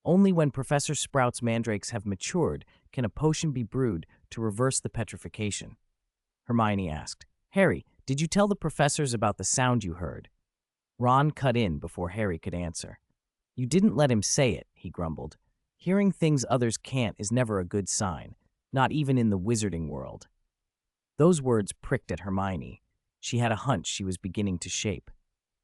Only when Professor Sprout's mandrakes have matured can a potion be brewed to reverse the petrification. Hermione asked, Harry, did you tell the professors about the sound you heard? Ron cut in before Harry could answer. You didn't let him say it, he grumbled. Hearing things others can't is never a good sign, not even in the wizarding world. Those words pricked at Hermione. She had a hunch she was beginning to shape.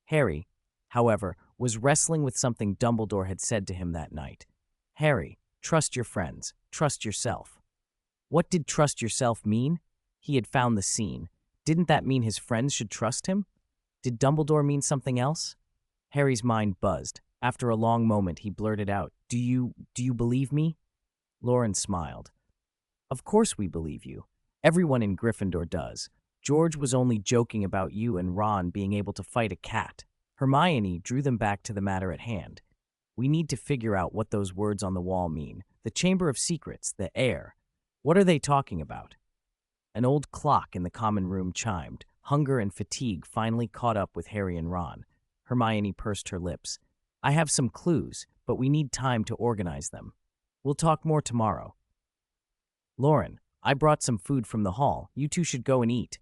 Harry, however, was wrestling with something Dumbledore had said to him that night. Harry, trust your friends, trust yourself. What did trust yourself mean? He had found the scene. Didn't that mean his friends should trust him? Did Dumbledore mean something else? Harry's mind buzzed. After a long moment, he blurted out, Do you believe me? Loren smiled. Of course we believe you. Everyone in Gryffindor does. George was only joking about you and Ron being able to fight a cat. Hermione drew them back to the matter at hand. We need to figure out what those words on the wall mean. The Chamber of Secrets, the air. What are they talking about? An old clock in the common room chimed. Hunger and fatigue finally caught up with Harry and Ron. Hermione pursed her lips. I have some clues, but we need time to organize them. We'll talk more tomorrow. Loren, I brought some food from the hall. You two should go and eat.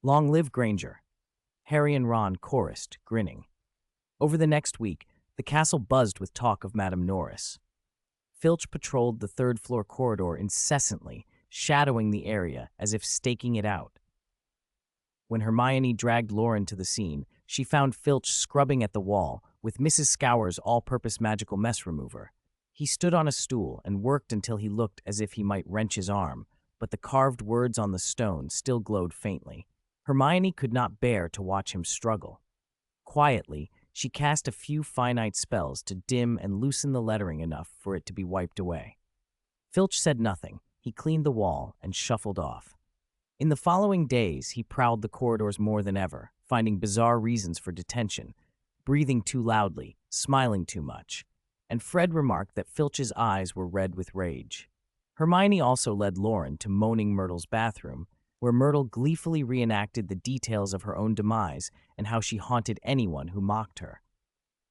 Long live Granger. Harry and Ron chorused, grinning. Over the next week, the castle buzzed with talk of Madame Norris. Filch patrolled the third-floor corridor incessantly, shadowing the area as if staking it out. When Hermione dragged Loren to the scene, she found Filch scrubbing at the wall with Mrs. Scour's all-purpose magical mess remover. He stood on a stool and worked until he looked as if he might wrench his arm, but the carved words on the stone still glowed faintly. Hermione could not bear to watch him struggle. Quietly, she cast a few finite spells to dim and loosen the lettering enough for it to be wiped away. Filch said nothing. He cleaned the wall and shuffled off. In the following days, he prowled the corridors more than ever, finding bizarre reasons for detention, breathing too loudly, smiling too much, and Fred remarked that Filch's eyes were red with rage. Hermione also led Loren to Moaning Myrtle's bathroom, where Myrtle gleefully reenacted the details of her own demise and how she haunted anyone who mocked her.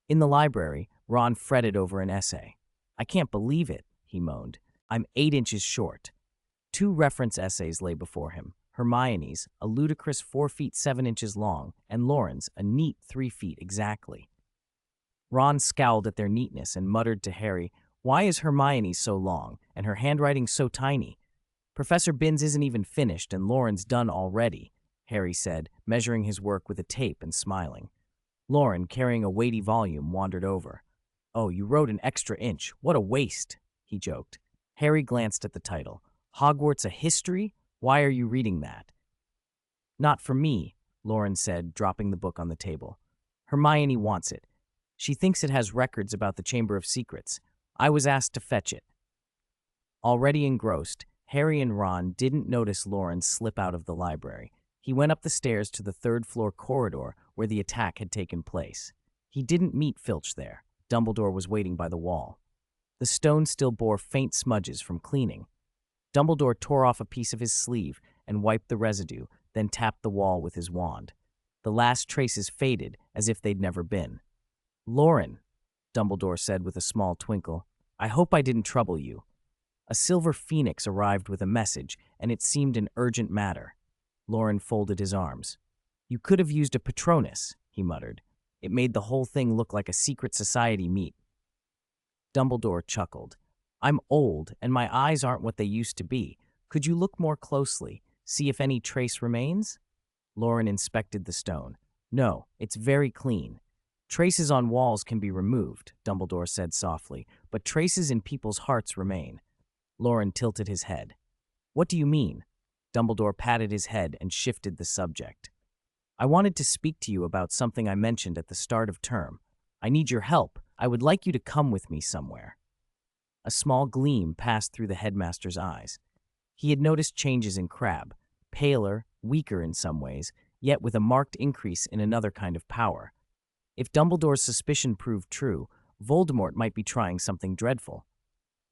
In the library, Ron fretted over an essay. I can't believe it, he moaned. I'm 8 inches short. 2 reference essays lay before him. Hermione's, a ludicrous 4 feet 7 inches long, and Loren's, a neat 3 feet exactly. Ron scowled at their neatness and muttered to Harry, Why is Hermione so long, and her handwriting so tiny? Professor Binns isn't even finished, and Loren's done already, Harry said, measuring his work with a tape and smiling. Loren, carrying a weighty volume, wandered over. Oh, you wrote an extra inch. What a waste, he joked. Harry glanced at the title. Hogwarts a History? Why are you reading that? Not for me, Loren said, dropping the book on the table. Hermione wants it. She thinks it has records about the Chamber of Secrets. I was asked to fetch it. Already engrossed, Harry and Ron didn't notice Loren slip out of the library. He went up the stairs to the third-floor corridor where the attack had taken place. He didn't meet Filch there. Dumbledore was waiting by the wall. The stone still bore faint smudges from cleaning. Dumbledore tore off a piece of his sleeve and wiped the residue, then tapped the wall with his wand. The last traces faded as if they'd never been. Loren, Dumbledore said with a small twinkle, I hope I didn't trouble you. A silver phoenix arrived with a message, and it seemed an urgent matter. Loren folded his arms. You could have used a Patronus, he muttered. It made the whole thing look like a secret society meet. Dumbledore chuckled. I'm old, and my eyes aren't what they used to be. Could you look more closely, see if any trace remains? Loren inspected the stone. No, it's very clean. Traces on walls can be removed, Dumbledore said softly, but traces in people's hearts remain. Loren tilted his head. What do you mean? Dumbledore patted his head and shifted the subject. I wanted to speak to you about something I mentioned at the start of term. I need your help. I would like you to come with me somewhere. A small gleam passed through the headmaster's eyes. He had noticed changes in Crabbe, paler, weaker in some ways, yet with a marked increase in another kind of power. If Dumbledore's suspicion proved true, Voldemort might be trying something dreadful.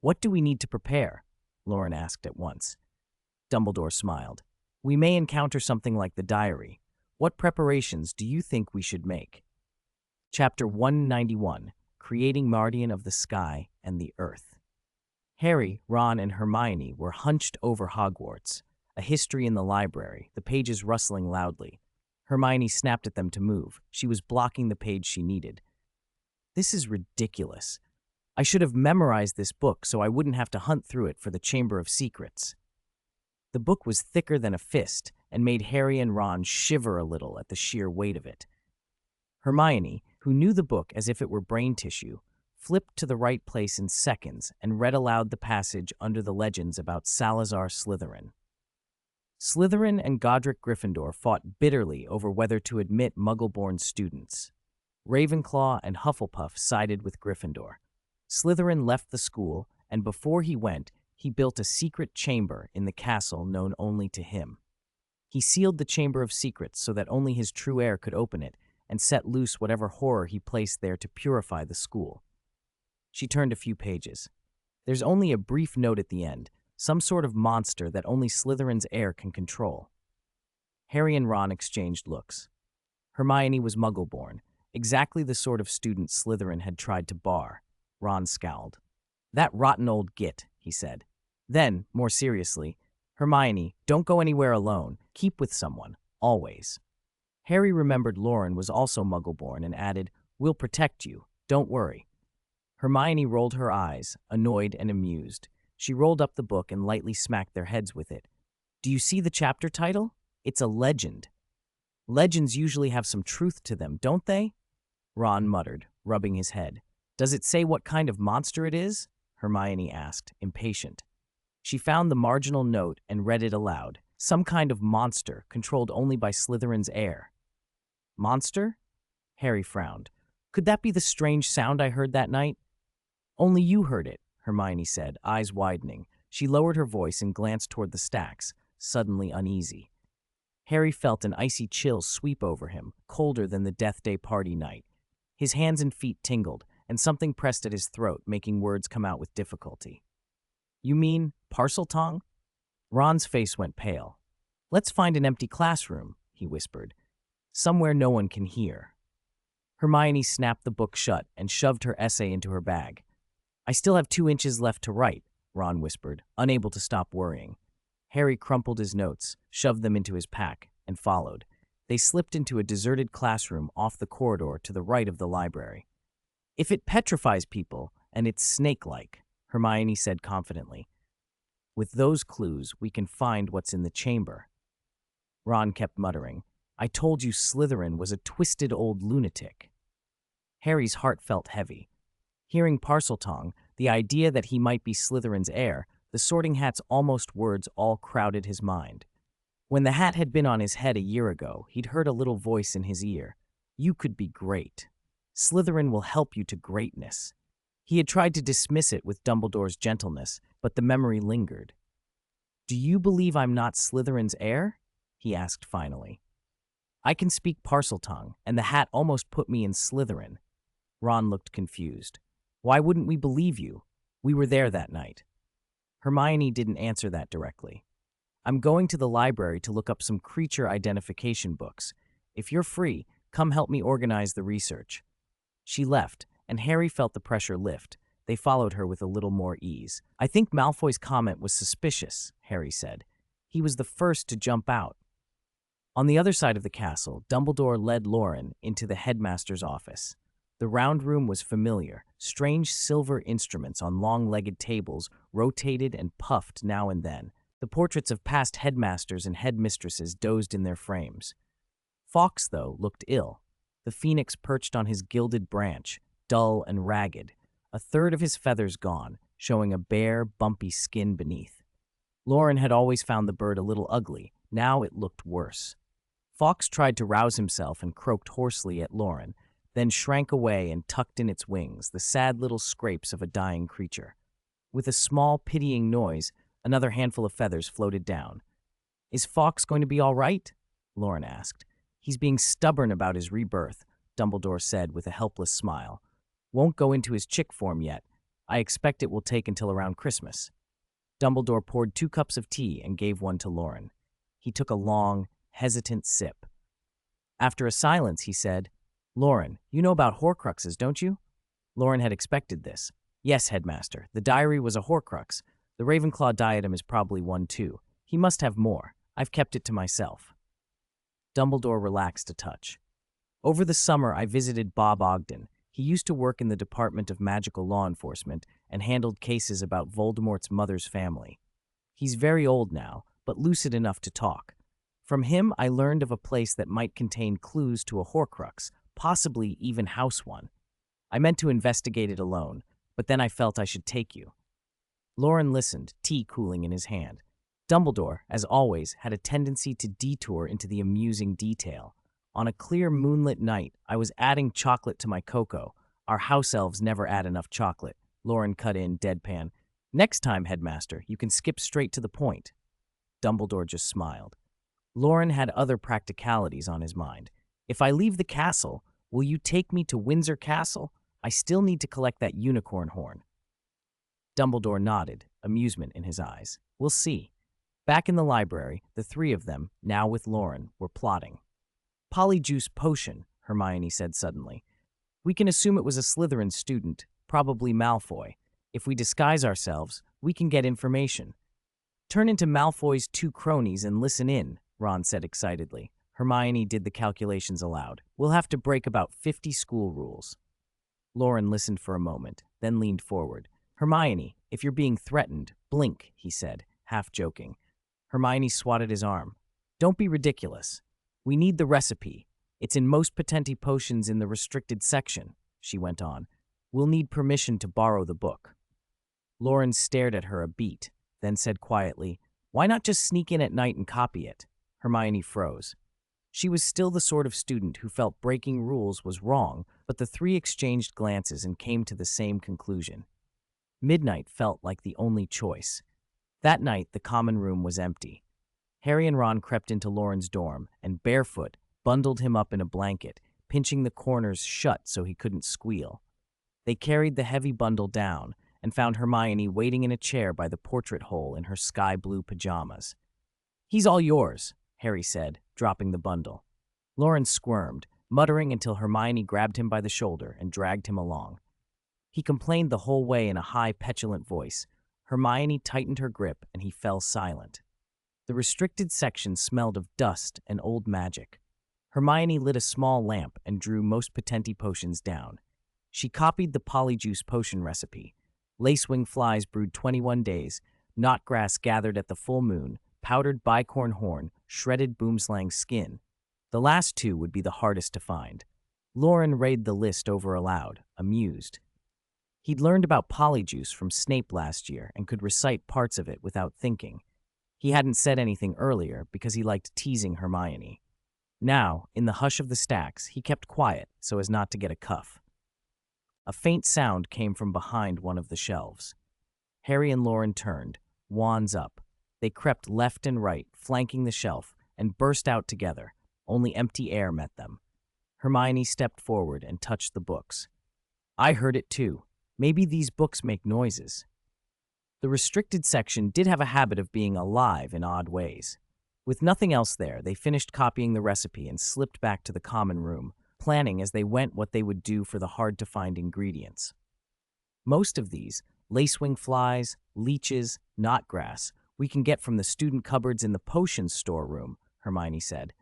"What do we need to prepare?" Loren asked at once. Dumbledore smiled. "We may encounter something like the diary. What preparations do you think we should make?" Chapter 191, Creating Guardian of the Sky and the Earth. Harry, Ron, and Hermione were hunched over Hogwarts, a history in the library, the pages rustling loudly. Hermione snapped at them to move. She was blocking the page she needed. "This is ridiculous. I should have memorized this book so I wouldn't have to hunt through it for the Chamber of Secrets." The book was thicker than a fist and made Harry and Ron shiver a little at the sheer weight of it. Hermione, who knew the book as if it were brain tissue, flipped to the right place in seconds and read aloud the passage under the legends about Salazar Slytherin. Slytherin and Godric Gryffindor fought bitterly over whether to admit Muggle-born students. Ravenclaw and Hufflepuff sided with Gryffindor. Slytherin left the school, and before he went, he built a secret chamber in the castle known only to him. He sealed the Chamber of Secrets so that only his true heir could open it, and set loose whatever horror he placed there to purify the school. She turned a few pages. There's only a brief note at the end, some sort of monster that only Slytherin's heir can control. Harry and Ron exchanged looks. Hermione was Muggle-born, exactly the sort of student Slytherin had tried to bar. Ron scowled. "That rotten old git," he said. Then, more seriously, "Hermione, don't go anywhere alone. Keep with someone, always." Harry remembered Loren was also Muggle-born and added, "We'll protect you. Don't worry." Hermione rolled her eyes, annoyed and amused. She rolled up the book and lightly smacked their heads with it. "Do you see the chapter title? It's a legend. Legends usually have some truth to them, don't they?" Ron muttered, rubbing his head. "Does it say what kind of monster it is?" Hermione asked, impatient. She found the marginal note and read it aloud. "Some kind of monster, controlled only by Slytherin's heir." "Monster?" Harry frowned. "Could that be the strange sound I heard that night?" "Only you heard it," Hermione said, eyes widening. She lowered her voice and glanced toward the stacks, suddenly uneasy. Harry felt an icy chill sweep over him, colder than the Death Day party night. His hands and feet tingled, and something pressed at his throat, making words come out with difficulty. "You mean Parseltongue?" Ron's face went pale. "Let's find an empty classroom," he whispered. "Somewhere no one can hear." Hermione snapped the book shut and shoved her essay into her bag. "I still have 2 inches left to write," Ron whispered, unable to stop worrying. Harry crumpled his notes, shoved them into his pack, and followed. They slipped into a deserted classroom off the corridor to the right of the library. "If it petrifies people, and it's snake-like," Hermione said confidently. "With those clues, we can find what's in the chamber." Ron kept muttering, "I told you Slytherin was a twisted old lunatic." Harry's heart felt heavy. Hearing Parseltongue, the idea that he might be Slytherin's heir, the Sorting Hat's almost words all crowded his mind. When the hat had been on his head a year ago, he'd heard a little voice in his ear. "You could be great. Slytherin will help you to greatness." He had tried to dismiss it with Dumbledore's gentleness, but the memory lingered. "Do you believe I'm not Slytherin's heir?" he asked finally. "I can speak Parseltongue, and the hat almost put me in Slytherin." Ron looked confused. "Why wouldn't we believe you? We were there that night." Hermione didn't answer that directly. "I'm going to the library to look up some creature identification books. If you're free, come help me organize the research." She left, and Harry felt the pressure lift. They followed her with a little more ease. "I think Malfoy's comment was suspicious," Harry said. "He was the first to jump out." On the other side of the castle, Dumbledore led Loren into the headmaster's office. The round room was familiar. Strange silver instruments on long-legged tables rotated and puffed now and then. The portraits of past headmasters and headmistresses dozed in their frames. Fawkes, though, looked ill. The phoenix perched on his gilded branch, dull and ragged, a third of his feathers gone, showing a bare, bumpy skin beneath. Loren had always found the bird a little ugly. Now it looked worse. Fawkes tried to rouse himself and croaked hoarsely at Loren, then shrank away and tucked in its wings, the sad little scrapes of a dying creature. With a small, pitying noise, Another handful of feathers floated down. Is Fawkes going to be all right? Loren asked. He's being stubborn about his rebirth, Dumbledore said with a helpless smile. Won't go into his chick form yet. I expect it will take until around Christmas. Dumbledore poured 2 cups of tea and gave one to Loren. He took a long, hesitant sip. After a silence, he said, Loren, you know about Horcruxes, don't you? Loren had expected this. Yes, Headmaster. The diary was a Horcrux. The Ravenclaw diadem is probably one too. He must have more. I've kept it to myself. Dumbledore relaxed a touch. Over the summer, I visited Bob Ogden. He used to work in the Department of Magical Law Enforcement and handled cases about Voldemort's mother's family. He's very old now, but lucid enough to talk. From him, I learned of a place that might contain clues to a Horcrux, possibly even house one. I meant to investigate it alone, but then I felt I should take you. Loren listened, tea cooling in his hand. Dumbledore, as always, had a tendency to detour into the amusing detail. On a clear moonlit night, I was adding chocolate to my cocoa. Our house elves never add enough chocolate. Loren cut in, deadpan. Next time, Headmaster, you can skip straight to the point. Dumbledore just smiled. Loren had other practicalities on his mind. If I leave the castle, will you take me to Windsor Castle? I still need to collect that unicorn horn. Dumbledore nodded, amusement in his eyes. We'll see. Back in the library, the 3 of them, now with Loren, were plotting. Polyjuice potion, Hermione said suddenly. We can assume it was a Slytherin student, probably Malfoy. If we disguise ourselves, we can get information. Turn into Malfoy's 2 cronies and listen in, Ron said excitedly. Hermione did the calculations aloud. We'll have to break about 50 school rules. Loren listened for a moment, then leaned forward. Hermione, if you're being threatened, blink, he said, half joking. Hermione swatted his arm. Don't be ridiculous. We need the recipe. It's in most Patenti potions in the restricted section, she went on. We'll need permission to borrow the book. Loren stared at her a beat, then said quietly, Why not just sneak in at night and copy it? Hermione froze. She was still the sort of student who felt breaking rules was wrong, but the 3 exchanged glances and came to the same conclusion. Midnight felt like the only choice. That night, the common room was empty. Harry and Ron crept into Loren's dorm and, barefoot, bundled him up in a blanket, pinching the corners shut so he couldn't squeal. They carried the heavy bundle down and found Hermione waiting in a chair by the portrait hole in her sky-blue pajamas. He's all yours, Harry said, dropping the bundle. Loren squirmed, muttering until Hermione grabbed him by the shoulder and dragged him along. He complained the whole way in a high, petulant voice. Hermione tightened her grip and he fell silent. The restricted section smelled of dust and old magic. Hermione lit a small lamp and drew most Patenti potions down. She copied the Polyjuice potion recipe. Lacewing flies brewed 21 days, knotgrass gathered at the full moon, powdered bicorn horn, shredded boomslang skin. The last 2 would be the hardest to find. Loren read the list over aloud, amused. He'd learned about Polyjuice from Snape last year and could recite parts of it without thinking. He hadn't said anything earlier because he liked teasing Hermione. Now, in the hush of the stacks, he kept quiet so as not to get a cuff. A faint sound came from behind one of the shelves. Harry and Loren turned, wands up. They crept left and right, flanking the shelf, and burst out together. Only empty air met them. Hermione stepped forward and touched the books. I heard it too. Maybe these books make noises. The restricted section did have a habit of being alive in odd ways. With nothing else there, they finished copying the recipe and slipped back to the common room, planning as they went what they would do for the hard-to-find ingredients. Most of these, lacewing flies, leeches, knotgrass, we can get from the student cupboards in the potions storeroom, Hermione said.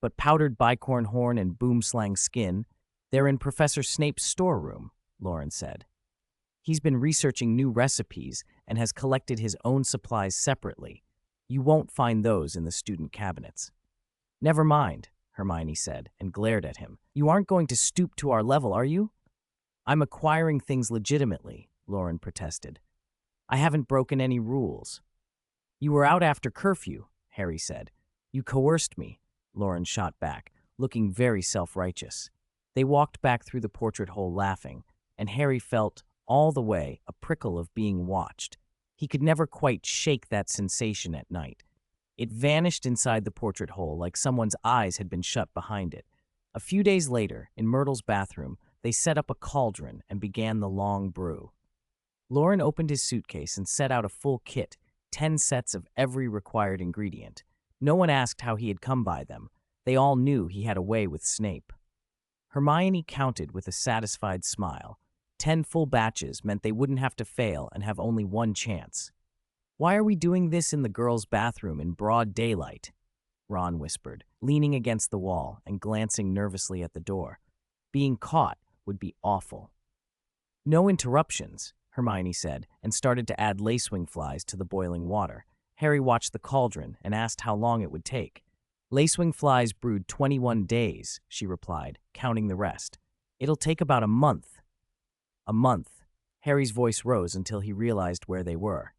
But powdered bicorn horn and boomslang skin, they're in Professor Snape's storeroom, Loren said. He's been researching new recipes and has collected his own supplies separately. You won't find those in the student cabinets. Never mind, Hermione said, and glared at him. You aren't going to stoop to our level, are you? I'm acquiring things legitimately, Loren protested. I haven't broken any rules. You were out after curfew, Harry said. You coerced me, Loren shot back, looking very self-righteous. They walked back through the portrait hole laughing, and Harry felt, all the way, a prickle of being watched. He could never quite shake that sensation at night. It vanished inside the portrait hole like someone's eyes had been shut behind it. A few days later, in Myrtle's bathroom, they set up a cauldron and began the long brew. Loren opened his suitcase and set out a full kit, 10 sets of every required ingredient. No one asked how he had come by them. They all knew he had a way with Snape. Hermione counted with a satisfied smile. 10 full batches meant they wouldn't have to fail and have only one chance. "Why are we doing this in the girls' bathroom in broad daylight?" Ron whispered, leaning against the wall and glancing nervously at the door. Being caught would be awful. "No interruptions," Hermione said, and started to add lacewing flies to the boiling water. Harry watched the cauldron and asked how long it would take. "Lacewing flies brewed 21 days, she replied, counting the rest. "It'll take about a month." A month. Harry's voice rose until he realized where they were.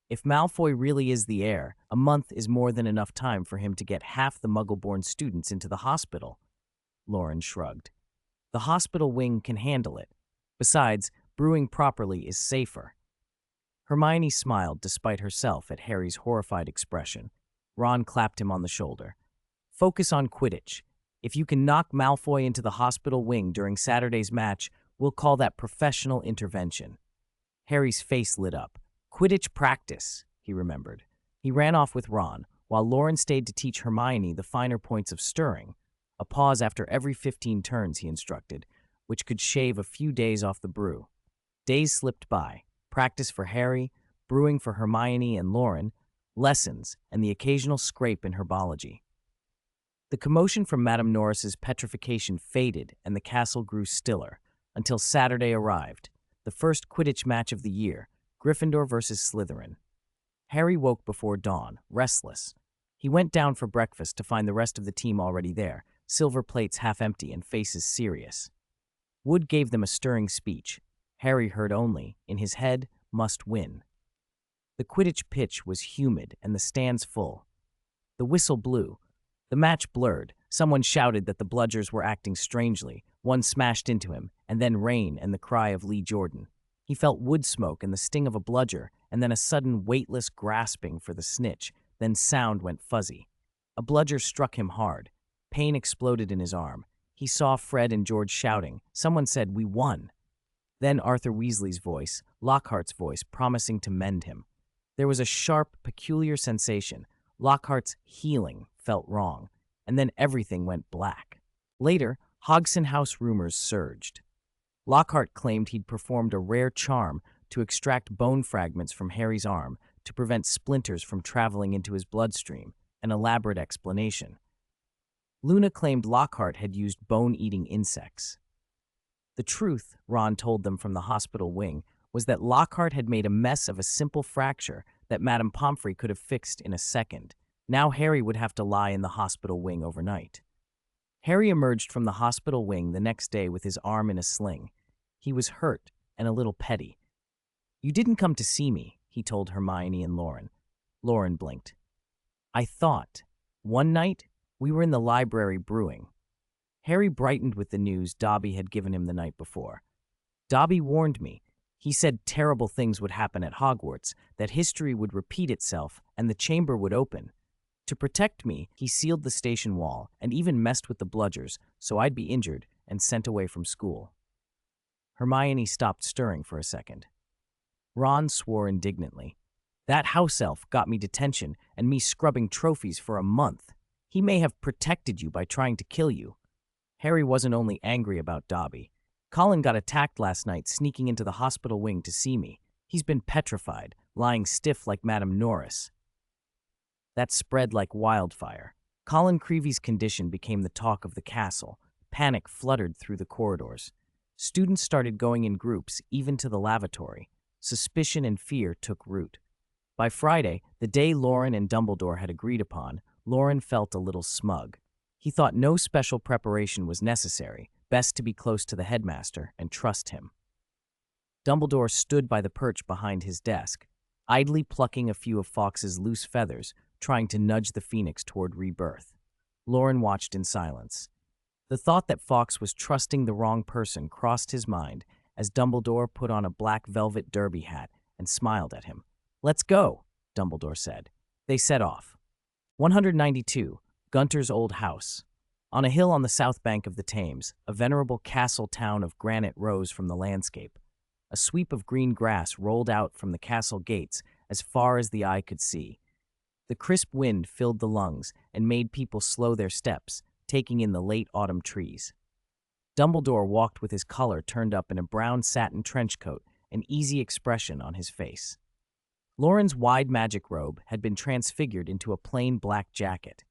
If Malfoy really is the heir, a month is more than enough time for him to get half the Muggle-born students into the hospital. Loren shrugged. The hospital wing can handle it. Besides, brewing properly is safer. Hermione smiled despite herself at Harry's horrified expression. Ron clapped him on the shoulder. "Focus on Quidditch. If you can knock Malfoy into the hospital wing during Saturday's match, we'll call that professional intervention." Harry's face lit up. Quidditch practice, he remembered. He ran off with Ron, while Loren stayed to teach Hermione the finer points of stirring, a pause after every 15 turns, he instructed, which could shave a few days off the brew. Days slipped by, practice for Harry, brewing for Hermione and Loren, lessons, and the occasional scrape in herbology. The commotion from Madame Norris's petrification faded and the castle grew stiller, until Saturday arrived, the first Quidditch match of the year, Gryffindor versus Slytherin. Harry woke before dawn, restless. He went down for breakfast to find the rest of the team already there, silver plates half empty and faces serious. Wood gave them a stirring speech. Harry heard only, in his head, must win. The Quidditch pitch was humid and the stands full. The whistle blew. The match blurred. Someone shouted that the bludgers were acting strangely. One smashed into him, and then rain and the cry of Lee Jordan. He felt wood smoke and the sting of a bludger, and then a sudden weightless grasping for the snitch. Then sound went fuzzy. A bludger struck him hard. Pain exploded in his arm. He saw Fred and George shouting. Someone said, "We won." Then Arthur Weasley's voice, Lockhart's voice, promising to mend him. There was a sharp, peculiar sensation. Lockhart's healing felt wrong, and then everything went black. Later, Hodgson House rumors surged. Lockhart claimed he'd performed a rare charm to extract bone fragments from Harry's arm to prevent splinters from traveling into his bloodstream, an elaborate explanation. Luna claimed Lockhart had used bone-eating insects. The truth, Ron told them from the hospital wing, was that Lockhart had made a mess of a simple fracture that Madame Pomfrey could have fixed in a second. Now Harry would have to lie in the hospital wing overnight. Harry emerged from the hospital wing the next day with his arm in a sling. He was hurt and a little petty. "You didn't come to see me," he told Hermione and Loren. Loren blinked. "I thought. One night, we were in the library brewing." Harry brightened with the news Dobby had given him the night before. "Dobby warned me. He said terrible things would happen at Hogwarts, that history would repeat itself and the chamber would open. To protect me, he sealed the station wall and even messed with the bludgers so I'd be injured and sent away from school." Hermione stopped stirring for a second. Ron swore indignantly. "That house elf got me detention and me scrubbing trophies for a month. He may have protected you by trying to kill you." Harry wasn't only angry about Dobby. "Colin got attacked last night sneaking into the hospital wing to see me. He's been petrified, lying stiff like Madame Norris." That spread like wildfire. Colin Creevy's condition became the talk of the castle. Panic fluttered through the corridors. Students started going in groups, even to the lavatory. Suspicion and fear took root. By Friday, the day Loren and Dumbledore had agreed upon, Loren felt a little smug. He thought no special preparation was necessary, best to be close to the headmaster and trust him. Dumbledore stood by the perch behind his desk, idly plucking a few of Fawkes's loose feathers, trying to nudge the phoenix toward rebirth. Loren watched in silence. The thought that Fawkes was trusting the wrong person crossed his mind as Dumbledore put on a black velvet derby hat and smiled at him. "Let's go," Dumbledore said. They set off. 192. Gunter's Old House. On a hill on the south bank of the Thames, a venerable castle town of granite rose from the landscape. A sweep of green grass rolled out from the castle gates as far as the eye could see. The crisp wind filled the lungs and made people slow their steps, taking in the late autumn trees. Dumbledore walked with his collar turned up in a brown satin trench coat, an easy expression on his face. Loren's wide magic robe had been transfigured into a plain black jacket.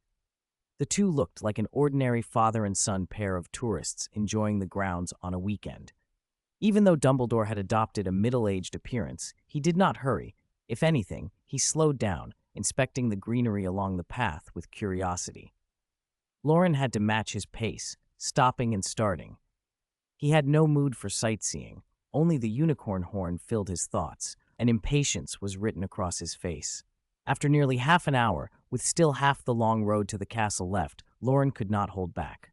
The two looked like an ordinary father and son pair of tourists enjoying the grounds on a weekend. Even though Dumbledore had adopted a middle-aged appearance, he did not hurry. If anything, he slowed down, inspecting the greenery along the path with curiosity. Loren had to match his pace, stopping and starting. He had no mood for sightseeing. Only the unicorn horn filled his thoughts, and impatience was written across his face. After nearly half an hour, with still half the long road to the castle left, Loren could not hold back.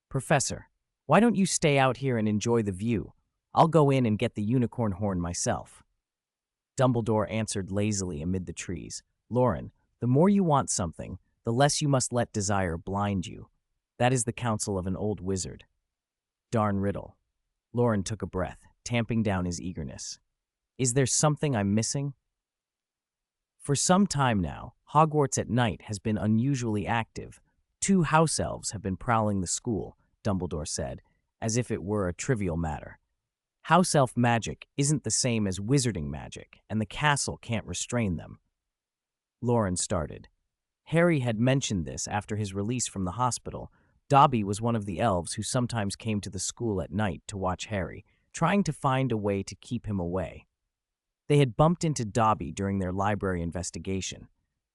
"Professor, why don't you stay out here and enjoy the view? I'll go in and get the unicorn horn myself." Dumbledore answered lazily amid the trees. "Loren, the more you want something, the less you must let desire blind you. That is the counsel of an old wizard." Darn riddle. Loren took a breath, tamping down his eagerness. "Is there something I'm missing?" For some time now, Hogwarts at night has been unusually active. 2 house elves have been prowling the school, Dumbledore said, as if it were a trivial matter. House elf magic isn't the same as wizarding magic, and the castle can't restrain them. Loren started. Harry had mentioned this after his release from the hospital. Dobby was one of the elves who sometimes came to the school at night to watch Harry, trying to find a way to keep him away. They had bumped into Dobby during their library investigation.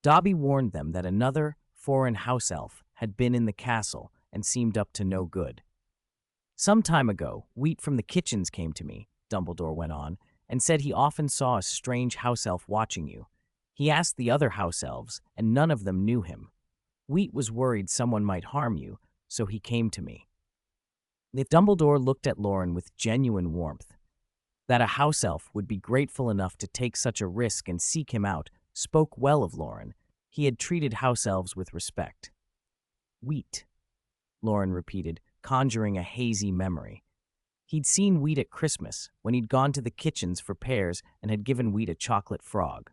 Dobby warned them that another foreign house elf had been in the castle and seemed up to no good. "Some time ago, Wheat from the kitchens came to me," Dumbledore went on, "and said he often saw a strange house elf watching you. He asked the other house elves, and none of them knew him. Wheat was worried someone might harm you, so he came to me." Dumbledore looked at Loren with genuine warmth. That a house elf would be grateful enough to take such a risk and seek him out spoke well of Loren. He had treated house elves with respect. "Wheat," Loren repeated, conjuring a hazy memory. He'd seen Wheat at Christmas, when he'd gone to the kitchens for pears and had given Wheat a chocolate frog.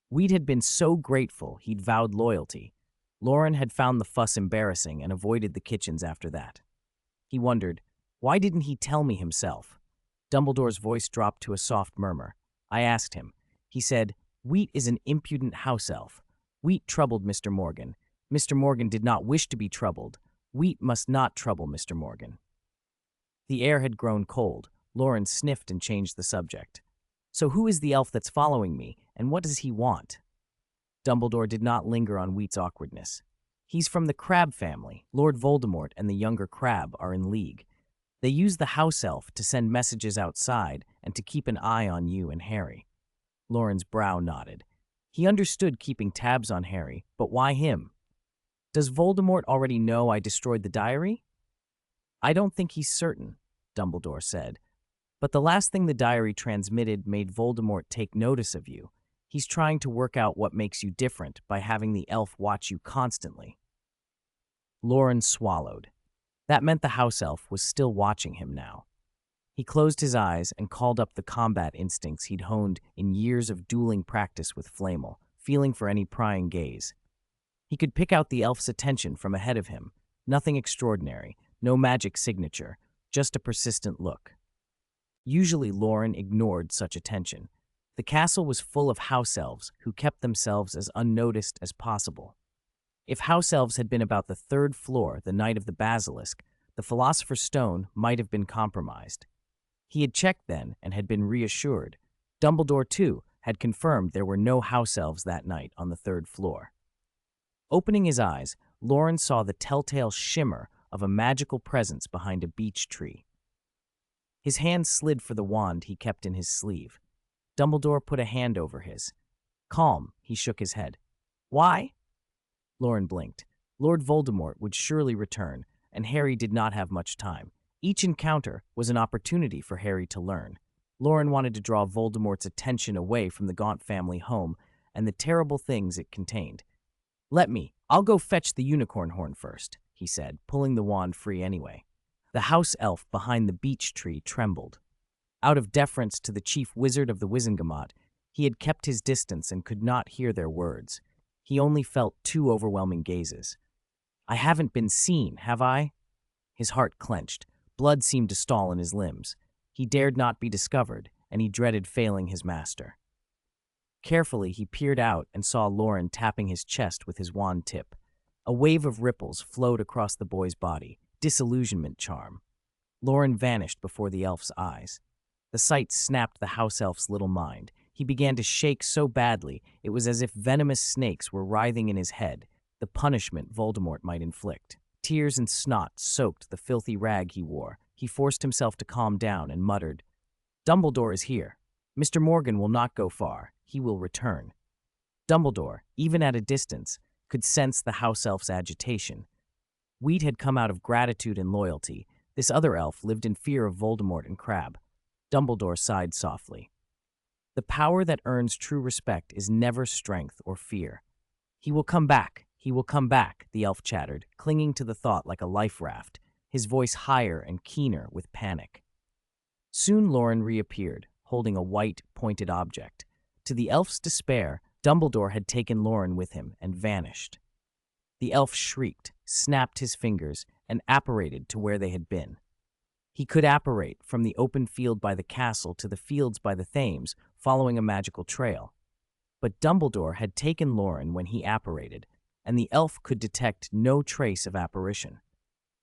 Wheat had been so grateful he'd vowed loyalty. Loren had found the fuss embarrassing and avoided the kitchens after that. He wondered, why didn't he tell me himself? Dumbledore's voice dropped to a soft murmur. "I asked him. He said, 'Wheat is an impudent house elf. Wheat troubled Mr. Morgan. Mr. Morgan did not wish to be troubled. Wheat must not trouble Mr. Morgan.'" The air had grown cold. Loren sniffed and changed the subject. "So who is the elf that's following me, and what does he want?" Dumbledore did not linger on Wheat's awkwardness. "He's from the Crab family. Lord Voldemort and the younger Crab are in league. They use the house elf to send messages outside and to keep an eye on you and Harry." Loren's brow nodded. He understood keeping tabs on Harry, but why him? "Does Voldemort already know I destroyed the diary?" "I don't think he's certain," Dumbledore said. "But the last thing the diary transmitted made Voldemort take notice of you. He's trying to work out what makes you different by having the elf watch you constantly." Loren swallowed. That meant the house elf was still watching him now. He closed his eyes and called up the combat instincts he'd honed in years of dueling practice with Flamel, feeling for any prying gaze. He could pick out the elf's attention from ahead of him. Nothing extraordinary, no magic signature, just a persistent look. Usually Loren ignored such attention. The castle was full of house elves who kept themselves as unnoticed as possible. If house elves had been about the 3rd floor the night of the basilisk, the Philosopher's Stone might have been compromised. He had checked then and had been reassured. Dumbledore, too, had confirmed there were no house elves that night on the 3rd floor. Opening his eyes, Loren saw the telltale shimmer of a magical presence behind a beech tree. His hand slid for the wand he kept in his sleeve. Dumbledore put a hand over his. Calm, he shook his head. "Why?" Loren blinked. Lord Voldemort would surely return, and Harry did not have much time. Each encounter was an opportunity for Harry to learn. Loren wanted to draw Voldemort's attention away from the Gaunt family home and the terrible things it contained. I'll go fetch the unicorn horn first, he said, pulling the wand free anyway. The house elf behind the beech tree trembled. Out of deference to the chief wizard of the Wizengamot, he had kept his distance and could not hear their words. He only felt two overwhelming gazes. I haven't been seen, have I? His heart clenched. Blood seemed to stall in his limbs. He dared not be discovered, and he dreaded failing his master. Carefully, he peered out and saw Loren tapping his chest with his wand tip. A wave of ripples flowed across the boy's body, disillusionment charm. Loren vanished before the elf's eyes. The sight snapped the house elf's little mind. He began to shake so badly it was as if venomous snakes were writhing in his head, the punishment Voldemort might inflict. Tears and snot soaked the filthy rag he wore. He forced himself to calm down and muttered, "Dumbledore is here. Mr. Morgan will not go far. He will return." Dumbledore, even at a distance, could sense the house elf's agitation. Wheat had come out of gratitude and loyalty. This other elf lived in fear of Voldemort and Crabbe. Dumbledore sighed softly. The power that earns true respect is never strength or fear. He will come back, the elf chattered, clinging to the thought like a life raft, his voice higher and keener with panic. Soon Loren reappeared, holding a white, pointed object. To the elf's despair, Dumbledore had taken Loren with him and vanished. The elf shrieked, snapped his fingers, and apparated to where they had been. He could apparate from the open field by the castle to the fields by the Thames, following a magical trail. But Dumbledore had taken Loren when he apparated, and the elf could detect no trace of apparition.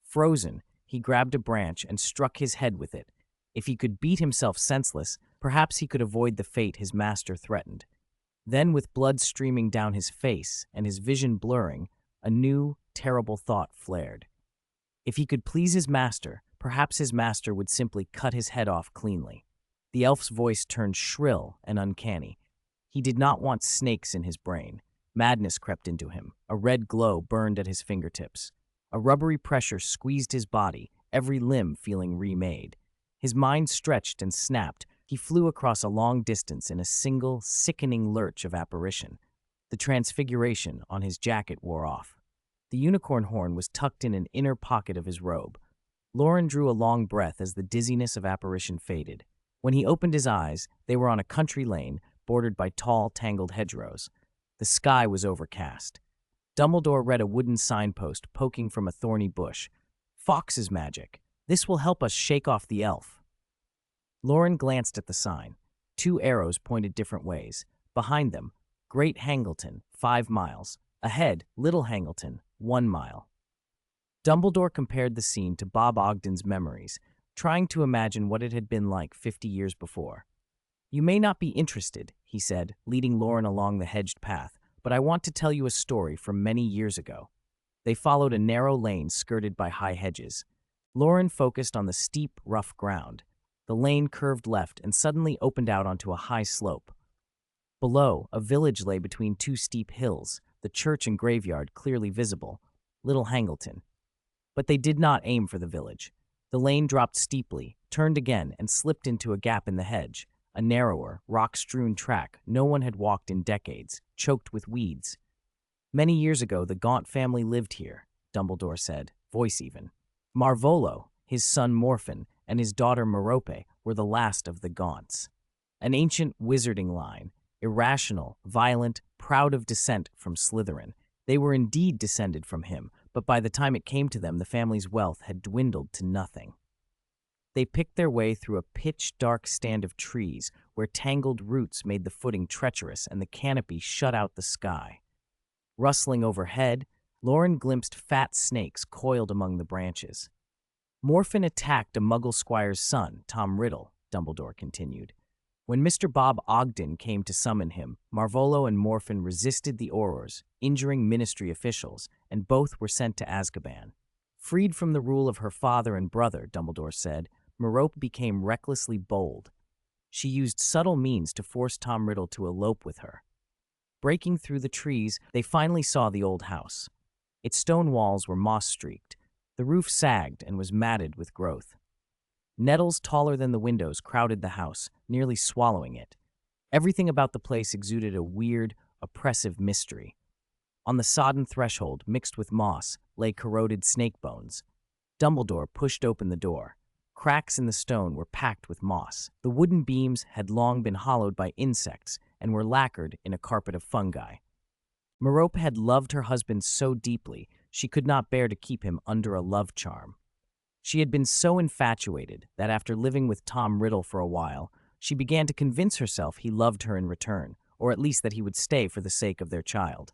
Frozen, he grabbed a branch and struck his head with it. If he could beat himself senseless, perhaps he could avoid the fate his master threatened. Then, with blood streaming down his face and his vision blurring, a new, terrible thought flared. If he could please his master, perhaps his master would simply cut his head off cleanly. The elf's voice turned shrill and uncanny. He did not want snakes in his brain. Madness crept into him. A red glow burned at his fingertips. A rubbery pressure squeezed his body, every limb feeling remade. His mind stretched and snapped. He flew across a long distance in a single, sickening lurch of apparition. The transfiguration on his jacket wore off. The unicorn horn was tucked in an inner pocket of his robe. Loren drew a long breath as the dizziness of apparition faded. When he opened his eyes, they were on a country lane bordered by tall, tangled hedgerows. The sky was overcast. Dumbledore read a wooden signpost poking from a thorny bush. "Fox's magic. This will help us shake off the elf." Loren glanced at the sign. 2 arrows pointed different ways. Behind them, Great Hangleton, 5 miles. Ahead, Little Hangleton, 1 mile. Dumbledore compared the scene to Bob Ogden's memories, trying to imagine what it had been like 50 years before. "You may not be interested," he said, leading Loren along the hedged path, "but I want to tell you a story from many years ago." They followed a narrow lane skirted by high hedges. Loren focused on the steep, rough ground. The lane curved left and suddenly opened out onto a high slope. Below, a village lay between 2 steep hills, the church and graveyard clearly visible, Little Hangleton. But they did not aim for the village. The lane dropped steeply, turned again, and slipped into a gap in the hedge, a narrower, rock-strewn track no one had walked in decades, choked with weeds. "Many years ago, the Gaunt family lived here," Dumbledore said, voice even. "Marvolo, his son Morphin, and his daughter Merope were the last of the Gaunts. An ancient wizarding line, irrational, violent, proud of descent from Slytherin. They were indeed descended from him, but by the time it came to them, the family's wealth had dwindled to nothing. They picked their way through a pitch-dark stand of trees where tangled roots made the footing treacherous and the canopy shut out the sky. Rustling overhead, Loren glimpsed fat snakes coiled among the branches. Morphin attacked a Muggle squire's son, Tom Riddle, Dumbledore continued. When Mr. Bob Ogden came to summon him, Marvolo and Morphin resisted the Aurors, injuring ministry officials, and both were sent to Azkaban. Freed from the rule of her father and brother, Dumbledore said, Merope became recklessly bold. She used subtle means to force Tom Riddle to elope with her. Breaking through the trees, they finally saw the old house. Its stone walls were moss-streaked. The roof sagged and was matted with growth. Nettles taller than the windows crowded the house, nearly swallowing it. Everything about the place exuded a weird, oppressive mystery. On the sodden threshold, mixed with moss, lay corroded snake bones. Dumbledore pushed open the door. Cracks in the stone were packed with moss. The wooden beams had long been hollowed by insects and were lacquered in a carpet of fungi. Merope had loved her husband so deeply she could not bear to keep him under a love charm. She had been so infatuated that after living with Tom Riddle for a while, she began to convince herself he loved her in return, or at least that he would stay for the sake of their child.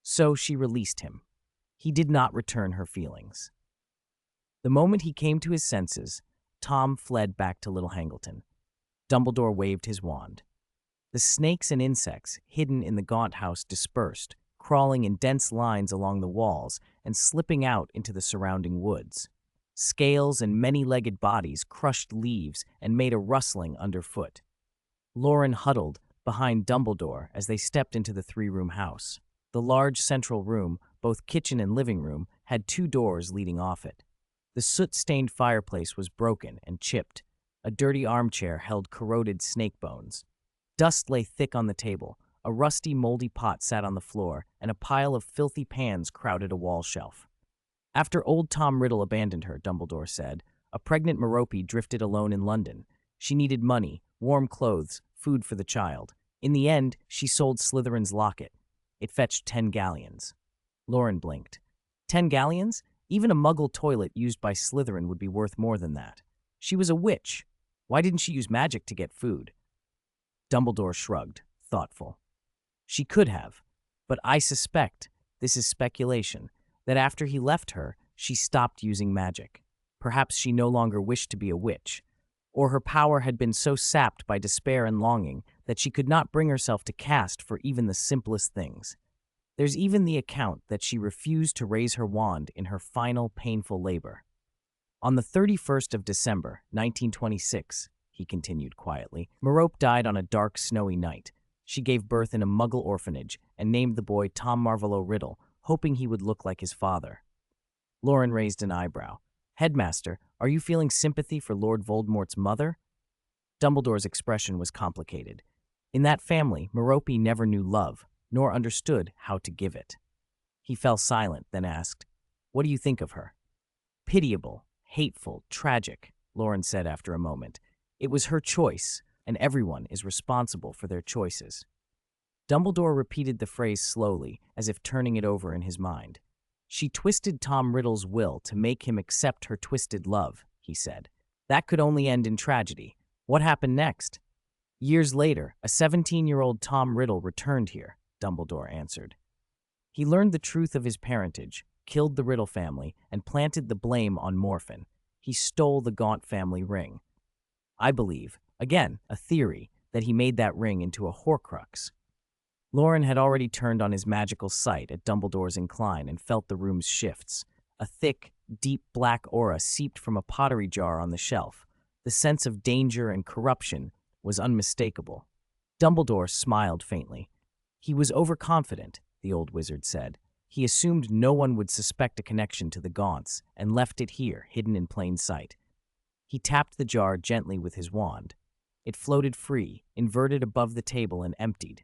So she released him. He did not return her feelings. The moment he came to his senses, Tom fled back to Little Hangleton. Dumbledore waved his wand. The snakes and insects hidden in the gaunt house dispersed, crawling in dense lines along the walls and slipping out into the surrounding woods. Scales and many-legged bodies crushed leaves and made a rustling underfoot. Loren huddled behind Dumbledore as they stepped into the three-room house. The large central room, both kitchen and living room, had two doors leading off it. The soot-stained fireplace was broken and chipped. A dirty armchair held corroded snake bones. Dust lay thick on the table. A rusty, moldy pot sat on the floor, and a pile of filthy pans crowded a wall shelf. After old Tom Riddle abandoned her, Dumbledore said, a pregnant Merope drifted alone in London. She needed money, warm clothes, food for the child. In the end, she sold Slytherin's locket. It fetched 10 galleons. Loren blinked. 10 galleons? Even a muggle toilet used by Slytherin would be worth more than that. She was a witch. Why didn't she use magic to get food? Dumbledore shrugged, thoughtful. She could have, but I suspect, this is speculation, that after he left her, she stopped using magic. Perhaps she no longer wished to be a witch, or her power had been so sapped by despair and longing that she could not bring herself to cast for even the simplest things. There's even the account that she refused to raise her wand in her final painful labor. On the 31st of December, 1926, he continued quietly, Merope died on a dark, snowy night. She gave birth in a muggle orphanage and named the boy Tom Marvolo Riddle, hoping he would look like his father. Loren raised an eyebrow. Headmaster, are you feeling sympathy for Lord Voldemort's mother? Dumbledore's expression was complicated. In that family, Merope never knew love, nor understood how to give it. He fell silent, then asked, what do you think of her? Pitiable, hateful, tragic, Loren said after a moment. It was her choice, and everyone is responsible for their choices. Dumbledore repeated the phrase slowly, as if turning it over in his mind. She twisted Tom Riddle's will to make him accept her twisted love, he said. That could only end in tragedy. What happened next? Years later, a 17-year-old Tom Riddle returned here, Dumbledore answered. He learned the truth of his parentage, killed the Riddle family, and planted the blame on Morphin. He stole the Gaunt family ring. I believe, again, a theory, that he made that ring into a Horcrux. Loren had already turned on his magical sight at Dumbledore's incline and felt the room's shifts. A thick, deep black aura seeped from a pottery jar on the shelf. The sense of danger and corruption was unmistakable. Dumbledore smiled faintly. He was overconfident, the old wizard said. He assumed no one would suspect a connection to the Gaunts and left it here, hidden in plain sight. He tapped the jar gently with his wand. It floated free, inverted above the table and emptied.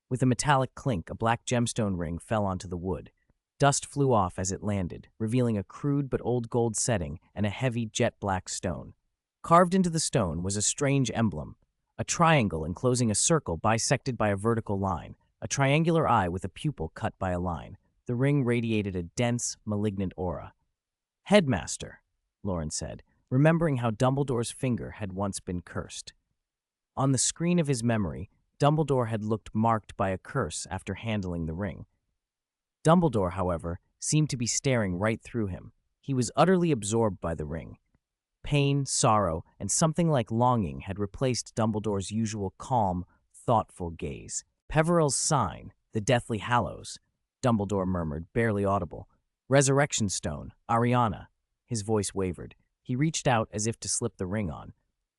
With a metallic clink, a black gemstone ring fell onto the wood. Dust flew off as it landed, revealing a crude but old gold setting and a heavy jet-black stone. Carved into the stone was a strange emblem, a triangle enclosing a circle bisected by a vertical line, a triangular eye with a pupil cut by a line. The ring radiated a dense, malignant aura. Headmaster, Loren said, remembering how Dumbledore's finger had once been cursed. On the screen of his memory, Dumbledore had looked marked by a curse after handling the ring. Dumbledore, however, seemed to be staring right through him. He was utterly absorbed by the ring. Pain, sorrow, and something like longing had replaced Dumbledore's usual calm, thoughtful gaze. Peveril's sign, the Deathly Hallows, Dumbledore murmured, barely audible. Resurrection Stone, Ariana. His voice wavered. He reached out as if to slip the ring on.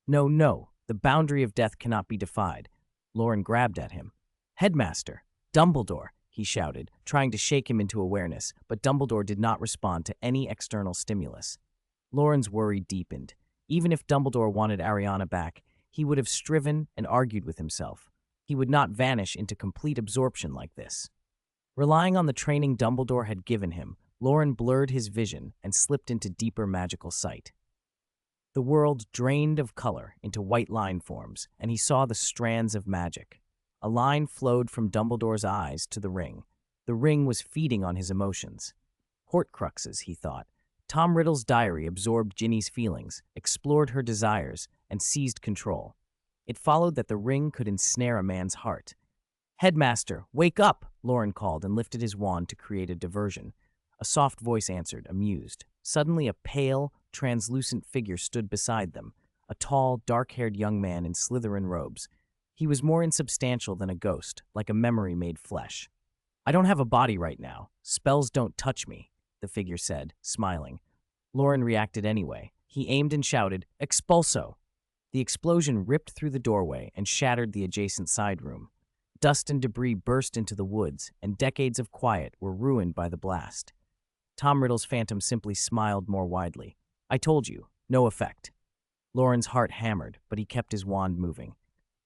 No, the boundary of death cannot be defied. Loren grabbed at him. Headmaster, Dumbledore, he shouted, trying to shake him into awareness, but Dumbledore did not respond to any external stimulus. Loren's worry deepened. Even if Dumbledore wanted Ariana back, he would have striven and argued with himself. He would not vanish into complete absorption like this. Relying on the training Dumbledore had given him, Loren blurred his vision and slipped into deeper magical sight. The world drained of color into white line forms, and he saw the strands of magic. A line flowed from Dumbledore's eyes to the ring. The ring was feeding on his emotions. Horcruxes, he thought. Tom Riddle's diary absorbed Ginny's feelings, explored her desires, and seized control. It followed that the ring could ensnare a man's heart. "Headmaster, wake up!" Loren called and lifted his wand to create a diversion. A soft voice answered, amused. Suddenly a pale, translucent figure stood beside them, a tall, dark-haired young man in Slytherin robes. He was more insubstantial than a ghost, like a memory made flesh. "I don't have a body right now. Spells don't touch me," the figure said, smiling. Loren reacted anyway. He aimed and shouted, "Expulso!" The explosion ripped through the doorway and shattered the adjacent side room. Dust and debris burst into the woods, and decades of quiet were ruined by the blast. Tom Riddle's phantom simply smiled more widely. "I told you, no effect." Loren's heart hammered, but he kept his wand moving.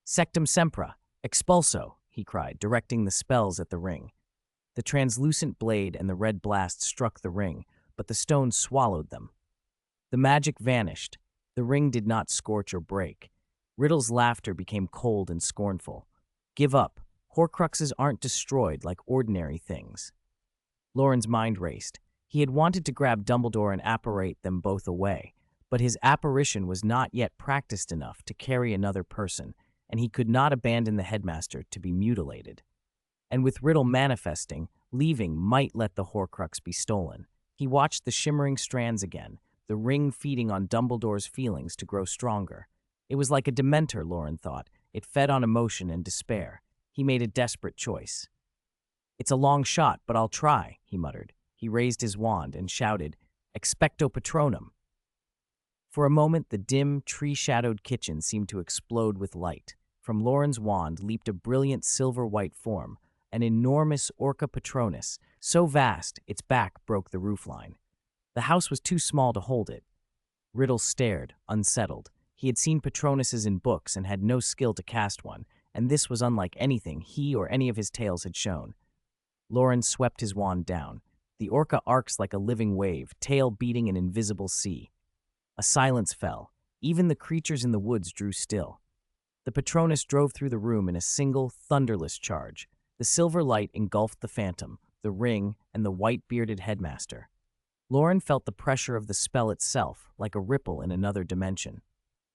"Sectum sempra, expulso!" he cried, directing the spells at the ring. The translucent blade and the red blast struck the ring, but the stone swallowed them. The magic vanished. The ring did not scorch or break. Riddle's laughter became cold and scornful. "Give up. Horcruxes aren't destroyed like ordinary things." Loren's mind raced. He had wanted to grab Dumbledore and apparate them both away, but his apparition was not yet practiced enough to carry another person, and he could not abandon the headmaster to be mutilated. And with Riddle manifesting, leaving might let the Horcrux be stolen. He watched the shimmering strands again, the ring feeding on Dumbledore's feelings to grow stronger. It was like a dementor, Loren thought. It fed on emotion and despair. He made a desperate choice. "It's a long shot, but I'll try," he muttered. He raised his wand and shouted, "Expecto Patronum." For a moment, the dim, tree-shadowed kitchen seemed to explode with light. From Loren's wand leaped a brilliant silver-white form, an enormous Orca Patronus, so vast its back broke the roofline. The house was too small to hold it. Riddle stared, unsettled. He had seen Patronuses in books and had no skill to cast one, and this was unlike anything he or any of his tales had shown. Loren swept his wand down. The Orca arcs like a living wave, tail beating an invisible sea. A silence fell. Even the creatures in the woods drew still. The Patronus drove through the room in a single, thunderless charge. The silver light engulfed the phantom, the ring, and the white-bearded headmaster. Loren felt the pressure of the spell itself, like a ripple in another dimension.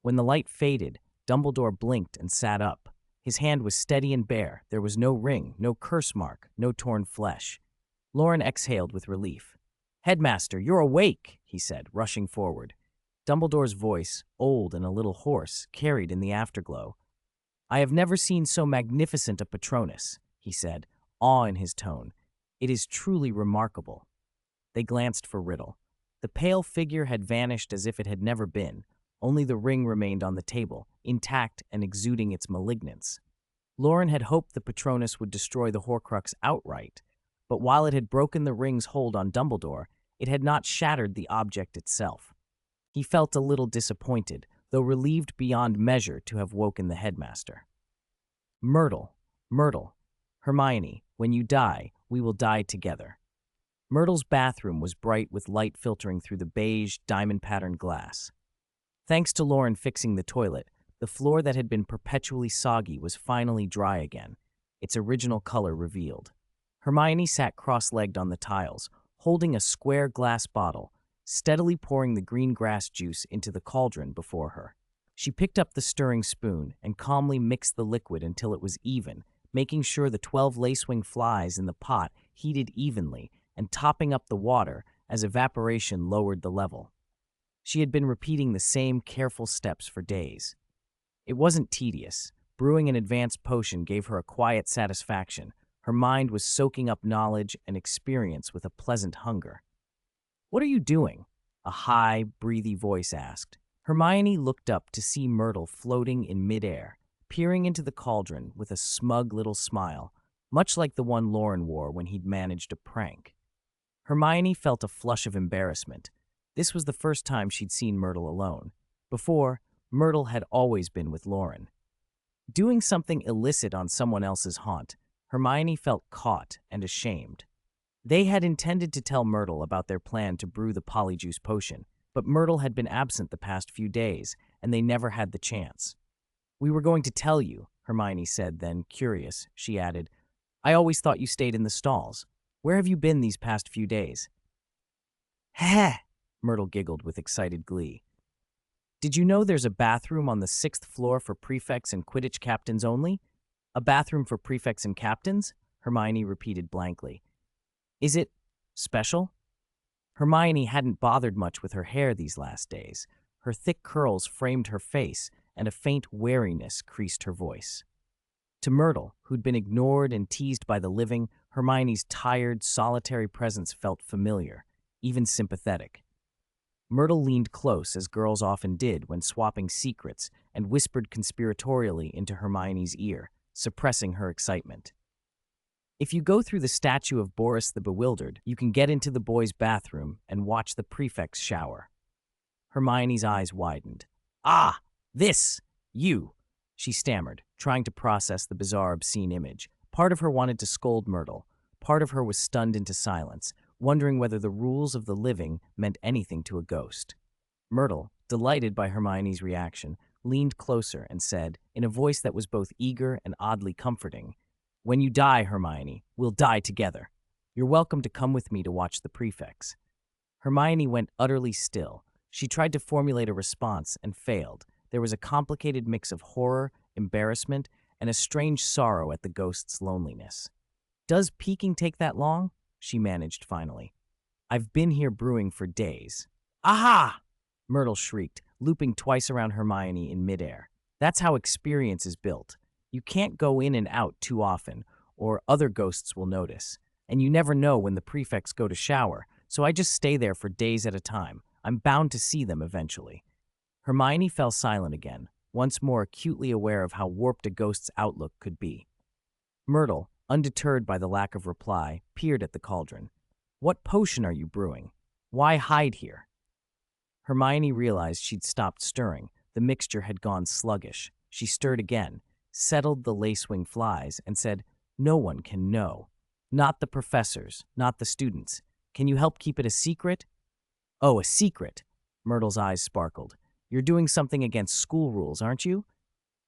When the light faded, Dumbledore blinked and sat up. His hand was steady and bare. There was no ring, no curse mark, no torn flesh. Loren exhaled with relief. "Headmaster, you're awake," he said, rushing forward. Dumbledore's voice, old and a little hoarse, carried in the afterglow. "I have never seen so magnificent a Patronus," he said, awe in his tone. "It is truly remarkable." They glanced for Riddle. The pale figure had vanished as if it had never been. Only the ring remained on the table, intact and exuding its malignance. Loren had hoped the Patronus would destroy the Horcrux outright, but while it had broken the ring's hold on Dumbledore, it had not shattered the object itself. He felt a little disappointed, though relieved beyond measure to have woken the headmaster. "Myrtle, Myrtle, Hermione, when you die, we will die together." Myrtle's bathroom was bright with light filtering through the beige, diamond-patterned glass. Thanks to Loren fixing the toilet, the floor that had been perpetually soggy was finally dry again, its original color revealed. Hermione sat cross-legged on the tiles, holding a square glass bottle, steadily pouring the green grass juice into the cauldron before her. She picked up the stirring spoon and calmly mixed the liquid until it was even, making sure the 12 lacewing flies in the pot heated evenly and topping up the water as evaporation lowered the level. She had been repeating the same careful steps for days. It wasn't tedious. Brewing an advanced potion gave her a quiet satisfaction. Her mind was soaking up knowledge and experience with a pleasant hunger. "What are you doing?" a high, breathy voice asked. Hermione looked up to see Myrtle floating in midair, peering into the cauldron with a smug little smile, much like the one Loren wore when he'd managed a prank. Hermione felt a flush of embarrassment. This was the first time she'd seen Myrtle alone. Before, Myrtle had always been with Loren. Doing something illicit on someone else's haunt, Hermione felt caught and ashamed. They had intended to tell Myrtle about their plan to brew the polyjuice potion, but Myrtle had been absent the past few days, and they never had the chance. "We were going to tell you," Hermione said, then, curious, she added, "I always thought you stayed in the stalls. Where have you been these past few days?" "Heh!" Myrtle giggled with excited glee. "Did you know there's a bathroom on the 6th floor for prefects and Quidditch captains only?" "A bathroom for prefects and captains?" Hermione repeated blankly. "Is it special?" Hermione hadn't bothered much with her hair these last days. Her thick curls framed her face, and a faint wariness creased her voice. To Myrtle, who'd been ignored and teased by the living, Hermione's tired, solitary presence felt familiar, even sympathetic. Myrtle leaned close, as girls often did when swapping secrets, and whispered conspiratorially into Hermione's ear, suppressing her excitement. "If you go through the statue of Boris the Bewildered, you can get into the boys' bathroom and watch the prefects shower." Hermione's eyes widened. "Ah, this! You!" she stammered, trying to process the bizarre, obscene image. Part of her wanted to scold Myrtle. Part of her was stunned into silence, wondering whether the rules of the living meant anything to a ghost. Myrtle, delighted by Hermione's reaction, leaned closer and said, in a voice that was both eager and oddly comforting, "When you die, Hermione, we'll die together. You're welcome to come with me to watch the prefects." Hermione went utterly still. She tried to formulate a response and failed. There was a complicated mix of horror, embarrassment, and a strange sorrow at the ghost's loneliness. "Does peeking take that long?" she managed finally. "I've been here brewing for days." "Aha!" Myrtle shrieked, looping twice around Hermione in midair. "That's how experience is built. You can't go in and out too often, or other ghosts will notice. And you never know when the prefects go to shower, so I just stay there for days at a time. I'm bound to see them eventually." Hermione fell silent again, once more acutely aware of how warped a ghost's outlook could be. Myrtle, undeterred by the lack of reply, peered at the cauldron. "What potion are you brewing? Why hide here?" Hermione realized she'd stopped stirring. The mixture had gone sluggish. She stirred again, settled the lacewing flies, and said, "No one can know. Not the professors, not the students. Can you help keep it a secret?" "Oh, a secret." Myrtle's eyes sparkled. "You're doing something against school rules, aren't you?"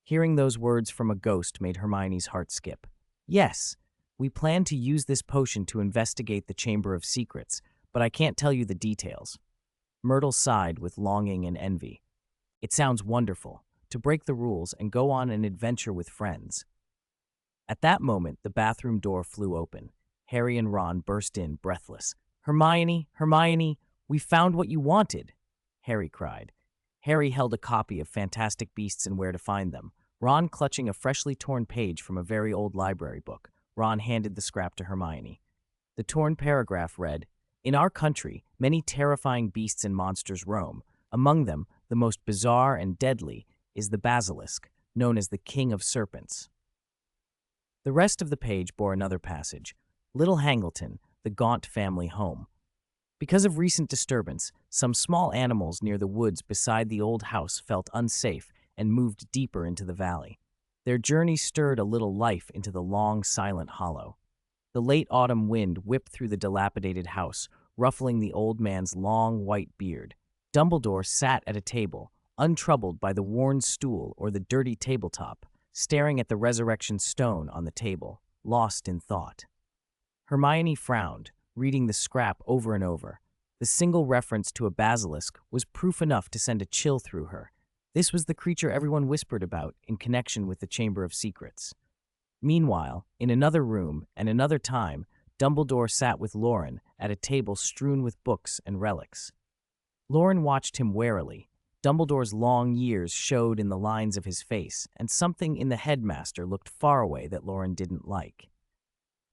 Hearing those words from a ghost made Hermione's heart skip. "Yes, we plan to use this potion to investigate the Chamber of Secrets, but I can't tell you the details." Myrtle sighed with longing and envy. "It sounds wonderful, to break the rules and go on an adventure with friends." At that moment, the bathroom door flew open. Harry and Ron burst in, breathless. "Hermione, Hermione, we found what you wanted!" Harry cried. Harry held a copy of Fantastic Beasts and Where to Find Them, Ron clutching a freshly torn page from a very old library book. Ron handed the scrap to Hermione. The torn paragraph read, "In our country, many terrifying beasts and monsters roam. Among them, the most bizarre and deadly is the basilisk, known as the King of Serpents." The rest of the page bore another passage, Little Hangleton, the Gaunt family home. Because of recent disturbance, some small animals near the woods beside the old house felt unsafe and moved deeper into the valley. Their journey stirred a little life into the long, silent hollow. The late autumn wind whipped through the dilapidated house, ruffling the old man's long, white beard. Dumbledore sat at a table, untroubled by the worn stool or the dirty tabletop, staring at the resurrection stone on the table, lost in thought. Hermione frowned, reading the scrap over and over. The single reference to a basilisk was proof enough to send a chill through her. This was the creature everyone whispered about in connection with the Chamber of Secrets. Meanwhile, in another room and another time, Dumbledore sat with Loren at a table strewn with books and relics. Loren watched him warily. Dumbledore's long years showed in the lines of his face, and something in the headmaster looked far away that Loren didn't like.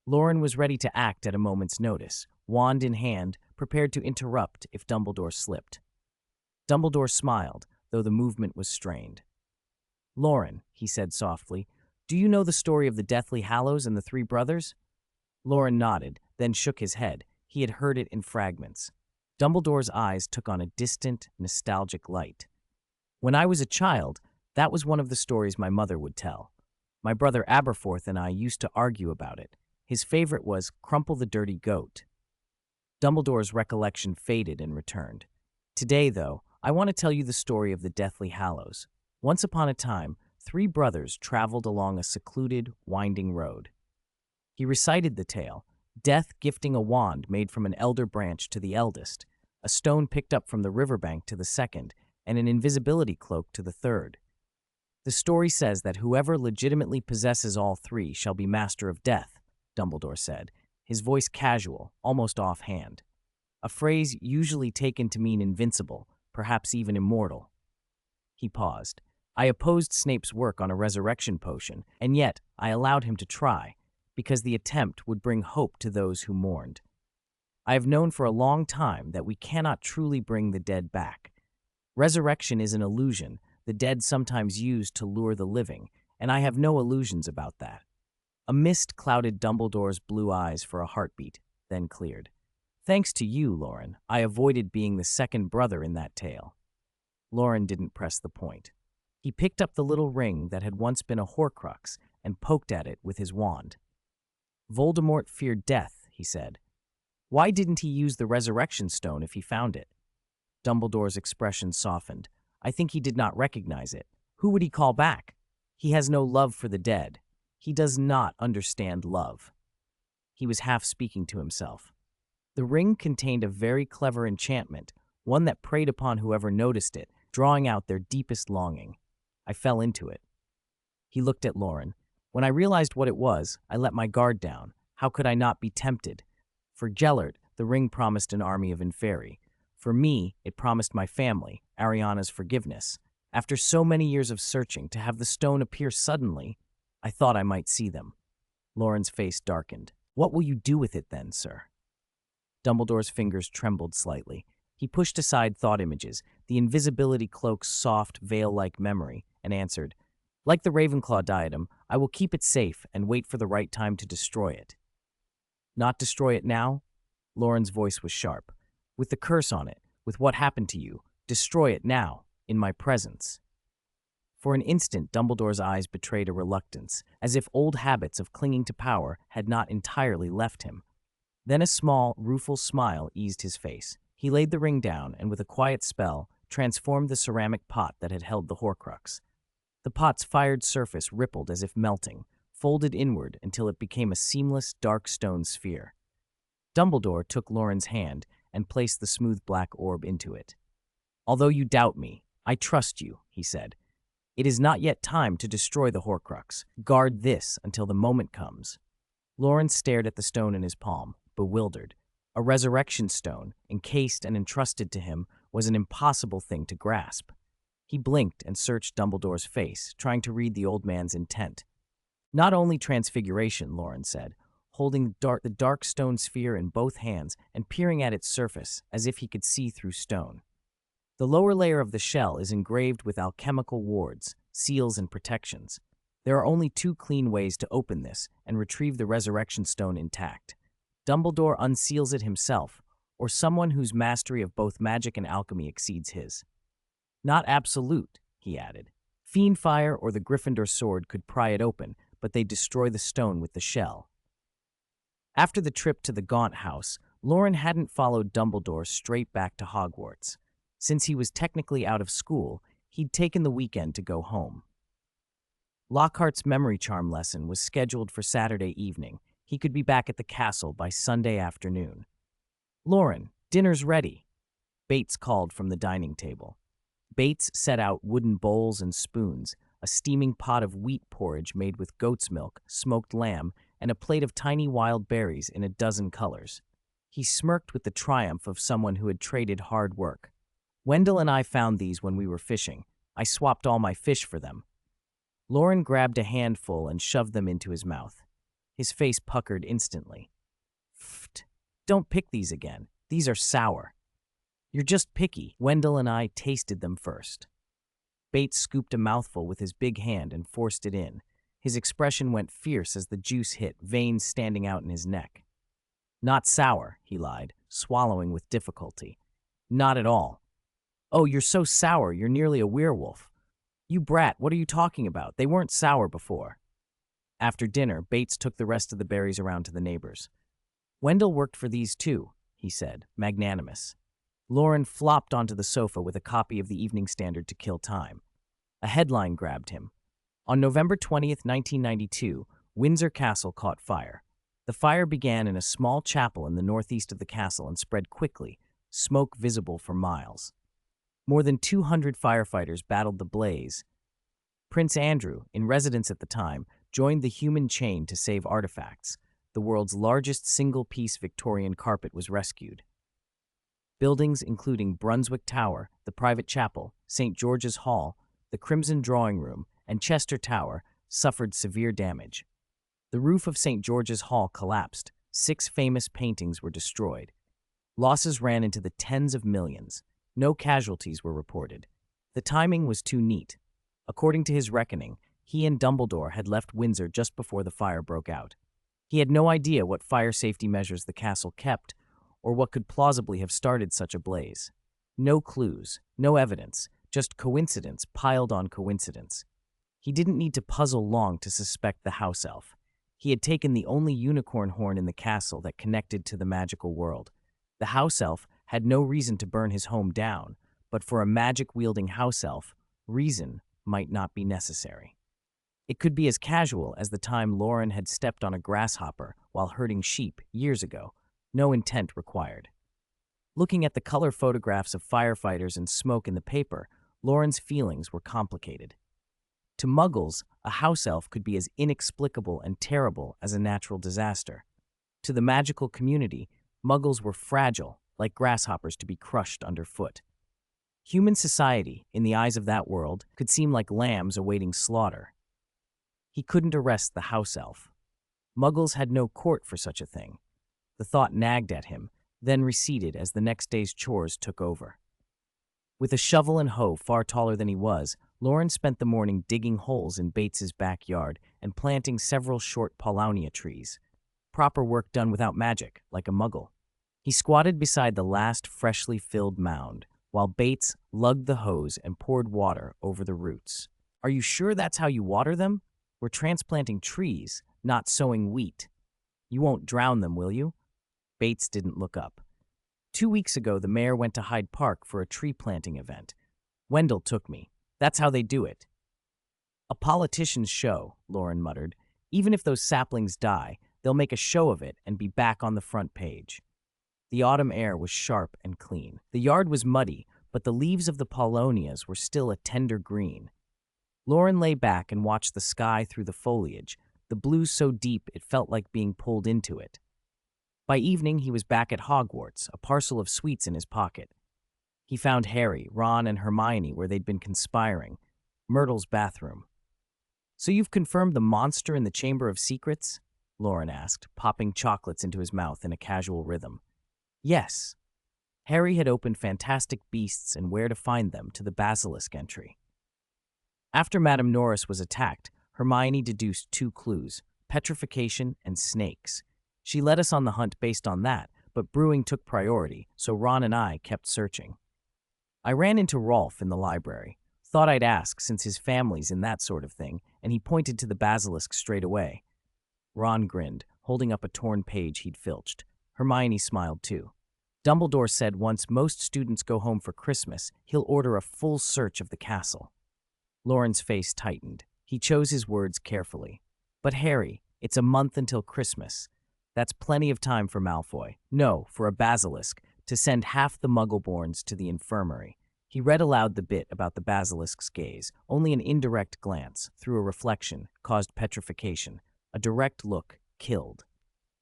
Loren was ready to act at a moment's notice, wand in hand, prepared to interrupt if Dumbledore slipped. Dumbledore smiled, though the movement was strained. "Loren," he said softly, "do you know the story of the Deathly Hallows and the Three Brothers?" Loren nodded, then shook his head. He had heard it in fragments. Dumbledore's eyes took on a distant, nostalgic light. When I was a child, that was one of the stories my mother would tell. My brother Aberforth and I used to argue about it. His favorite was Crumple the Dirty Goat. Dumbledore's recollection faded and returned. Today, though, I want to tell you the story of the Deathly Hallows. Once upon a time, three brothers traveled along a secluded, winding road. He recited the tale, Death gifting a wand made from an elder branch to the eldest, a stone picked up from the riverbank to the second, and an invisibility cloak to the third. The story says that whoever legitimately possesses all three shall be master of death, Dumbledore said, his voice casual, almost offhand. A phrase usually taken to mean invincible, perhaps even immortal. He paused. I opposed Snape's work on a resurrection potion, and yet I allowed him to try, because the attempt would bring hope to those who mourned. I have known for a long time that we cannot truly bring the dead back. Resurrection is an illusion the dead sometimes use to lure the living, and I have no illusions about that. A mist clouded Dumbledore's blue eyes for a heartbeat, then cleared. Thanks to you, Loren, I avoided being the second brother in that tale. Loren didn't press the point. He picked up the little ring that had once been a Horcrux and poked at it with his wand. Voldemort feared death, he said. Why didn't he use the resurrection stone if he found it? Dumbledore's expression softened. I think he did not recognize it. Who would he call back? He has no love for the dead. He does not understand love. He was half speaking to himself. The ring contained a very clever enchantment, one that preyed upon whoever noticed it, drawing out their deepest longing. I fell into it. He looked at Loren. When I realized what it was, I let my guard down. How could I not be tempted? For Gellert, the ring promised an army of Inferi. For me, it promised my family, Ariana's forgiveness. After so many years of searching, to have the stone appear suddenly, I thought I might see them. Loren's face darkened. What will you do with it then, sir? Dumbledore's fingers trembled slightly. He pushed aside thought images, the invisibility cloak's soft, veil-like memory, and answered, like the Ravenclaw diadem, I will keep it safe and wait for the right time to destroy it. Not destroy it now? Loren's voice was sharp. With the curse on it, with what happened to you, destroy it now, in my presence. For an instant, Dumbledore's eyes betrayed a reluctance, as if old habits of clinging to power had not entirely left him. Then a small, rueful smile eased his face. He laid the ring down and, with a quiet spell, transformed the ceramic pot that had held the Horcrux. The pot's fired surface rippled as if melting, folded inward until it became a seamless, dark stone sphere. Dumbledore took Loren's hand and placed the smooth black orb into it. Although you doubt me, I trust you, he said. It is not yet time to destroy the Horcrux. Guard this until the moment comes. Loren stared at the stone in his palm, bewildered. A resurrection stone, encased and entrusted to him, was an impossible thing to grasp. He blinked and searched Dumbledore's face, trying to read the old man's intent. Not only transfiguration, Loren said, holding the dark stone sphere in both hands and peering at its surface as if he could see through stone. The lower layer of the shell is engraved with alchemical wards, seals, and protections. There are only two clean ways to open this and retrieve the resurrection stone intact. Dumbledore unseals it himself, or someone whose mastery of both magic and alchemy exceeds his. Not absolute, he added. Fiendfire or the Gryffindor sword could pry it open, but they destroy the stone with the shell. After the trip to the Gaunt House, Loren hadn't followed Dumbledore straight back to Hogwarts. Since he was technically out of school, he'd taken the weekend to go home. Lockhart's memory charm lesson was scheduled for Saturday evening. He could be back at the castle by Sunday afternoon. Loren, dinner's ready, Bates called from the dining table. Bates set out wooden bowls and spoons, a steaming pot of wheat porridge made with goat's milk, smoked lamb, and a plate of tiny wild berries in a dozen colors. He smirked with the triumph of someone who had traded hard work. Wendell and I found these when we were fishing. I swapped all my fish for them. Loren grabbed a handful and shoved them into his mouth. His face puckered instantly. Pfft, don't pick these again. These are sour. You're just picky. Wendell and I tasted them first. Bates scooped a mouthful with his big hand and forced it in. His expression went fierce as the juice hit, veins standing out in his neck. Not sour, he lied, swallowing with difficulty. Not at all. Oh, you're so sour, you're nearly a werewolf. You brat, what are you talking about? They weren't sour before. After dinner, Bates took the rest of the berries around to the neighbors. Wendell worked for these too, he said, magnanimous. Loren flopped onto the sofa with a copy of the Evening Standard to kill time. A headline grabbed him. On November 20th, 1992, Windsor Castle caught fire. The fire began in a small chapel in the northeast of the castle and spread quickly, smoke visible for miles. More than 200 firefighters battled the blaze. Prince Andrew, in residence at the time, joined the human chain to save artifacts. The world's largest single-piece Victorian carpet was rescued. Buildings including Brunswick Tower, the private chapel, St. George's Hall, the Crimson Drawing Room, and Chester Tower suffered severe damage. The roof of St. George's Hall collapsed. 6 famous paintings were destroyed. Losses ran into the tens of millions. No casualties were reported. The timing was too neat. According to his reckoning, he and Dumbledore had left Windsor just before the fire broke out. He had no idea what fire safety measures the castle kept, or what could plausibly have started such a blaze. No clues, no evidence, just coincidence piled on coincidence. He didn't need to puzzle long to suspect the house elf. He had taken the only unicorn horn in the castle that connected to the magical world. The house elf had no reason to burn his home down, but for a magic-wielding house elf, reason might not be necessary. It could be as casual as the time Loren had stepped on a grasshopper while herding sheep years ago. No intent required. Looking at the color photographs of firefighters and smoke in the paper, Loren's feelings were complicated. To Muggles, a house elf could be as inexplicable and terrible as a natural disaster. To the magical community, Muggles were fragile, like grasshoppers to be crushed underfoot. Human society, in the eyes of that world, could seem like lambs awaiting slaughter. He couldn't arrest the house elf. Muggles had no court for such a thing. The thought nagged at him, then receded as the next day's chores took over. With a shovel and hoe far taller than he was, Loren spent the morning digging holes in Bates's backyard and planting several short paulownia trees. Proper work done without magic, like a Muggle. He squatted beside the last freshly filled mound, while Bates lugged the hose and poured water over the roots. "Are you sure that's how you water them? We're transplanting trees, not sowing wheat. You won't drown them, will you?" Bates didn't look up. 2 weeks ago, the mayor went to Hyde Park for a tree planting event. Wendell took me. That's how they do it. "A politician's show," Loren muttered. "Even if those saplings die, they'll make a show of it and be back on the front page." The autumn air was sharp and clean. The yard was muddy, but the leaves of the paulownias were still a tender green. Loren lay back and watched the sky through the foliage, the blue so deep it felt like being pulled into it. By evening, he was back at Hogwarts, a parcel of sweets in his pocket. He found Harry, Ron, and Hermione where they'd been conspiring, Myrtle's bathroom. "So you've confirmed the monster in the Chamber of Secrets?" Loren asked, popping chocolates into his mouth in a casual rhythm. "Yes." Harry had opened Fantastic Beasts and Where to Find Them to the Basilisk entry. After Madame Norris was attacked, Hermione deduced 2 clues, petrification and snakes. She led us on the hunt based on that, but brewing took priority, so Ron and I kept searching. I ran into Rolf in the library. Thought I'd ask since his family's in that sort of thing, and he pointed to the basilisk straight away. Ron grinned, holding up a torn page he'd filched. Hermione smiled too. "Dumbledore said once most students go home for Christmas, he'll order a full search of the castle." Loren's face tightened. He chose his words carefully. "But Harry, it's a month until Christmas. That's plenty of time for Malfoy. No, for a basilisk, to send half the Muggleborns to the infirmary." He read aloud the bit about the basilisk's gaze. Only an indirect glance, through a reflection, caused petrification. A direct look killed.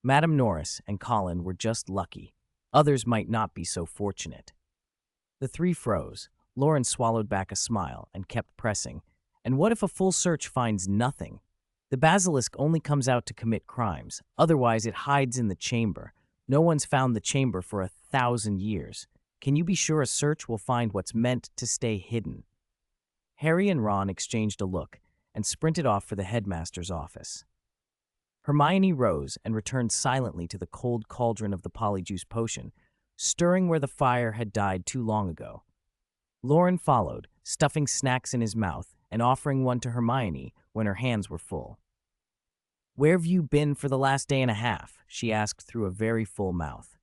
Madame Norris and Colin were just lucky. Others might not be so fortunate. The 3 froze. Loren swallowed back a smile and kept pressing. And what if a full search finds nothing? The basilisk only comes out to commit crimes. Otherwise, it hides in the chamber. No one's found the chamber for 1,000 years. Can you be sure a search will find what's meant to stay hidden? Harry and Ron exchanged a look and sprinted off for the headmaster's office. Hermione rose and returned silently to the cold cauldron of the polyjuice potion, stirring where the fire had died too long ago. Loren followed, stuffing snacks in his mouth and offering one to Hermione when her hands were full. "Where have you been for the last day and a half?" she asked through a very full mouth.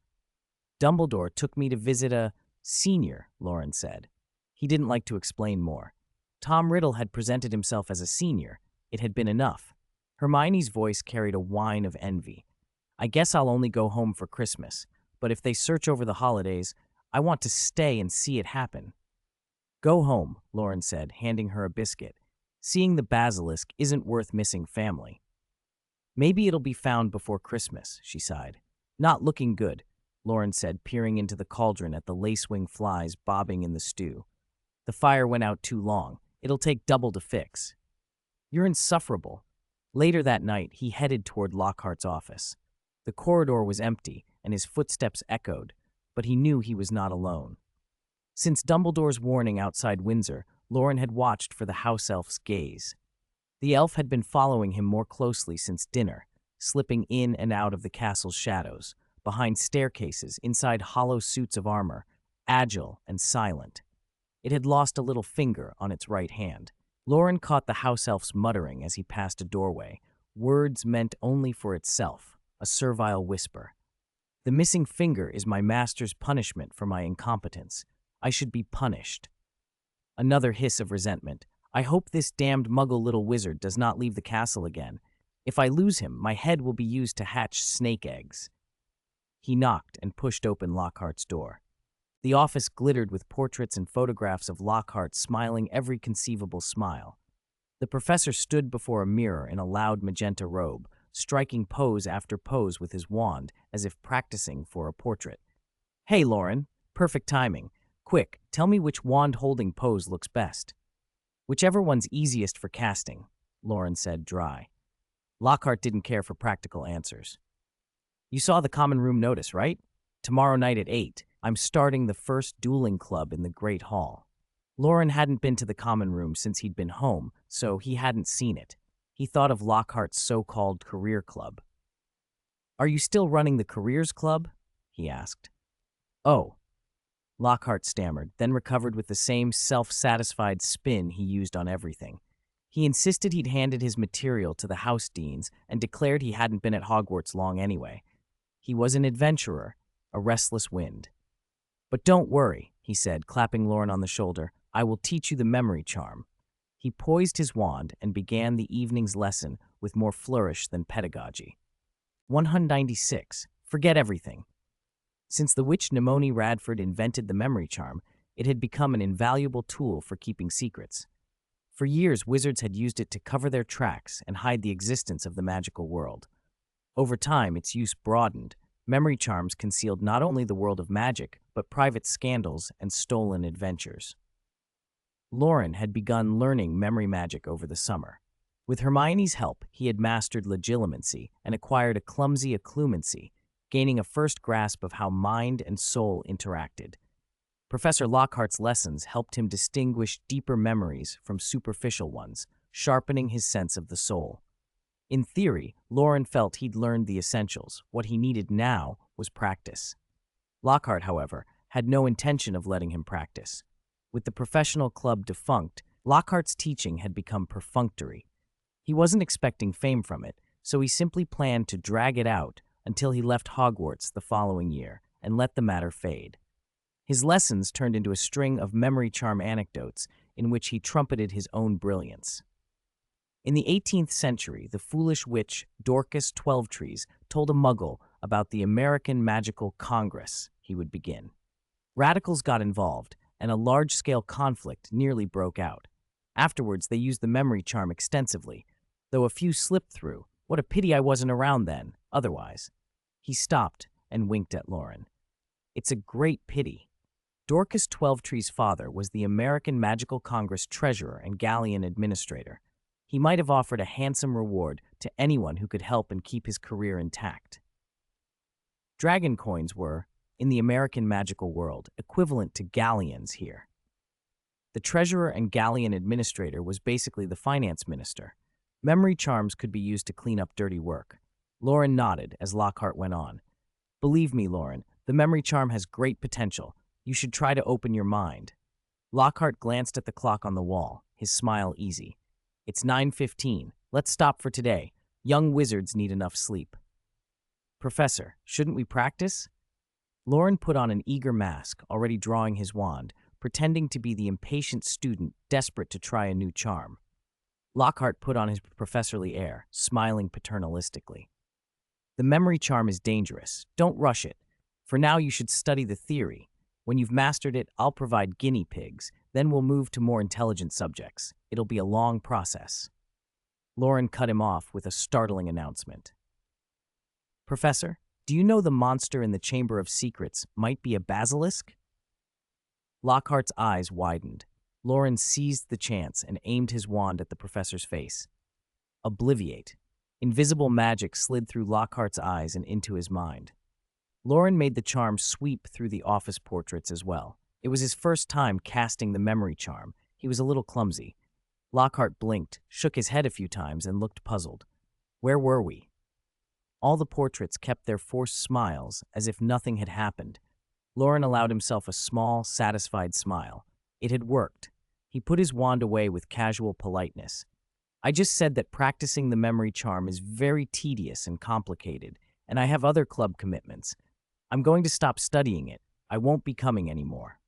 "Dumbledore took me to visit a senior," Loren said. He didn't like to explain more. Tom Riddle had presented himself as a senior. It had been enough. Hermione's voice carried a whine of envy. "I guess I'll only go home for Christmas, but if they search over the holidays, I want to stay and see it happen." "Go home," Loren said, handing her a biscuit. "Seeing the basilisk isn't worth missing family." "Maybe it'll be found before Christmas," she sighed. "Not looking good," Loren said, peering into the cauldron at the lacewing flies bobbing in the stew. "The fire went out too long. It'll take double to fix." "You're insufferable." Later that night, he headed toward Lockhart's office. The corridor was empty, and his footsteps echoed, but he knew he was not alone. Since Dumbledore's warning outside Windsor, Loren had watched for the house elf's gaze. The elf had been following him more closely since dinner, slipping in and out of the castle's shadows, behind staircases, inside hollow suits of armor, agile and silent. It had lost a little finger on its right hand. Loren caught the house elf's muttering as he passed a doorway, words meant only for itself, a servile whisper. "The missing finger is my master's punishment for my incompetence. I should be punished." Another hiss of resentment. "I hope this damned muggle little wizard does not leave the castle again. If I lose him, my head will be used to hatch snake eggs." He knocked and pushed open Lockhart's door. The office glittered with portraits and photographs of Lockhart smiling every conceivable smile. The professor stood before a mirror in a loud magenta robe, striking pose after pose with his wand as if practicing for a portrait. "Hey, Loren, perfect timing. Quick, tell me which wand-holding pose looks best." "Whichever one's easiest for casting," Loren said, dry. Lockhart didn't care for practical answers. "You saw the common room notice, right? Tomorrow night at 8, I'm starting the first dueling club in the Great Hall." Loren hadn't been to the common room since he'd been home, so he hadn't seen it. He thought of Lockhart's so-called career club. "Are you still running the careers club?" he asked. "Oh." Lockhart stammered, then recovered with the same self-satisfied spin he used on everything. He insisted he'd handed his material to the house deans and declared he hadn't been at Hogwarts long anyway. He was an adventurer, a restless wind. "But don't worry," he said, clapping Loren on the shoulder. "I will teach you the memory charm." He poised his wand and began the evening's lesson with more flourish than pedagogy. 196. Forget everything. Since the witch Nemone Radford invented the memory charm, it had become an invaluable tool for keeping secrets. For years, wizards had used it to cover their tracks and hide the existence of the magical world. Over time, its use broadened. Memory charms concealed not only the world of magic, but private scandals and stolen adventures. Loren had begun learning memory magic over the summer. With Hermione's help, he had mastered legilimency and acquired a clumsy occlumency, gaining a first grasp of how mind and soul interacted. Professor Lockhart's lessons helped him distinguish deeper memories from superficial ones, sharpening his sense of the soul. In theory, Loren felt he'd learned the essentials. What he needed now was practice. Lockhart, however, had no intention of letting him practice. With the professional club defunct, Lockhart's teaching had become perfunctory. He wasn't expecting fame from it, so he simply planned to drag it out until he left Hogwarts the following year and let the matter fade. His lessons turned into a string of memory charm anecdotes in which he trumpeted his own brilliance. In the 18th century, the foolish witch Dorcas Twelvetrees told a muggle about the American Magical Congress, he would begin. Radicals got involved, and a large-scale conflict nearly broke out. Afterwards, they used the memory charm extensively, though a few slipped through. What a pity I wasn't around then, otherwise. He stopped and winked at Loren. "It's a great pity." Dorcas Twelvetrees' father was the American Magical Congress treasurer and galleon administrator. He might have offered a handsome reward to anyone who could help and keep his career intact. Dragon coins were, in the American magical world, equivalent to galleons here. The treasurer and galleon administrator was basically the finance minister. Memory charms could be used to clean up dirty work. Loren nodded as Lockhart went on. "Believe me, Loren, the memory charm has great potential. You should try to open your mind." Lockhart glanced at the clock on the wall, his smile easy. It's 9:15. Let's stop for today. Young wizards need enough sleep. Professor, shouldn't we practice? Loren put on an eager mask, already drawing his wand, pretending to be the impatient student desperate to try a new charm. Lockhart put on his professorly air, smiling paternalistically. The memory charm is dangerous. Don't rush it. For now, you should study the theory. When you've mastered it, I'll provide guinea pigs. Then we'll move to more intelligent subjects. It'll be a long process. Loren cut him off with a startling announcement. Professor, do you know the monster in the Chamber of Secrets might be a basilisk? Lockhart's eyes widened. Loren seized the chance and aimed his wand at the professor's face. Obliviate. Invisible magic slid through Lockhart's eyes and into his mind. Loren made the charm sweep through the office portraits as well. It was his first time casting the memory charm. He was a little clumsy. Lockhart blinked, shook his head a few times, and looked puzzled. Where were we? All the portraits kept their forced smiles as if nothing had happened. Loren allowed himself a small, satisfied smile. It had worked. He put his wand away with casual politeness. I just said that practicing the memory charm is very tedious and complicated, and I have other club commitments. I'm going to stop studying it. I won't be coming anymore.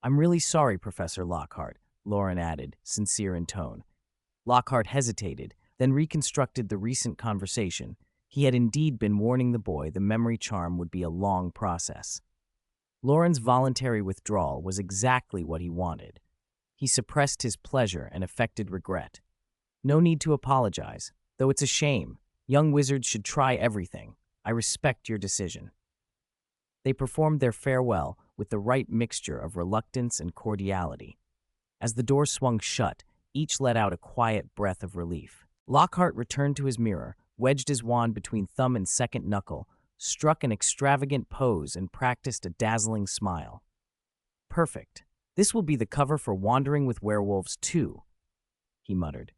I'm really sorry, Professor Lockhart, Loren added, sincere in tone. Lockhart hesitated, then reconstructed the recent conversation. He had indeed been warning the boy the memory charm would be a long process. Loren's voluntary withdrawal was exactly what he wanted. He suppressed his pleasure and affected regret. No need to apologize, though it's a shame. Young wizards should try everything. I respect your decision. They performed their farewell with the right mixture of reluctance and cordiality. As the door swung shut, each let out a quiet breath of relief. Lockhart returned to his mirror, wedged his wand between thumb and second knuckle, struck an extravagant pose, and practiced a dazzling smile. Perfect. This will be the cover for Wandering with Werewolves 2, he muttered.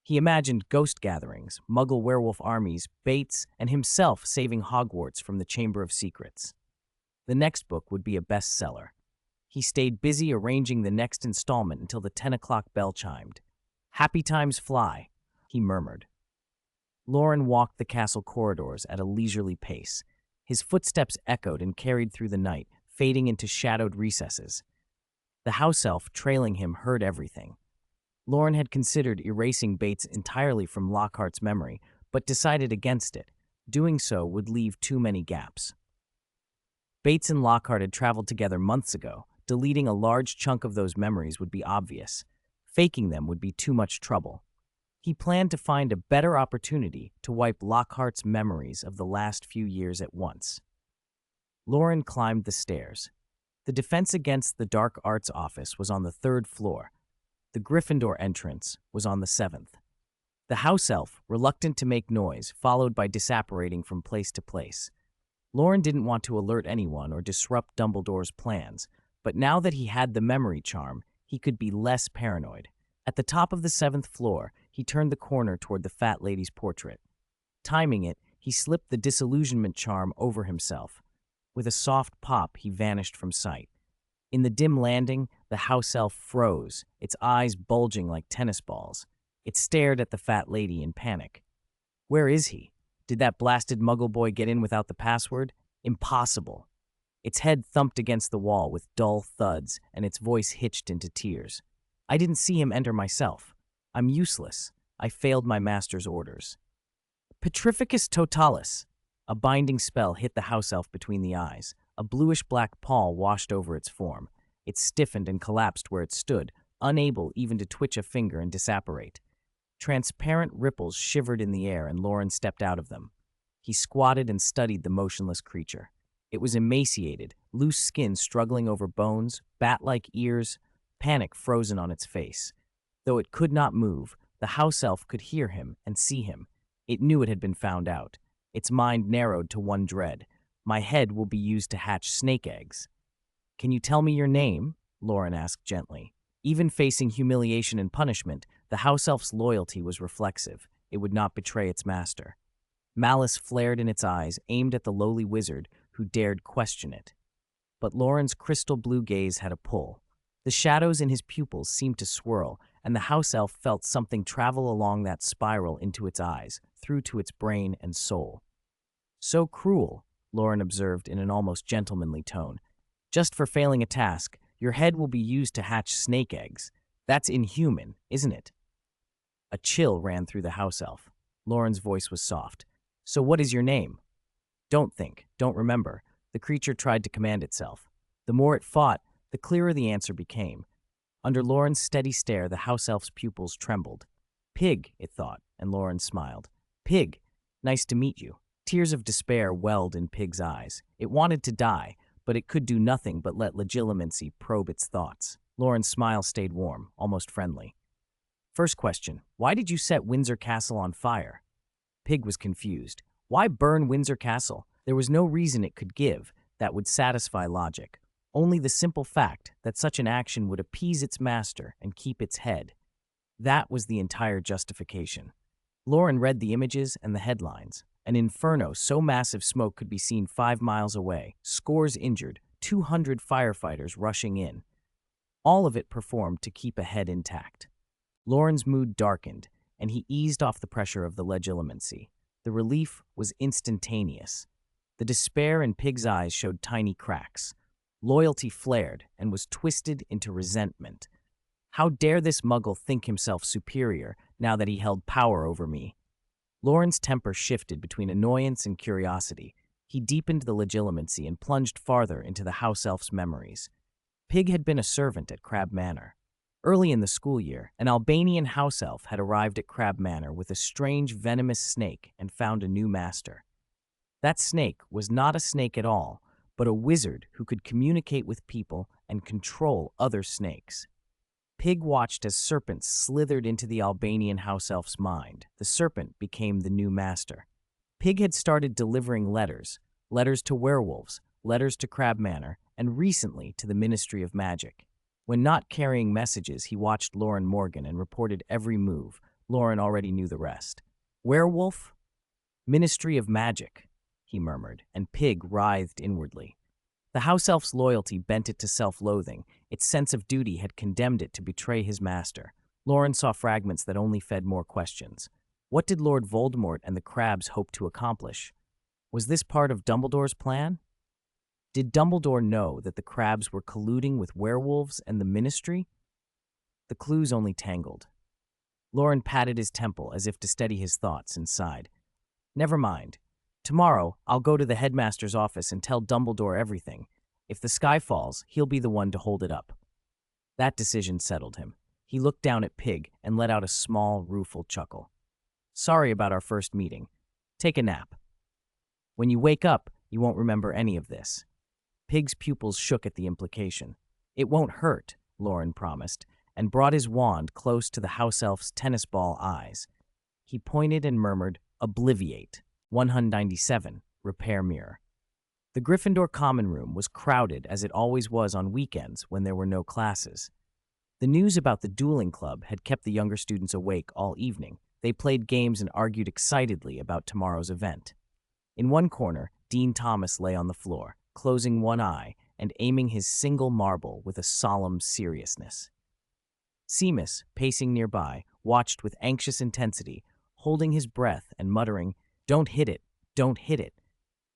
He imagined ghost gatherings, muggle werewolf armies, Bates, and himself saving Hogwarts from the Chamber of Secrets. The next book would be a bestseller. He stayed busy arranging the next installment until the 10 o'clock bell chimed. Happy times fly, he murmured. Loren walked the castle corridors at a leisurely pace. His footsteps echoed and carried through the night, fading into shadowed recesses. The house elf trailing him heard everything. Loren had considered erasing Bates entirely from Lockhart's memory, but decided against it. Doing so would leave too many gaps. Bates and Lockhart had traveled together months ago. Deleting a large chunk of those memories would be obvious. Faking them would be too much trouble. He planned to find a better opportunity to wipe Lockhart's memories of the last few years at once. Loren climbed the stairs. The Defense Against the Dark Arts office was on the 3rd floor. The Gryffindor entrance was on the 7th. The house elf, reluctant to make noise, followed by disapparating from place to place. Loren didn't want to alert anyone or disrupt Dumbledore's plans, but now that he had the memory charm, he could be less paranoid. At the top of the 7th floor, he turned the corner toward the fat lady's portrait. Timing it, he slipped the disillusionment charm over himself. With a soft pop, he vanished from sight. In the dim landing, the house elf froze, its eyes bulging like tennis balls. It stared at the fat lady in panic. Where is he? Did that blasted muggle boy get in without the password? Impossible. Its head thumped against the wall with dull thuds, and its voice hitched into tears. I didn't see him enter myself. I'm useless. I failed my master's orders. Petrificus totalis. A binding spell hit the house elf between the eyes. A bluish-black pall washed over its form. It stiffened and collapsed where it stood, unable even to twitch a finger and disapparate. Transparent ripples shivered in the air, and Loren stepped out of them. He squatted and studied the motionless creature. It was emaciated, loose skin struggling over bones, bat-like ears, panic frozen on its face. Though it could not move, the house elf could hear him and see him. It knew it had been found out. Its mind narrowed to one dread. My head will be used to hatch snake eggs. Can you tell me your name? Loren asked gently. Even facing humiliation and punishment, the house elf's loyalty was reflexive. It would not betray its master. Malice flared in its eyes, aimed at the lowly wizard who dared question it. But Loren's crystal blue gaze had a pull. The shadows in his pupils seemed to swirl, and the house elf felt something travel along that spiral into its eyes, through to its brain and soul. "So cruel," Loren observed in an almost gentlemanly tone. "Just for failing a task, your head will be used to hatch snake eggs. That's inhuman, isn't it?" A chill ran through the house elf. Loren's voice was soft. "So what is your name?" "Don't think, don't remember." The creature tried to command itself. The more it fought, the clearer the answer became. Under Loren's steady stare, the house elf's pupils trembled. "Pig," it thought, and Loren smiled. "Pig, nice to meet you." Tears of despair welled in Pig's eyes. It wanted to die, but it could do nothing but let legitimacy probe its thoughts. Loren's smile stayed warm, almost friendly. "First question, why did you set Windsor Castle on fire?" Pig was confused. Why burn Windsor Castle? There was no reason it could give that would satisfy logic. Only the simple fact that such an action would appease its master and keep its head. That was the entire justification. Loren read the images and the headlines. An inferno so massive smoke could be seen 5 miles away, scores injured, 200 firefighters rushing in. All of it performed to keep a head intact. Loren's mood darkened, and he eased off the pressure of the legitimacy. The relief was instantaneous. The despair in Pig's eyes showed tiny cracks. Loyalty flared and was twisted into resentment. How dare this muggle think himself superior now that he held power over me? Loren's temper shifted between annoyance and curiosity. He deepened the legitimacy and plunged farther into the house elf's memories. Pig had been a servant at Crab Manor. Early in the school year, an Albanian house elf had arrived at Crab Manor with a strange venomous snake and found a new master. That snake was not a snake at all, but a wizard who could communicate with people and control other snakes. Pig watched as serpents slithered into the Albanian house elf's mind. The serpent became the new master. Pig had started delivering letters to werewolves, letters to Crab Manor, and recently to the Ministry of Magic. When not carrying messages, he watched Loren Morgan and reported every move. Loren already knew the rest. "Werewolf? Ministry of Magic," he murmured, and Pig writhed inwardly. The house elf's loyalty bent it to self-loathing. Its sense of duty had condemned it to betray his master. Loren saw fragments that only fed more questions. What did Lord Voldemort and the crabs hope to accomplish? Was this part of Dumbledore's plan? Did Dumbledore know that the crabs were colluding with werewolves and the Ministry? The clues only tangled. Loren patted his temple as if to steady his thoughts and sighed. "Never mind. Tomorrow, I'll go to the headmaster's office and tell Dumbledore everything. If the sky falls, he'll be the one to hold it up." That decision settled him. He looked down at Pig and let out a small, rueful chuckle. "Sorry about our first meeting. Take a nap. When you wake up, you won't remember any of this." Pig's pupils shook at the implication. "It won't hurt," Loren promised, and brought his wand close to the house elf's tennis ball eyes. He pointed and murmured, "Obliviate. 197, repair mirror." The Gryffindor common room was crowded as it always was on weekends when there were no classes. The news about the dueling club had kept the younger students awake all evening. They played games and argued excitedly about tomorrow's event. In one corner, Dean Thomas lay on the floor, closing one eye and aiming his single marble with a solemn seriousness. Seamus, pacing nearby, watched with anxious intensity, holding his breath and muttering, "Don't hit it, don't hit it."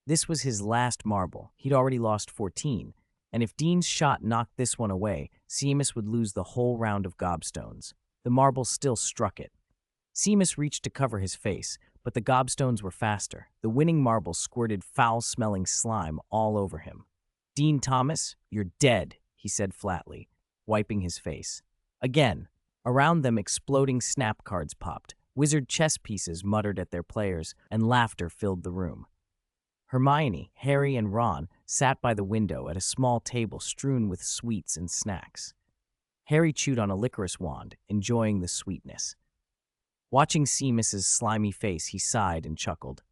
This was his last marble. He'd already lost 14, and if Dean's shot knocked this one away, Seamus would lose the whole round of gobstones. The marble still struck it. Seamus reached to cover his face, but the gobstones were faster. The winning marble squirted foul-smelling slime all over him. "Dean Thomas, you're dead," he said flatly, wiping his face. Again, around them exploding snap cards popped. Wizard chess pieces muttered at their players, and laughter filled the room. Hermione, Harry, and Ron sat by the window at a small table strewn with sweets and snacks. Harry chewed on a licorice wand, enjoying the sweetness. Watching Seamus's slimy face, he sighed and chuckled.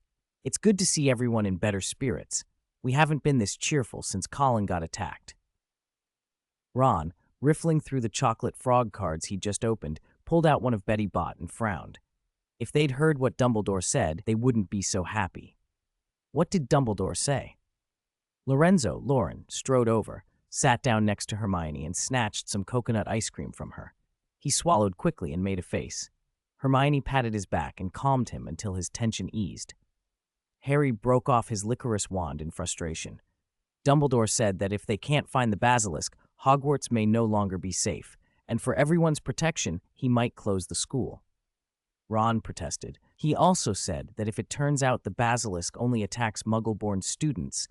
"It's good to see everyone in better spirits. We haven't been this cheerful since Colin got attacked." Ron, riffling through the chocolate frog cards he'd just opened, pulled out one of Betty Bott and frowned. If they'd heard what Dumbledore said, they wouldn't be so happy. What did Dumbledore say? Loren strode over, sat down next to Hermione, and snatched some coconut ice cream from her. He swallowed quickly and made a face. Hermione patted his back and calmed him until his tension eased. Harry broke off his licorice wand in frustration. Dumbledore said that if they can't find the basilisk, Hogwarts may no longer be safe, and for everyone's protection, he might close the school. Ron protested. He also said that if it turns out the basilisk only attacks Muggle-born students,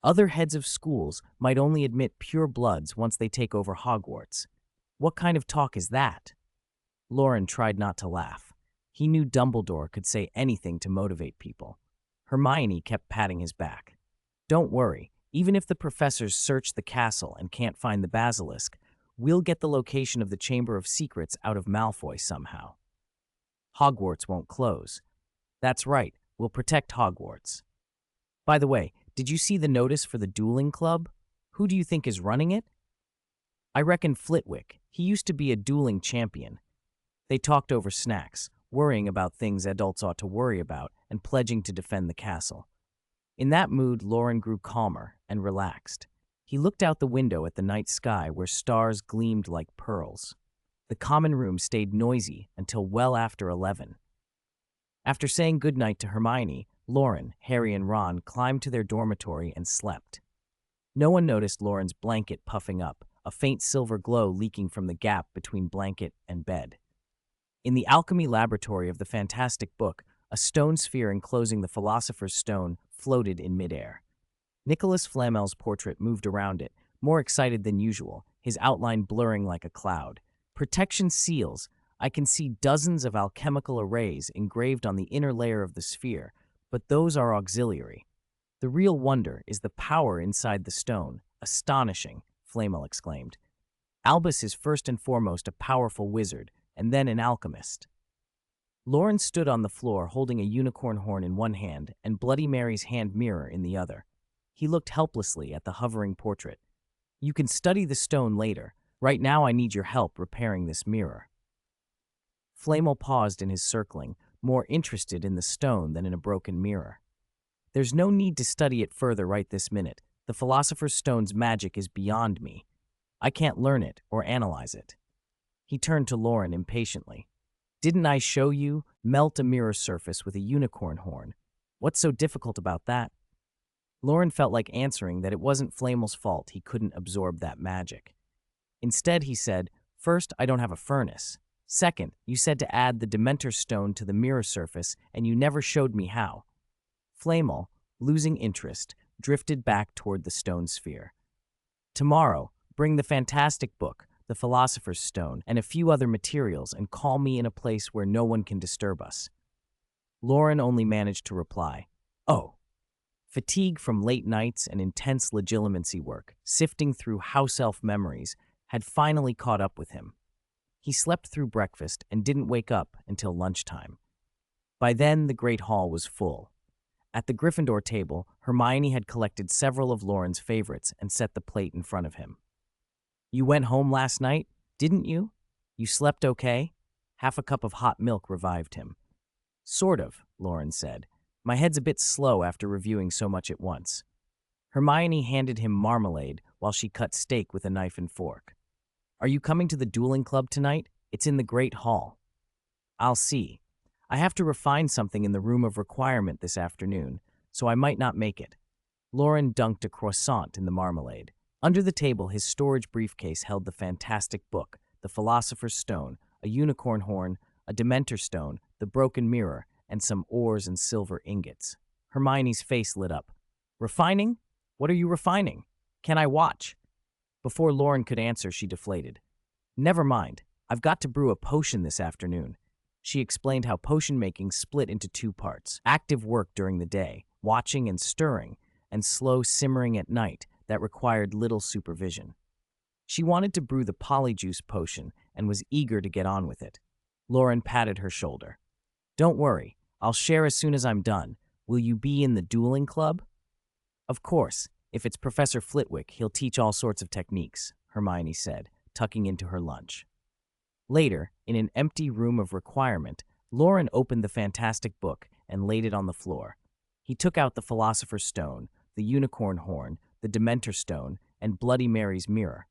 other heads of schools might only admit pure bloods once they take over Hogwarts. What kind of talk is that? Loren tried not to laugh. He knew Dumbledore could say anything to motivate people. Hermione kept patting his back. Don't worry, even if the professors search the castle and can't find the basilisk, we'll get the location of the Chamber of Secrets out of Malfoy somehow. Hogwarts won't close. That's right, we'll protect Hogwarts. By the way, did you see the notice for the dueling club? Who do you think is running it? I reckon Flitwick. He used to be a dueling champion. They talked over snacks, worrying about things adults ought to worry about, and pledging to defend the castle. In that mood, Loren grew calmer and relaxed. He looked out the window at the night sky where stars gleamed like pearls. The common room stayed noisy until well after 11. After saying goodnight to Hermione, Loren, Harry, and Ron climbed to their dormitory and slept. No one noticed Loren's blanket puffing up, a faint silver glow leaking from the gap between blanket and bed. In the alchemy laboratory of the fantastic book, a stone sphere enclosing the Philosopher's Stone floated in midair. Nicholas Flamel's portrait moved around it, more excited than usual, his outline blurring like a cloud. Protection seals. I can see dozens of alchemical arrays engraved on the inner layer of the sphere, but those are auxiliary. The real wonder is the power inside the stone. Astonishing, Flamel exclaimed. Albus is first and foremost a powerful wizard, and then an alchemist. Loren stood on the floor holding a unicorn horn in one hand and Bloody Mary's hand mirror in the other. He looked helplessly at the hovering portrait. You can study the stone later. Right now I need your help repairing this mirror. Flamel paused in his circling, more interested in the stone than in a broken mirror. There's no need to study it further right this minute. The Philosopher's Stone's magic is beyond me. I can't learn it or analyze it. He turned to Loren impatiently. Didn't I show you? Melt a mirror surface with a unicorn horn. What's so difficult about that? Loren felt like answering that it wasn't Flamel's fault he couldn't absorb that magic. Instead, he said, First, I don't have a furnace. Second, you said to add the Dementor Stone to the mirror surface, and you never showed me how. Flamel, losing interest, drifted back toward the stone sphere. Tomorrow, bring the fantastic book, the Philosopher's Stone, and a few other materials and call me in a place where no one can disturb us. Loren only managed to reply, Oh. Fatigue from late nights and intense legilimency work, sifting through house elf memories, had finally caught up with him. He slept through breakfast and didn't wake up until lunchtime. By then, the Great Hall was full. At the Gryffindor table, Hermione had collected several of Loren's favorites and set the plate in front of him. You went home last night, didn't you? You slept okay? Half a cup of hot milk revived him. Sort of, Loren said. My head's a bit slow after reviewing so much at once. Hermione handed him marmalade while she cut steak with a knife and fork. Are you coming to the dueling club tonight? It's in the Great Hall. I'll see. I have to refine something in the room of requirement this afternoon, so I might not make it. Loren dunked a croissant in the marmalade. Under the table, his storage briefcase held the fantastic book, the Philosopher's Stone, a unicorn horn, a Dementor Stone, the broken mirror, and some ores and silver ingots. Hermione's face lit up. Refining? What are you refining? Can I watch? Before Loren could answer, she deflated. Never mind. I've got to brew a potion this afternoon. She explained how potion making split into two parts. Active work during the day, watching and stirring, and slow simmering at night that required little supervision. She wanted to brew the polyjuice potion and was eager to get on with it. Loren patted her shoulder. Don't worry. I'll share as soon as I'm done. Will you be in the dueling club? Of course. If it's Professor Flitwick, he'll teach all sorts of techniques, Hermione said, tucking into her lunch. Later, in an empty room of requirement, Loren opened the fantastic book and laid it on the floor. He took out the Philosopher's Stone, the unicorn horn, the Dementor Stone, and Bloody Mary's mirror.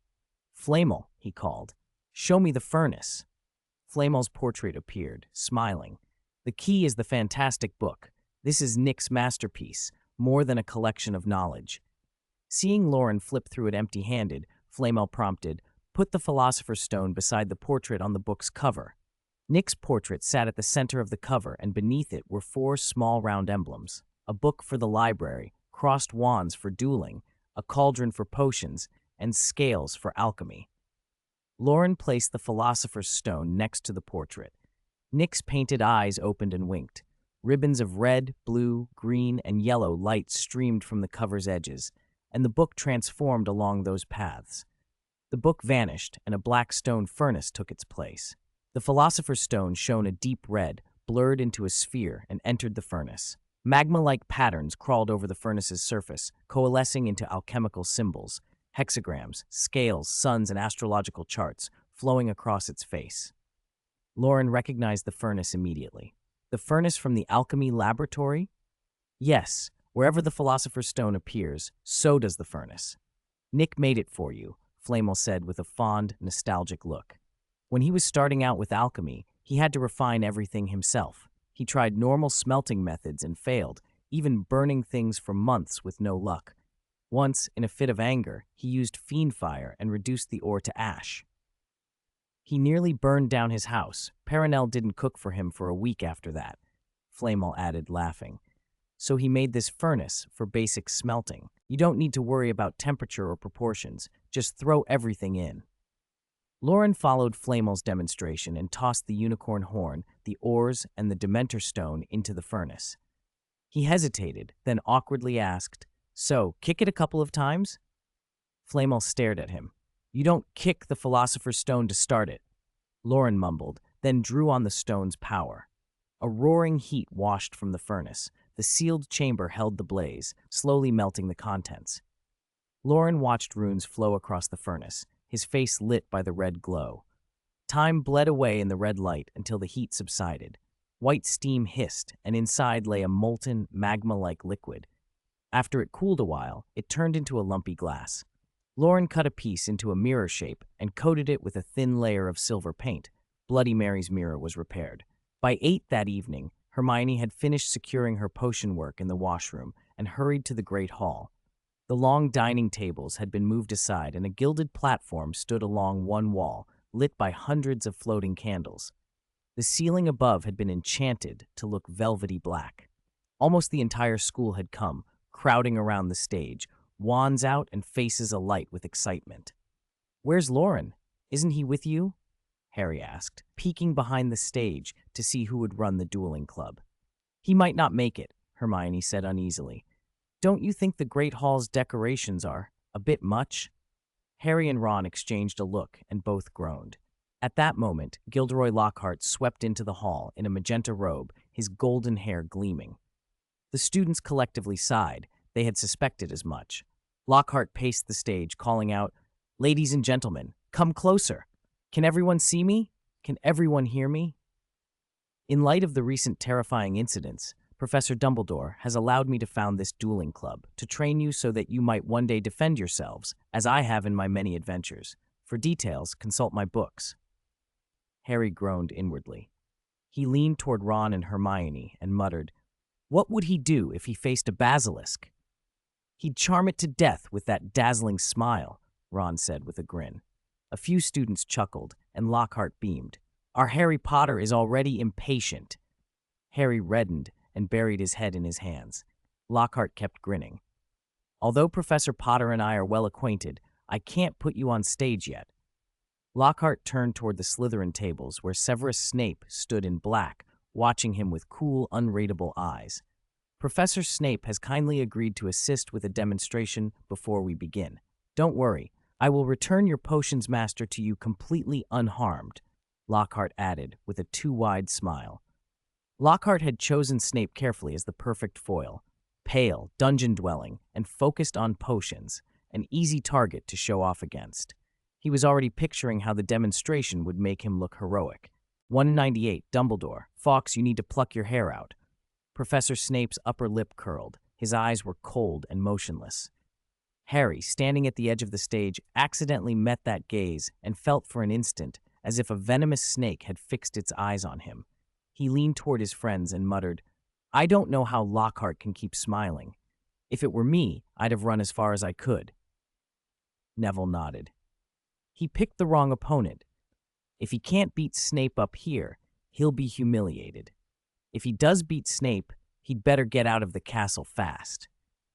"Flamel," he called. "Show me the furnace." Flamel's portrait appeared, smiling. "The key is the fantastic book. This is Nick's masterpiece, more than a collection of knowledge." Seeing Loren flip through it empty-handed, Flamel prompted, "Put the Philosopher's Stone beside the portrait on the book's cover." Nick's portrait sat at the center of the cover, and beneath it were 4 small round emblems: a book for the library, crossed wands for dueling, a cauldron for potions, and scales for alchemy. Loren placed the Philosopher's Stone next to the portrait. Nick's painted eyes opened and winked. Ribbons of red, blue, green, and yellow light streamed from the cover's edges, and the book transformed along those paths. The book vanished, and a black stone furnace took its place. The Philosopher's Stone shone a deep red, blurred into a sphere, and entered the furnace. Magma-like patterns crawled over the furnace's surface, coalescing into alchemical symbols, hexagrams, scales, suns, and astrological charts flowing across its face. Loren recognized the furnace immediately. The furnace from the alchemy laboratory? Yes, wherever the Philosopher's Stone appears, so does the furnace. "Nick made it for you," Flamel said with a fond, nostalgic look. When he was starting out with alchemy, he had to refine everything himself. He tried normal smelting methods and failed, even burning things for months with no luck. Once, in a fit of anger, he used fiend fire and reduced the ore to ash. He nearly burned down his house. Perenelle didn't cook for him for a week after that, Flamel added, laughing. So he made this furnace for basic smelting. You don't need to worry about temperature or proportions. Just throw everything in. Loren followed Flamel's demonstration and tossed the unicorn horn, the ores, and the Dementor stone into the furnace. He hesitated, then awkwardly asked, "So, kick it a couple of times?" Flamel stared at him. "You don't kick the Philosopher's Stone to start it," Loren mumbled, then drew on the stone's power. A roaring heat washed from the furnace. The sealed chamber held the blaze, slowly melting the contents. Loren watched runes flow across the furnace, his face lit by the red glow. Time bled away in the red light until the heat subsided. White steam hissed, and inside lay a molten, magma-like liquid. After it cooled a while, it turned into a lumpy glass. Loren cut a piece into a mirror shape and coated it with a thin layer of silver paint. Bloody Mary's mirror was repaired. By 8 that evening, Hermione had finished securing her potion work in the washroom and hurried to the Great Hall. The long dining tables had been moved aside, and a gilded platform stood along one wall, lit by hundreds of floating candles. The ceiling above had been enchanted to look velvety black. Almost the entire school had come, crowding around the stage, wands out and faces alight with excitement. "Where's Loren? Isn't he with you?" Harry asked, peeking behind the stage to see who would run the dueling club. "He might not make it," Hermione said uneasily. "Don't you think the Great Hall's decorations are a bit much?" Harry and Ron exchanged a look, and both groaned. At that moment, Gilderoy Lockhart swept into the hall in a magenta robe, his golden hair gleaming. The students collectively sighed. They had suspected as much. Lockhart paced the stage, calling out, "Ladies and gentlemen, come closer. Can everyone see me? Can everyone hear me?" In light of the recent terrifying incidents, Professor Dumbledore has allowed me to found this dueling club to train you so that you might one day defend yourselves, as I have in my many adventures. For details, consult my books. Harry groaned inwardly. He leaned toward Ron and Hermione and muttered, "What would he do if he faced a basilisk?" "He'd charm it to death with that dazzling smile," Ron said with a grin. A few students chuckled, and Lockhart beamed. "Our Harry Potter is already impatient." Harry reddened and buried his head in his hands. Lockhart kept grinning. "Although Professor Potter and I are well acquainted, I can't put you on stage yet." Lockhart turned toward the Slytherin tables where Severus Snape stood in black, watching him with cool, unreadable eyes. "Professor Snape has kindly agreed to assist with a demonstration before we begin. Don't worry, I will return your potions master to you completely unharmed," Lockhart added with a too-wide smile. Lockhart had chosen Snape carefully as the perfect foil. Pale, dungeon-dwelling, and focused on potions, an easy target to show off against. He was already picturing how the demonstration would make him look heroic. 198, Dumbledore. "Fawkes, you need to pluck your hair out." Professor Snape's upper lip curled. His eyes were cold and motionless. Harry, standing at the edge of the stage, accidentally met that gaze and felt for an instant as if a venomous snake had fixed its eyes on him. He leaned toward his friends and muttered, "I don't know how Lockhart can keep smiling. If it were me, I'd have run as far as I could." Neville nodded. He picked the wrong opponent. If he can't beat Snape up here, he'll be humiliated. If he does beat Snape, he'd better get out of the castle fast.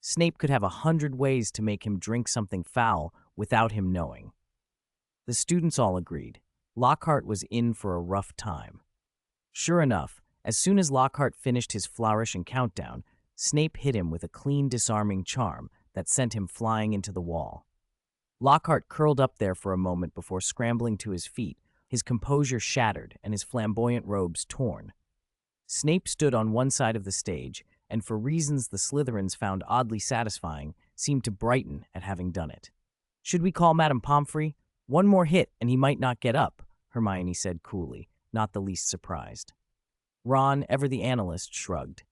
Snape could have 100 ways to make him drink something foul without him knowing. The students all agreed. Lockhart was in for a rough time. Sure enough, as soon as Lockhart finished his flourish and countdown, Snape hit him with a clean, disarming charm that sent him flying into the wall. Lockhart curled up there for a moment before scrambling to his feet, his composure shattered and his flamboyant robes torn. Snape stood on one side of the stage, and for reasons the Slytherins found oddly satisfying, seemed to brighten at having done it. "Should we call Madame Pomfrey? One more hit and he might not get up," Hermione said coolly, not the least surprised. Ron, ever the analyst, shrugged.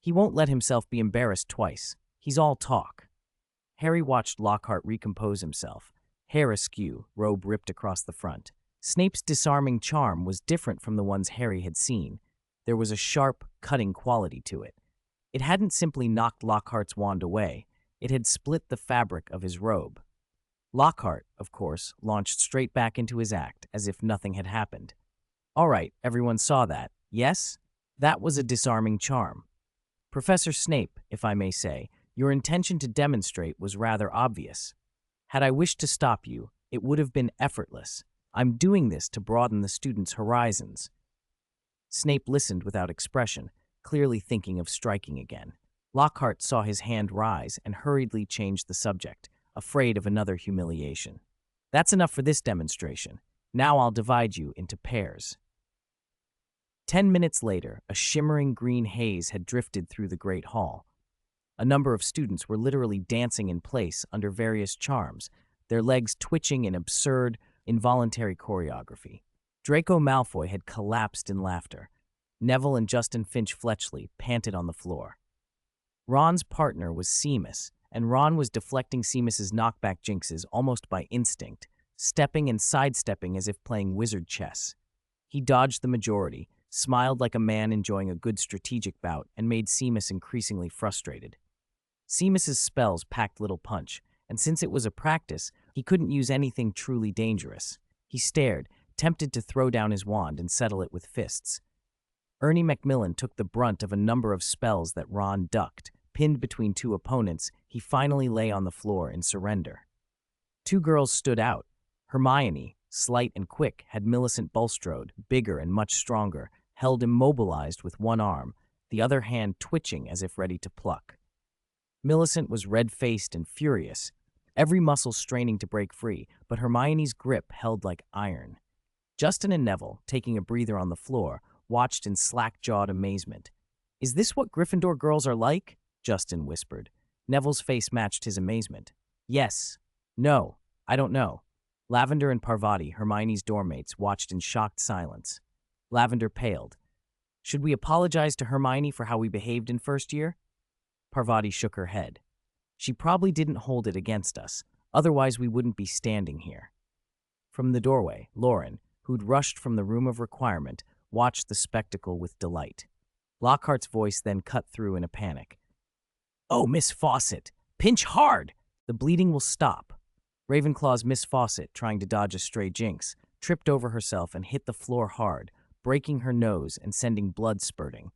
"He won't let himself be embarrassed twice. He's all talk." Harry watched Lockhart recompose himself, hair askew, robe ripped across the front. Snape's disarming charm was different from the ones Harry had seen. There was a sharp, cutting quality to it. It hadn't simply knocked Lockhart's wand away, it had split the fabric of his robe. Lockhart, of course, launched straight back into his act, as if nothing had happened. "All right, everyone saw that, yes? That was a disarming charm. Professor Snape, if I may say, your intention to demonstrate was rather obvious. Had I wished to stop you, it would have been effortless. I'm doing this to broaden the students' horizons." Snape listened without expression, clearly thinking of striking again. Lockhart saw his hand rise and hurriedly changed the subject, afraid of another humiliation. "That's enough for this demonstration. Now I'll divide you into pairs." 10 minutes later, a shimmering green haze had drifted through the Great Hall. A number of students were literally dancing in place under various charms, their legs twitching in absurd, involuntary choreography. Draco Malfoy had collapsed in laughter. Neville and Justin Finch-Fletchley panted on the floor. Ron's partner was Seamus, and Ron was deflecting Seamus's knockback jinxes almost by instinct, stepping and sidestepping as if playing wizard chess. He dodged the majority, smiled like a man enjoying a good strategic bout, and made Seamus increasingly frustrated. Seamus's spells packed little punch, and since it was a practice, he couldn't use anything truly dangerous. He stared, tempted to throw down his wand and settle it with fists. Ernie Macmillan took the brunt of a number of spells that Ron ducked. Pinned between two opponents, he finally lay on the floor in surrender. Two girls stood out. Hermione, slight and quick, had Millicent Bulstrode, bigger and much stronger, held immobilized with one arm, the other hand twitching as if ready to pluck. Millicent was red-faced and furious, every muscle straining to break free, but Hermione's grip held like iron. Justin and Neville, taking a breather on the floor, watched in slack-jawed amazement. "Is this what Gryffindor girls are like?" Justin whispered. Neville's face matched his amazement. "Yes. No. I don't know." Lavender and Parvati, Hermione's dormmates, watched in shocked silence. Lavender paled. "Should we apologize to Hermione for how we behaved in first year?" Parvati shook her head. "She probably didn't hold it against us. Otherwise, we wouldn't be standing here." From the doorway, Loren, who'd rushed from the room of requirement, watched the spectacle with delight. Lockhart's voice then cut through in a panic. "Oh, Miss Fawcett! Pinch hard! The bleeding will stop." Ravenclaw's Miss Fawcett, trying to dodge a stray jinx, tripped over herself and hit the floor hard, breaking her nose and sending blood spurting.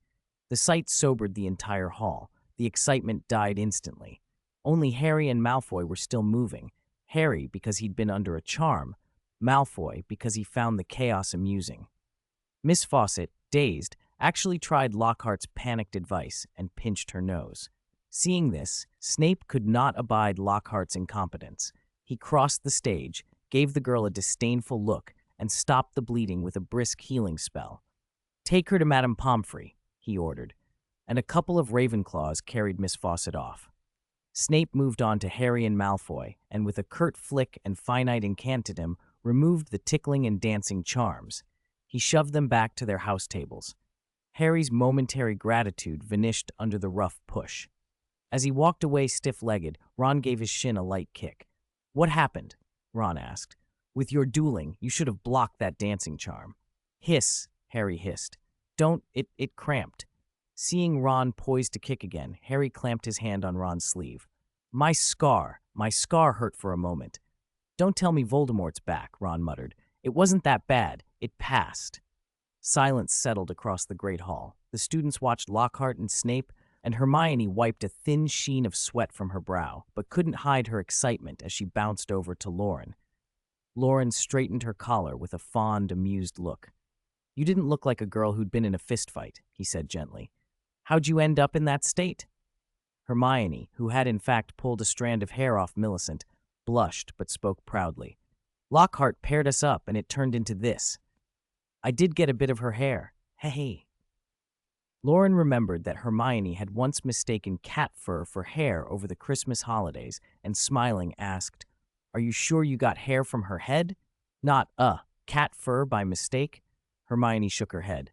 The sight sobered the entire hall. The excitement died instantly. Only Harry and Malfoy were still moving. Harry because he'd been under a charm, Malfoy because he found the chaos amusing. Miss Fawcett, dazed, actually tried Lockhart's panicked advice and pinched her nose. Seeing this, Snape could not abide Lockhart's incompetence. He crossed the stage, gave the girl a disdainful look, and stopped the bleeding with a brisk healing spell. "Take her to Madame Pomfrey," he ordered, and a couple of Ravenclaws carried Miss Fawcett off. Snape moved on to Harry and Malfoy, and with a curt flick and finite incantatem, removed the tickling and dancing charms. He shoved them back to their house tables. Harry's momentary gratitude vanished under the rough push. As he walked away stiff-legged, Ron gave his shin a light kick. "What happened?" Ron asked. "With your dueling, you should have blocked that dancing charm." "Hiss," Harry hissed. "Don't, it cramped." Seeing Ron poised to kick again, Harry clamped his hand on Ron's sleeve. My scar hurt for a moment." "Don't tell me Voldemort's back," Ron muttered. "It wasn't that bad. It passed." Silence settled across the Great Hall. The students watched Lockhart and Snape, and Hermione wiped a thin sheen of sweat from her brow, but couldn't hide her excitement as she bounced over to Loren. Loren straightened her collar with a fond, amused look. "You didn't look like a girl who'd been in a fistfight," he said gently. "How'd you end up in that state?" Hermione, who had in fact pulled a strand of hair off Millicent, blushed but spoke proudly. "Lockhart paired us up, and it turned into this. I did get a bit of her hair. Hey." Loren remembered that Hermione had once mistaken cat fur for hair over the Christmas holidays, and smiling asked, "Are you sure you got hair from her head? Not, cat fur by mistake?" Hermione shook her head.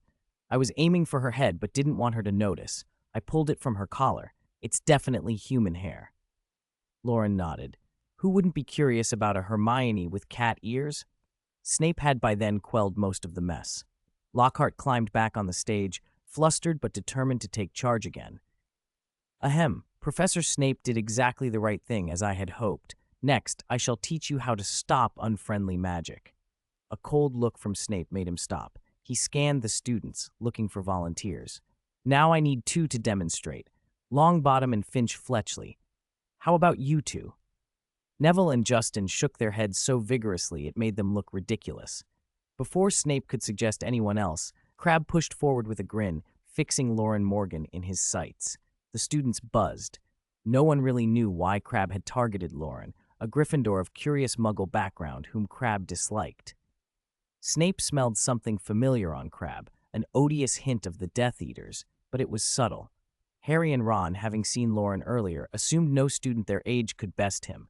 "I was aiming for her head but didn't want her to notice. I pulled it from her collar. It's definitely human hair." Loren nodded. Who wouldn't be curious about a Hermione with cat ears? Snape had by then quelled most of the mess. Lockhart climbed back on the stage, flustered but determined to take charge again. "Ahem, Professor Snape did exactly the right thing, as I had hoped. Next, I shall teach you how to stop unfriendly magic." A cold look from Snape made him stop. He scanned the students, looking for volunteers. "Now I need 2 to demonstrate. Longbottom and Finch Fletchley. How about you 2? Neville and Justin shook their heads so vigorously it made them look ridiculous. Before Snape could suggest anyone else, Crabbe pushed forward with a grin, fixing Loren Morgan in his sights. The students buzzed. No one really knew why Crabbe had targeted Loren, a Gryffindor of curious Muggle background whom Crabbe disliked. Snape smelled something familiar on Crabbe, an odious hint of the Death Eaters, but it was subtle. Harry and Ron, having seen Loren earlier, assumed no student their age could best him.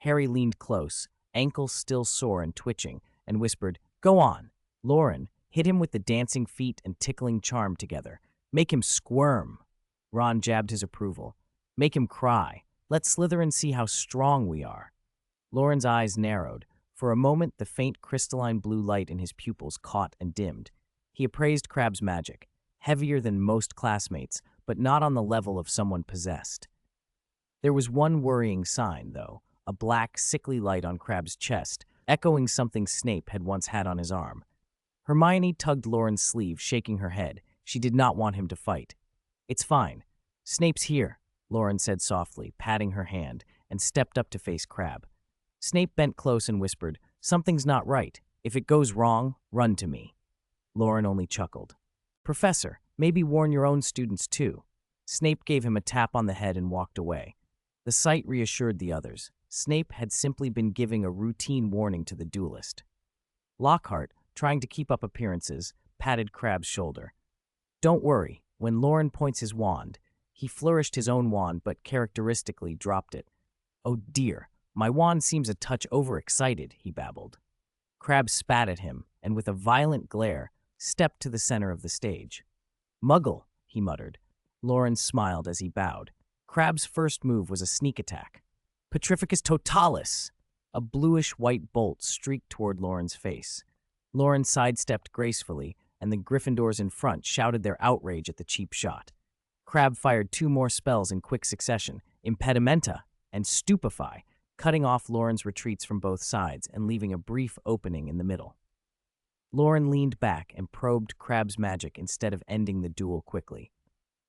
Harry leaned close, ankles still sore and twitching, and whispered, "Go on." Loren hit him with the dancing feet and tickling charm together. "Make him squirm." Ron jabbed his approval. "Make him cry. Let Slytherin see how strong we are." Loren's eyes narrowed. For a moment, the faint crystalline blue light in his pupils caught and dimmed. He appraised Crabbe's magic, heavier than most classmates, but not on the level of someone possessed. There was one worrying sign, though, a black, sickly light on Crabbe's chest, echoing something Snape had once had on his arm. Hermione tugged Loren's sleeve, shaking her head. She did not want him to fight. "It's fine. Snape's here," Loren said softly, patting her hand, and stepped up to face Crabbe. Snape bent close and whispered, "Something's not right. If it goes wrong, run to me." Loren only chuckled. "Professor, maybe warn your own students too." Snape gave him a tap on the head and walked away. The sight reassured the others. Snape had simply been giving a routine warning to the duelist. Lockhart, trying to keep up appearances, patted Crabbe's shoulder. "Don't worry. When Loren points his wand," he flourished his own wand but characteristically dropped it. "Oh dear, my wand seems a touch overexcited," he babbled. Crabbe spat at him, and with a violent glare, stepped to the center of the stage. "Muggle," he muttered. Loren smiled as he bowed. Crabbe's first move was a sneak attack. "Petrificus totalis!" A bluish-white bolt streaked toward Loren's face. Loren sidestepped gracefully, and the Gryffindors in front shouted their outrage at the cheap shot. Crabbe fired 2 more spells in quick succession, Impedimenta and Stupefy, cutting off Loren's retreats from both sides and leaving a brief opening in the middle. Loren leaned back and probed Crabbe's magic instead of ending the duel quickly.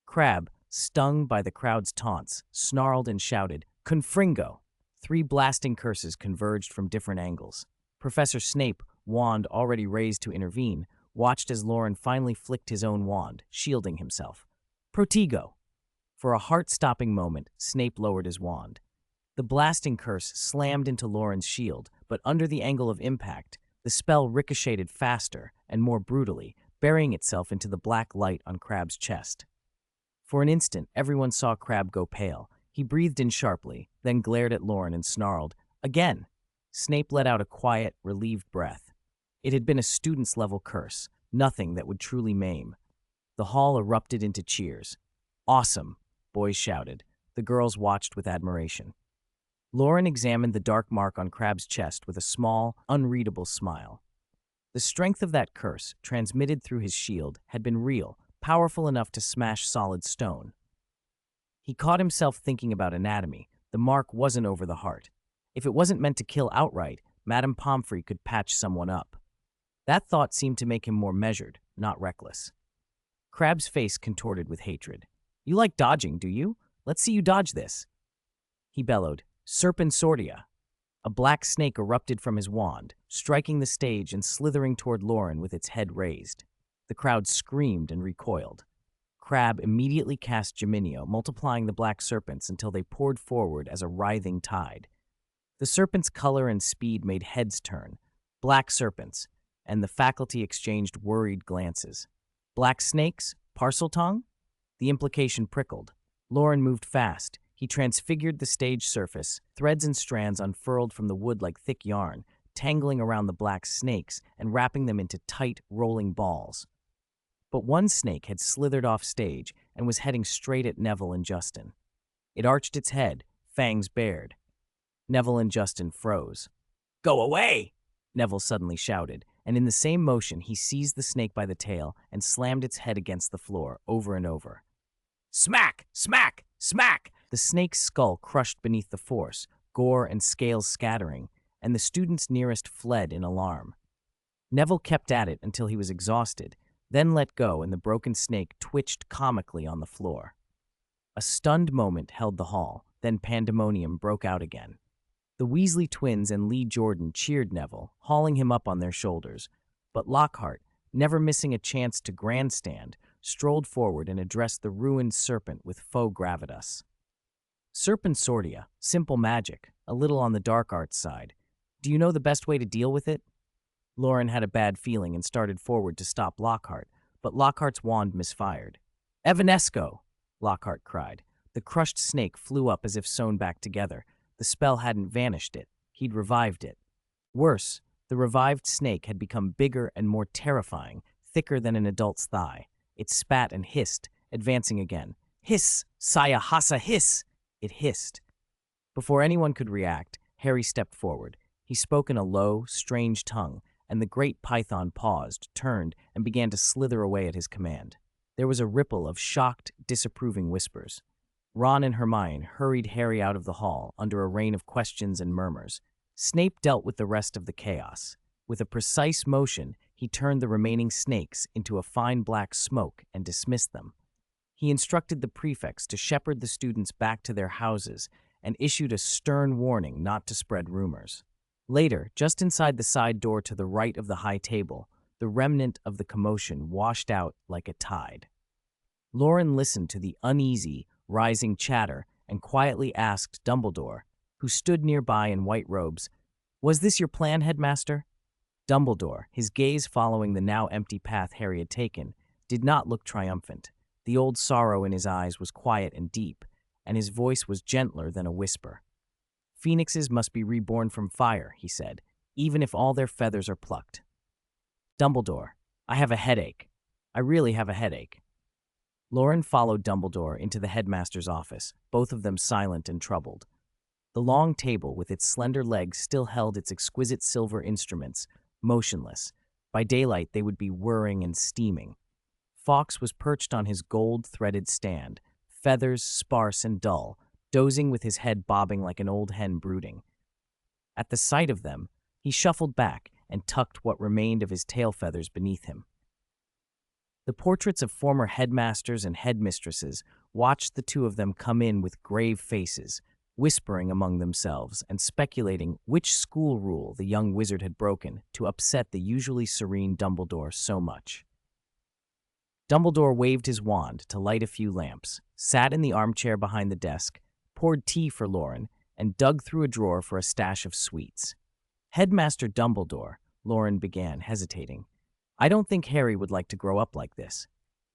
Crabbe, stung by the crowd's taunts, snarled and shouted, "Confringo!" 3 blasting curses converged from different angles. Professor Snape, wand already raised to intervene, watched as Loren finally flicked his own wand, shielding himself. "Protego!" For a heart-stopping moment, Snape lowered his wand. The blasting curse slammed into Loren's shield, but under the angle of impact, the spell ricocheted faster and more brutally, burying itself into the black light on Crabbe's chest. For an instant, everyone saw Crabbe go pale. He breathed in sharply, then glared at Loren and snarled, "Again!" Snape let out a quiet, relieved breath. It had been a student's-level curse, nothing that would truly maim. The hall erupted into cheers. "Awesome!" boys shouted. The girls watched with admiration. Loren examined the dark mark on Crabbe's chest with a small, unreadable smile. The strength of that curse, transmitted through his shield, had been real, powerful enough to smash solid stone. He caught himself thinking about anatomy. The mark wasn't over the heart. If it wasn't meant to kill outright, Madame Pomfrey could patch someone up. That thought seemed to make him more measured, not reckless. Crabbe's face contorted with hatred. "You like dodging, do you? Let's see you dodge this." He bellowed, "Serpensortia." A black snake erupted from his wand, striking the stage and slithering toward Loren with its head raised. The crowd screamed and recoiled. Crabbe immediately cast Geminio, multiplying the black serpents until they poured forward as a writhing tide. The serpents' color and speed made heads turn. Black serpents, and the faculty exchanged worried glances. Black snakes? Parseltongue? The implication prickled. Loren moved fast. He transfigured the stage surface. Threads and strands unfurled from the wood like thick yarn, tangling around the black snakes and wrapping them into tight, rolling balls. But one snake had slithered off stage and was heading straight at Neville and Justin. It arched its head, fangs bared. Neville and Justin froze. "Go away!" Neville suddenly shouted, and in the same motion he seized the snake by the tail and slammed its head against the floor over and over. Smack! Smack! Smack! The snake's skull crushed beneath the force, gore and scales scattering, and the students nearest fled in alarm. Neville kept at it until he was exhausted, then let go and the broken snake twitched comically on the floor. A stunned moment held the hall, then pandemonium broke out again. The Weasley twins and Lee Jordan cheered Neville, hauling him up on their shoulders, but Lockhart, never missing a chance to grandstand, strolled forward and addressed the ruined serpent with faux gravitas. "Serpensortia, simple magic, a little on the dark arts side. Do you know the best way to deal with it?" Loren had a bad feeling and started forward to stop Lockhart, but Lockhart's wand misfired. "Evanesco!" Lockhart cried. The crushed snake flew up as if sewn back together. The spell hadn't vanished it. He'd revived it. Worse, the revived snake had become bigger and more terrifying, thicker than an adult's thigh. It spat and hissed, advancing again. "Hiss! Saya Hasa hiss!" It hissed. Before anyone could react, Harry stepped forward. He spoke in a low, strange tongue, and the great python paused, turned, and began to slither away at his command. There was a ripple of shocked, disapproving whispers. Ron and Hermione hurried Harry out of the hall under a rain of questions and murmurs. Snape dealt with the rest of the chaos. With a precise motion, he turned the remaining snakes into a fine black smoke and dismissed them. He instructed the prefects to shepherd the students back to their houses and issued a stern warning not to spread rumors. Later, just inside the side door to the right of the high table, the remnant of the commotion washed out like a tide. Loren listened to the uneasy, rising chatter and quietly asked Dumbledore, who stood nearby in white robes, "Was this your plan, Headmaster?" Dumbledore, his gaze following the now empty path Harry had taken, did not look triumphant. The old sorrow in his eyes was quiet and deep, and his voice was gentler than a whisper. "Phoenixes must be reborn from fire," he said, "even if all their feathers are plucked." "Dumbledore, I have a headache. I really have a headache." Loren followed Dumbledore into the headmaster's office, both of them silent and troubled. The long table with its slender legs still held its exquisite silver instruments, motionless. By daylight they would be whirring and steaming. Fawkes was perched on his gold-threaded stand, feathers sparse and dull, dozing with his head bobbing like an old hen brooding. At the sight of them, he shuffled back and tucked what remained of his tail feathers beneath him. The portraits of former headmasters and headmistresses watched the two of them come in with grave faces, whispering among themselves and speculating which school rule the young wizard had broken to upset the usually serene Dumbledore so much. Dumbledore waved his wand to light a few lamps, sat in the armchair behind the desk, poured tea for Loren, and dug through a drawer for a stash of sweets. "Headmaster Dumbledore," Loren began, hesitating, "I don't think Harry would like to grow up like this.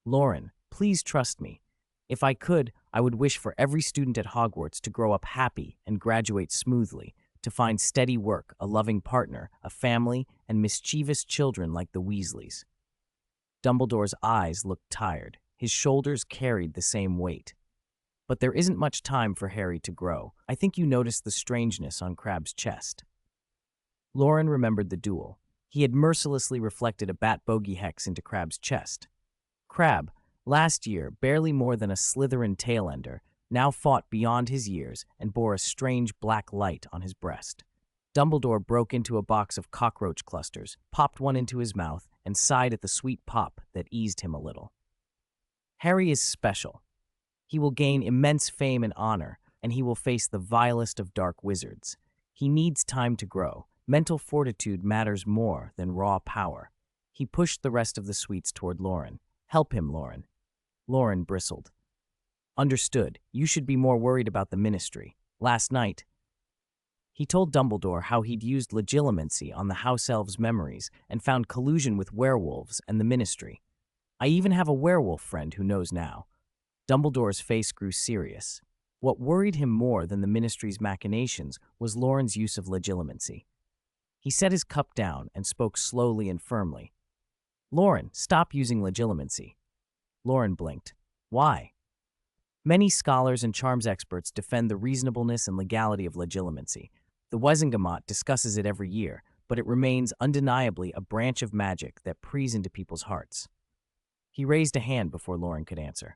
Loren, please trust me. If I could, I would wish for every student at Hogwarts to grow up happy and graduate smoothly, to find steady work, a loving partner, a family, and mischievous children like the Weasleys." Dumbledore's eyes looked tired. His shoulders carried the same weight. But there isn't much time for Harry to grow. I think you noticed the strangeness on Crabbe's chest. Loren remembered the duel. He had mercilessly reflected a bat bogey hex into Crabbe's chest. Crabbe, last year barely more than a Slytherin tailender, now fought beyond his years and bore a strange black light on his breast. Dumbledore broke into a box of cockroach clusters, popped one into his mouth, and sighed at the sweet pop that eased him a little. Harry is special. He will gain immense fame and honor, and he will face the vilest of dark wizards. He needs time to grow. Mental fortitude matters more than raw power. He pushed the rest of the sweets toward Loren. Help him, Loren. Loren bristled. Understood. You should be more worried about the ministry. Last night, he told Dumbledore how he'd used legilimency on the house elves' memories and found collusion with werewolves and the ministry. I even have a werewolf friend who knows now. Dumbledore's face grew serious. What worried him more than the ministry's machinations was Loren's use of legilimency. He set his cup down and spoke slowly and firmly. Loren, stop using legilimency. Loren blinked. Why? Many scholars and charms experts defend the reasonableness and legality of legilimency. The Wizengamot discusses it every year, but it remains undeniably a branch of magic that preys into people's hearts. He raised a hand before Loren could answer.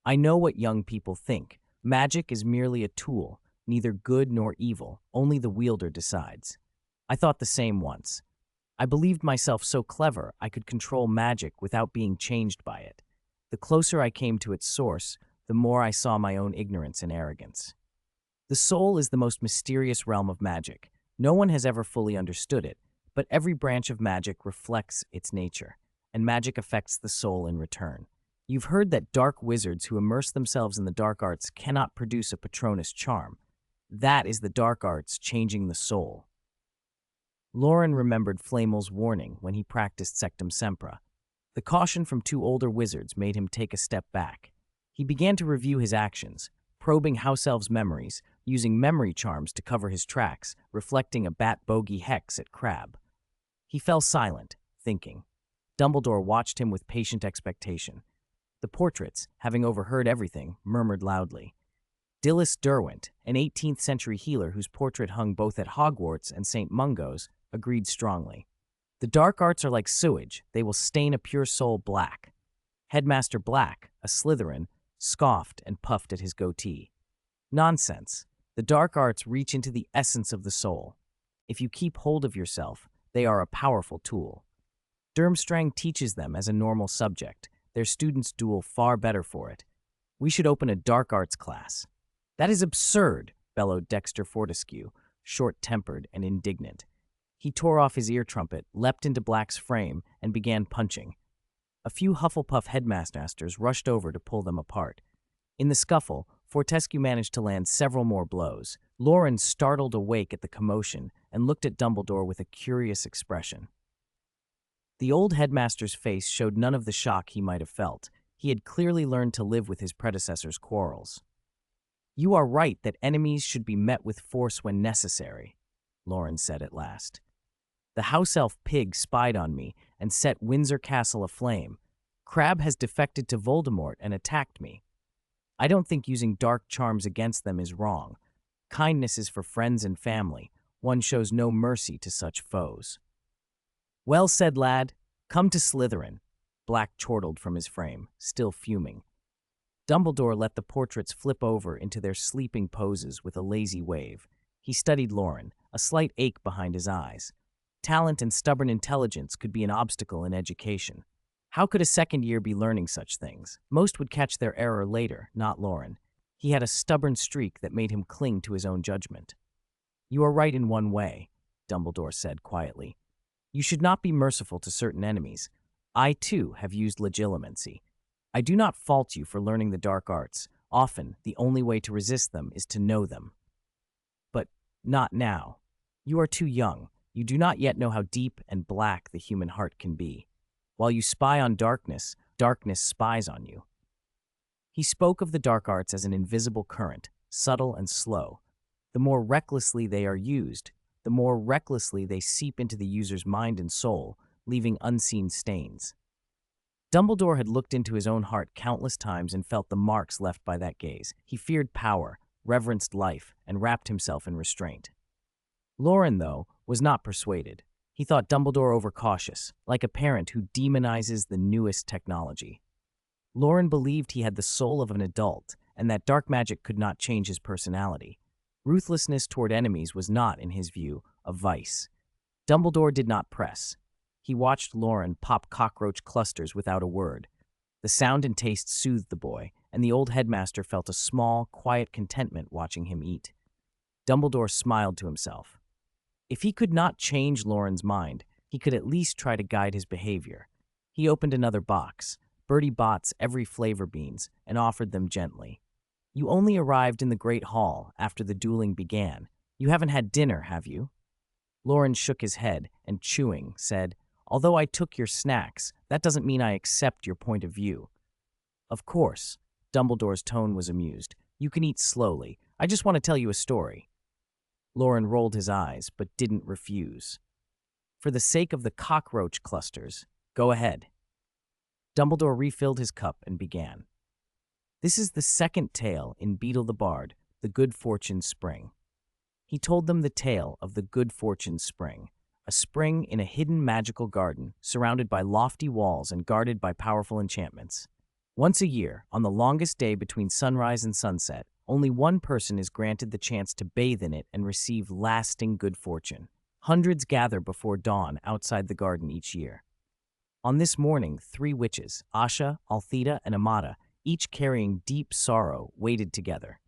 I know what young people think. Magic is merely a tool, neither good nor evil, only the wielder decides. I thought the same once. I believed myself so clever I could control magic without being changed by it. The closer I came to its source, the more I saw my own ignorance and arrogance. The soul is the most mysterious realm of magic. No one has ever fully understood it, but every branch of magic reflects its nature, and magic affects the soul in return. You've heard that dark wizards who immerse themselves in the dark arts cannot produce a Patronus charm. That is the dark arts changing the soul. Loren remembered Flamel's warning when he practiced Sectum Sempra. The caution from two older wizards made him take a step back. He began to review his actions, probing house elves' memories, using memory charms to cover his tracks, reflecting a bat bogey hex at Crabbe. He fell silent, thinking. Dumbledore watched him with patient expectation. The portraits, having overheard everything, murmured loudly. Dilys Derwent, an 18th century healer whose portrait hung both at Hogwarts and St. Mungo's, agreed strongly. The dark arts are like sewage, they will stain a pure soul black. Headmaster Black, a Slytherin, scoffed and puffed at his goatee. Nonsense. The dark arts reach into the essence of the soul. If you keep hold of yourself, they are a powerful tool. Durmstrang teaches them as a normal subject. Their students duel far better for it. We should open a dark arts class. That is absurd, bellowed Dexter Fortescue, short-tempered and indignant. He tore off his ear trumpet, leapt into Black's frame, and began punching. A few Hufflepuff headmasters rushed over to pull them apart. In the scuffle, Fortescue managed to land several more blows. Loren startled awake at the commotion and looked at Dumbledore with a curious expression. The old headmaster's face showed none of the shock he might have felt. He had clearly learned to live with his predecessor's quarrels. You are right that enemies should be met with force when necessary, Loren said at last. The house elf pig spied on me and set Windsor Castle aflame. Crabbe has defected to Voldemort and attacked me. I don't think using dark charms against them is wrong. Kindness is for friends and family. One shows no mercy to such foes. Well said, lad. Come to Slytherin. Black chortled from his frame, still fuming. Dumbledore let the portraits flip over into their sleeping poses with a lazy wave. He studied Loren, a slight ache behind his eyes. Talent and stubborn intelligence could be an obstacle in education. How could a second year be learning such things? Most would catch their error later, not Loren. He had a stubborn streak that made him cling to his own judgment. You are right in one way, Dumbledore said quietly. You should not be merciful to certain enemies. I, too, have used legilimency. I do not fault you for learning the dark arts. Often, the only way to resist them is to know them. But not now. You are too young. You do not yet know how deep and black the human heart can be. While you spy on darkness, darkness spies on you. He spoke of the dark arts as an invisible current, subtle and slow. The more recklessly they are used, the more recklessly they seep into the user's mind and soul, leaving unseen stains. Dumbledore had looked into his own heart countless times and felt the marks left by that gaze. He feared power, reverenced life, and wrapped himself in restraint. Loren, though, was not persuaded. He thought Dumbledore overcautious, like a parent who demonizes the newest technology. Loren believed he had the soul of an adult and that dark magic could not change his personality. Ruthlessness toward enemies was not, in his view, a vice. Dumbledore did not press. He watched Loren pop cockroach clusters without a word. The sound and taste soothed the boy, and the old headmaster felt a small, quiet contentment watching him eat. Dumbledore smiled to himself. If he could not change Loren's mind, he could at least try to guide his behavior. He opened another box, Bertie Bott's every flavor beans, and offered them gently. "You only arrived in the Great Hall after the dueling began. You haven't had dinner, have you?" Loren shook his head and, chewing, said, "Although I took your snacks, that doesn't mean I accept your point of view." "Of course." Dumbledore's tone was amused. "You can eat slowly. I just want to tell you a story." Loren rolled his eyes, but didn't refuse. "For the sake of the cockroach clusters, go ahead." Dumbledore refilled his cup and began. "This is the second tale in Beetle the Bard, the Good Fortune Spring." He told them the tale of the Good Fortune Spring, a spring in a hidden magical garden surrounded by lofty walls and guarded by powerful enchantments. Once a year, on the longest day between sunrise and sunset, only one person is granted the chance to bathe in it and receive lasting good fortune. Hundreds gather before dawn outside the garden each year. On this morning, 3 witches, Asha, Althea, and Amata, each carrying deep sorrow, waited together.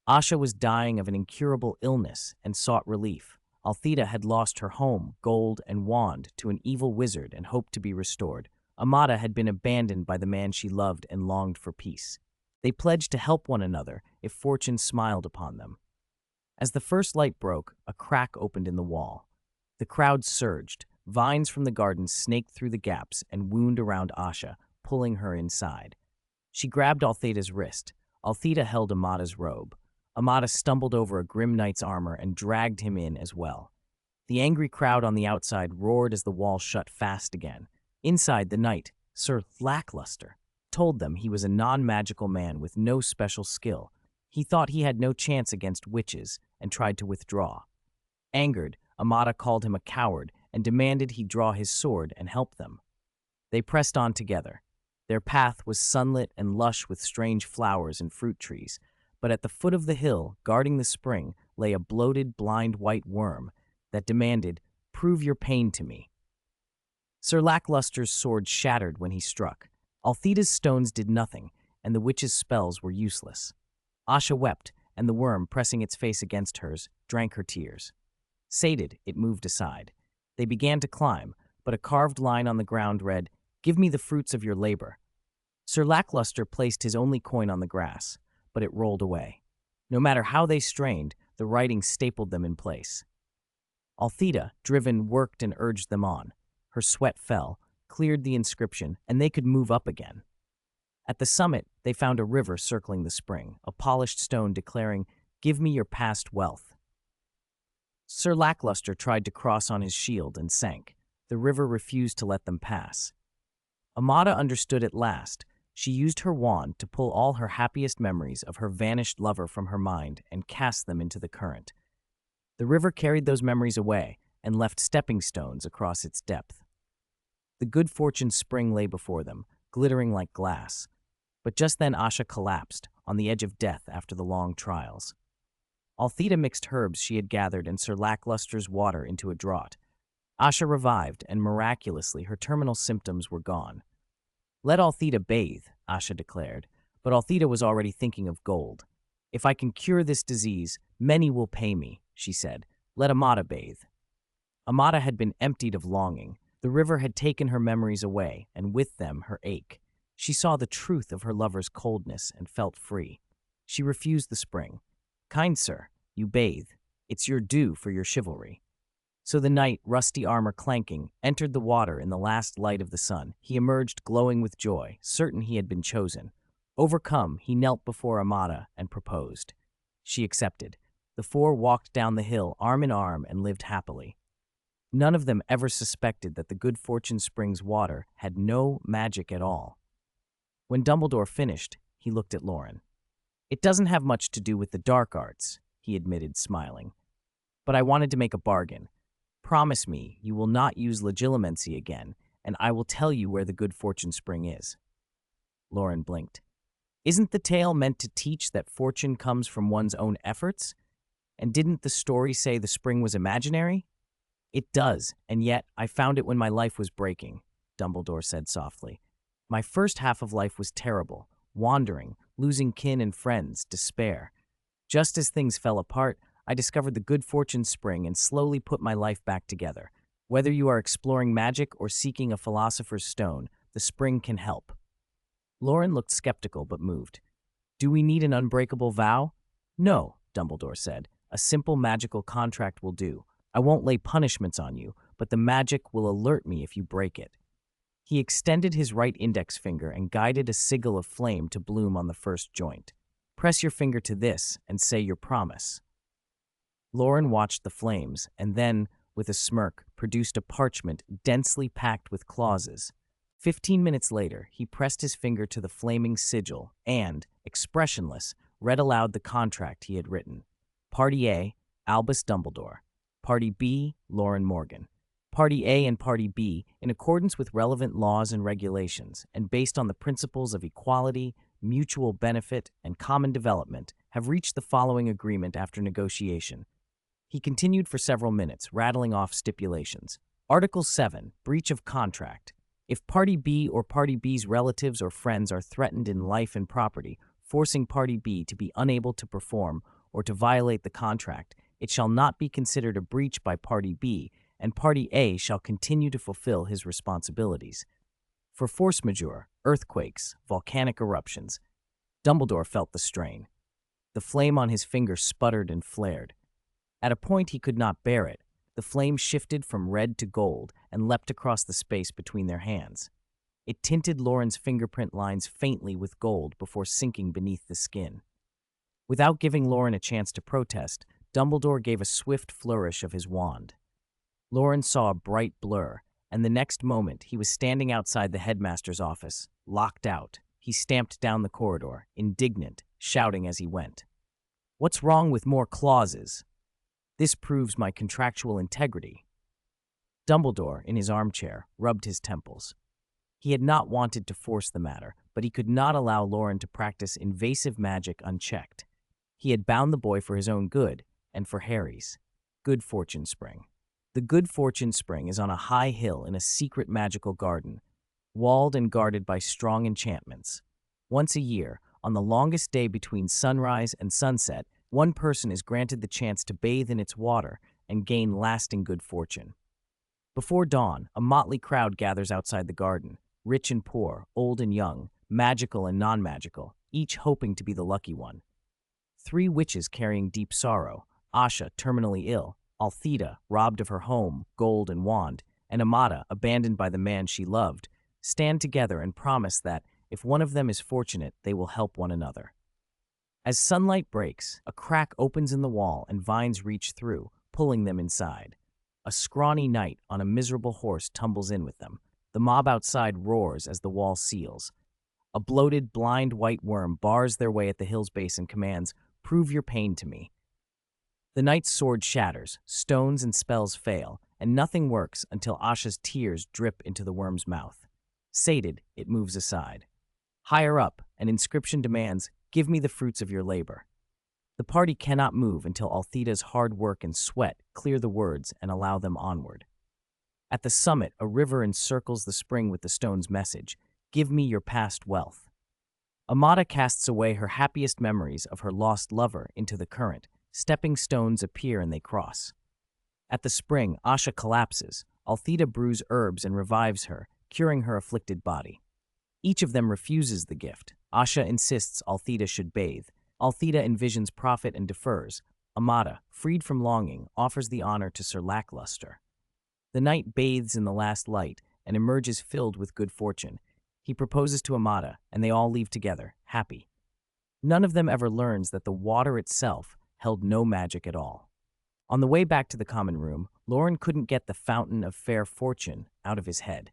Asha was dying of an incurable illness and sought relief. Althea had lost her home, gold, and wand to an evil wizard and hoped to be restored. Amata had been abandoned by the man she loved and longed for peace. They pledged to help one another if fortune smiled upon them. As the first light broke, a crack opened in the wall. The crowd surged. Vines from the garden snaked through the gaps and wound around Asha, pulling her inside. She grabbed Althea's wrist. Althea held Amata's robe. Amata stumbled over a grim knight's armor and dragged him in as well. The angry crowd on the outside roared as the wall shut fast again. Inside, the knight, Sir Lackluster, told them he was a non-magical man with no special skill. He thought he had no chance against witches and tried to withdraw. Angered, Amata called him a coward and demanded he draw his sword and help them. They pressed on together. Their path was sunlit and lush with strange flowers and fruit trees, but at the foot of the hill, guarding the spring, lay a bloated, blind white worm that demanded, "Prove your pain to me." Sir Lackluster's sword shattered when he struck. Althea's stones did nothing, and the witch's spells were useless. Asha wept, and the worm, pressing its face against hers, drank her tears. Sated, it moved aside. They began to climb, but a carved line on the ground read, "Give me the fruits of your labor." Sir Lackluster placed his only coin on the grass, but it rolled away. No matter how they strained, the writing stapled them in place. Althea, driven, worked and urged them on. Her sweat fell, cleared the inscription, and they could move up again. At the summit, they found a river circling the spring, a polished stone declaring, "Give me your past wealth." Sir Lackluster tried to cross on his shield and sank. The river refused to let them pass. Amata understood at last. She used her wand to pull all her happiest memories of her vanished lover from her mind and cast them into the current. The river carried those memories away and left stepping stones across its depth. The good fortune spring lay before them, glittering like glass. But just then Asha collapsed, on the edge of death after the long trials. Althea mixed herbs she had gathered and Sir Lackluster's water into a draught. Asha revived, and miraculously her terminal symptoms were gone. "Let Althea bathe," Asha declared, but Althea was already thinking of gold. "If I can cure this disease, many will pay me," she said. "Let Amata bathe." Amata had been emptied of longing. The river had taken her memories away, and with them her ache. She saw the truth of her lover's coldness and felt free. She refused the spring. "Kind sir, you bathe. It's your due for your chivalry." So the knight, rusty armor clanking, entered the water in the last light of the sun. He emerged glowing with joy, certain he had been chosen. Overcome, he knelt before Amata and proposed. She accepted. The 4 walked down the hill arm in arm and lived happily. None of them ever suspected that the Good Fortune Spring's water had no magic at all. When Dumbledore finished, he looked at Loren. "It doesn't have much to do with the dark arts," he admitted, smiling. "But I wanted to make a bargain. Promise me you will not use legilimency again, and I will tell you where the good fortune spring is." Loren blinked. "Isn't the tale meant to teach that fortune comes from one's own efforts? And didn't the story say the spring was imaginary?" "It does, and yet I found it when my life was breaking," Dumbledore said softly. "My first half of life was terrible, wandering, losing kin and friends, despair. Just as things fell apart, I discovered the good fortune spring and slowly put my life back together. Whether you are exploring magic or seeking a philosopher's stone, the spring can help." Loren looked skeptical but moved. "Do we need an unbreakable vow?" "No," Dumbledore said. "A simple magical contract will do. I won't lay punishments on you, but the magic will alert me if you break it." He extended his right index finger and guided a sigil of flame to bloom on the first joint. "Press your finger to this and say your promise." Loren watched the flames and then, with a smirk, produced a parchment densely packed with clauses. 15 minutes later, he pressed his finger to the flaming sigil and, expressionless, read aloud the contract he had written. Party A, Albus Dumbledore. Party B, Loren Morgan. Party A and Party B, in accordance with relevant laws and regulations, and based on the principles of equality, mutual benefit, and common development, have reached the following agreement after negotiation. He continued for several minutes, rattling off stipulations. Article 7, Breach of Contract. If Party B or Party B's relatives or friends are threatened in life and property, forcing Party B to be unable to perform or to violate the contract, it shall not be considered a breach by Party B, and Party A shall continue to fulfill his responsibilities. For force majeure, earthquakes, volcanic eruptions, Dumbledore felt the strain. The flame on his finger sputtered and flared. At a point he could not bear it, the flame shifted from red to gold and leapt across the space between their hands. It tinted Loren's fingerprint lines faintly with gold before sinking beneath the skin. Without giving Loren a chance to protest, Dumbledore gave a swift flourish of his wand. Loren saw a bright blur, and the next moment he was standing outside the headmaster's office, locked out. He stamped down the corridor, indignant, shouting as he went. "What's wrong with more clauses? This proves my contractual integrity." Dumbledore, in his armchair, rubbed his temples. He had not wanted to force the matter, but he could not allow Loren to practice invasive magic unchecked. He had bound the boy for his own good, and for Harry's. Good Fortune Spring. The Good Fortune Spring is on a high hill in a secret magical garden, walled and guarded by strong enchantments. Once a year, on the longest day between sunrise and sunset, one person is granted the chance to bathe in its water and gain lasting good fortune. Before dawn, a motley crowd gathers outside the garden, rich and poor, old and young, magical and non-magical, each hoping to be the lucky one. 3 witches carrying deep sorrow, Asha, terminally ill, Althea, robbed of her home, gold, and wand, and Amata, abandoned by the man she loved, stand together and promise that, if one of them is fortunate, they will help one another. As sunlight breaks, a crack opens in the wall and vines reach through, pulling them inside. A scrawny knight on a miserable horse tumbles in with them. The mob outside roars as the wall seals. A bloated, blind white worm bars their way at the hill's base and commands, "Prove your pain to me." The knight's sword shatters, stones and spells fail, and nothing works until Asha's tears drip into the worm's mouth. Sated, it moves aside. Higher up, an inscription demands, "Give me the fruits of your labor." The party cannot move until Althea's hard work and sweat clear the words and allow them onward. At the summit, a river encircles the spring with the stone's message, "Give me your past wealth." Amata casts away her happiest memories of her lost lover into the current. Stepping stones appear and they cross. At the spring, Asha collapses. Althea brews herbs and revives her, curing her afflicted body. Each of them refuses the gift. Asha insists Althea should bathe. Althea envisions profit and defers. Amata, freed from longing, offers the honor to Sir Lackluster. The knight bathes in the last light and emerges filled with good fortune. He proposes to Amata, and they all leave together, happy. None of them ever learns that the water itself held no magic at all. On the way back to the common room, Loren couldn't get the fountain of fair fortune out of his head.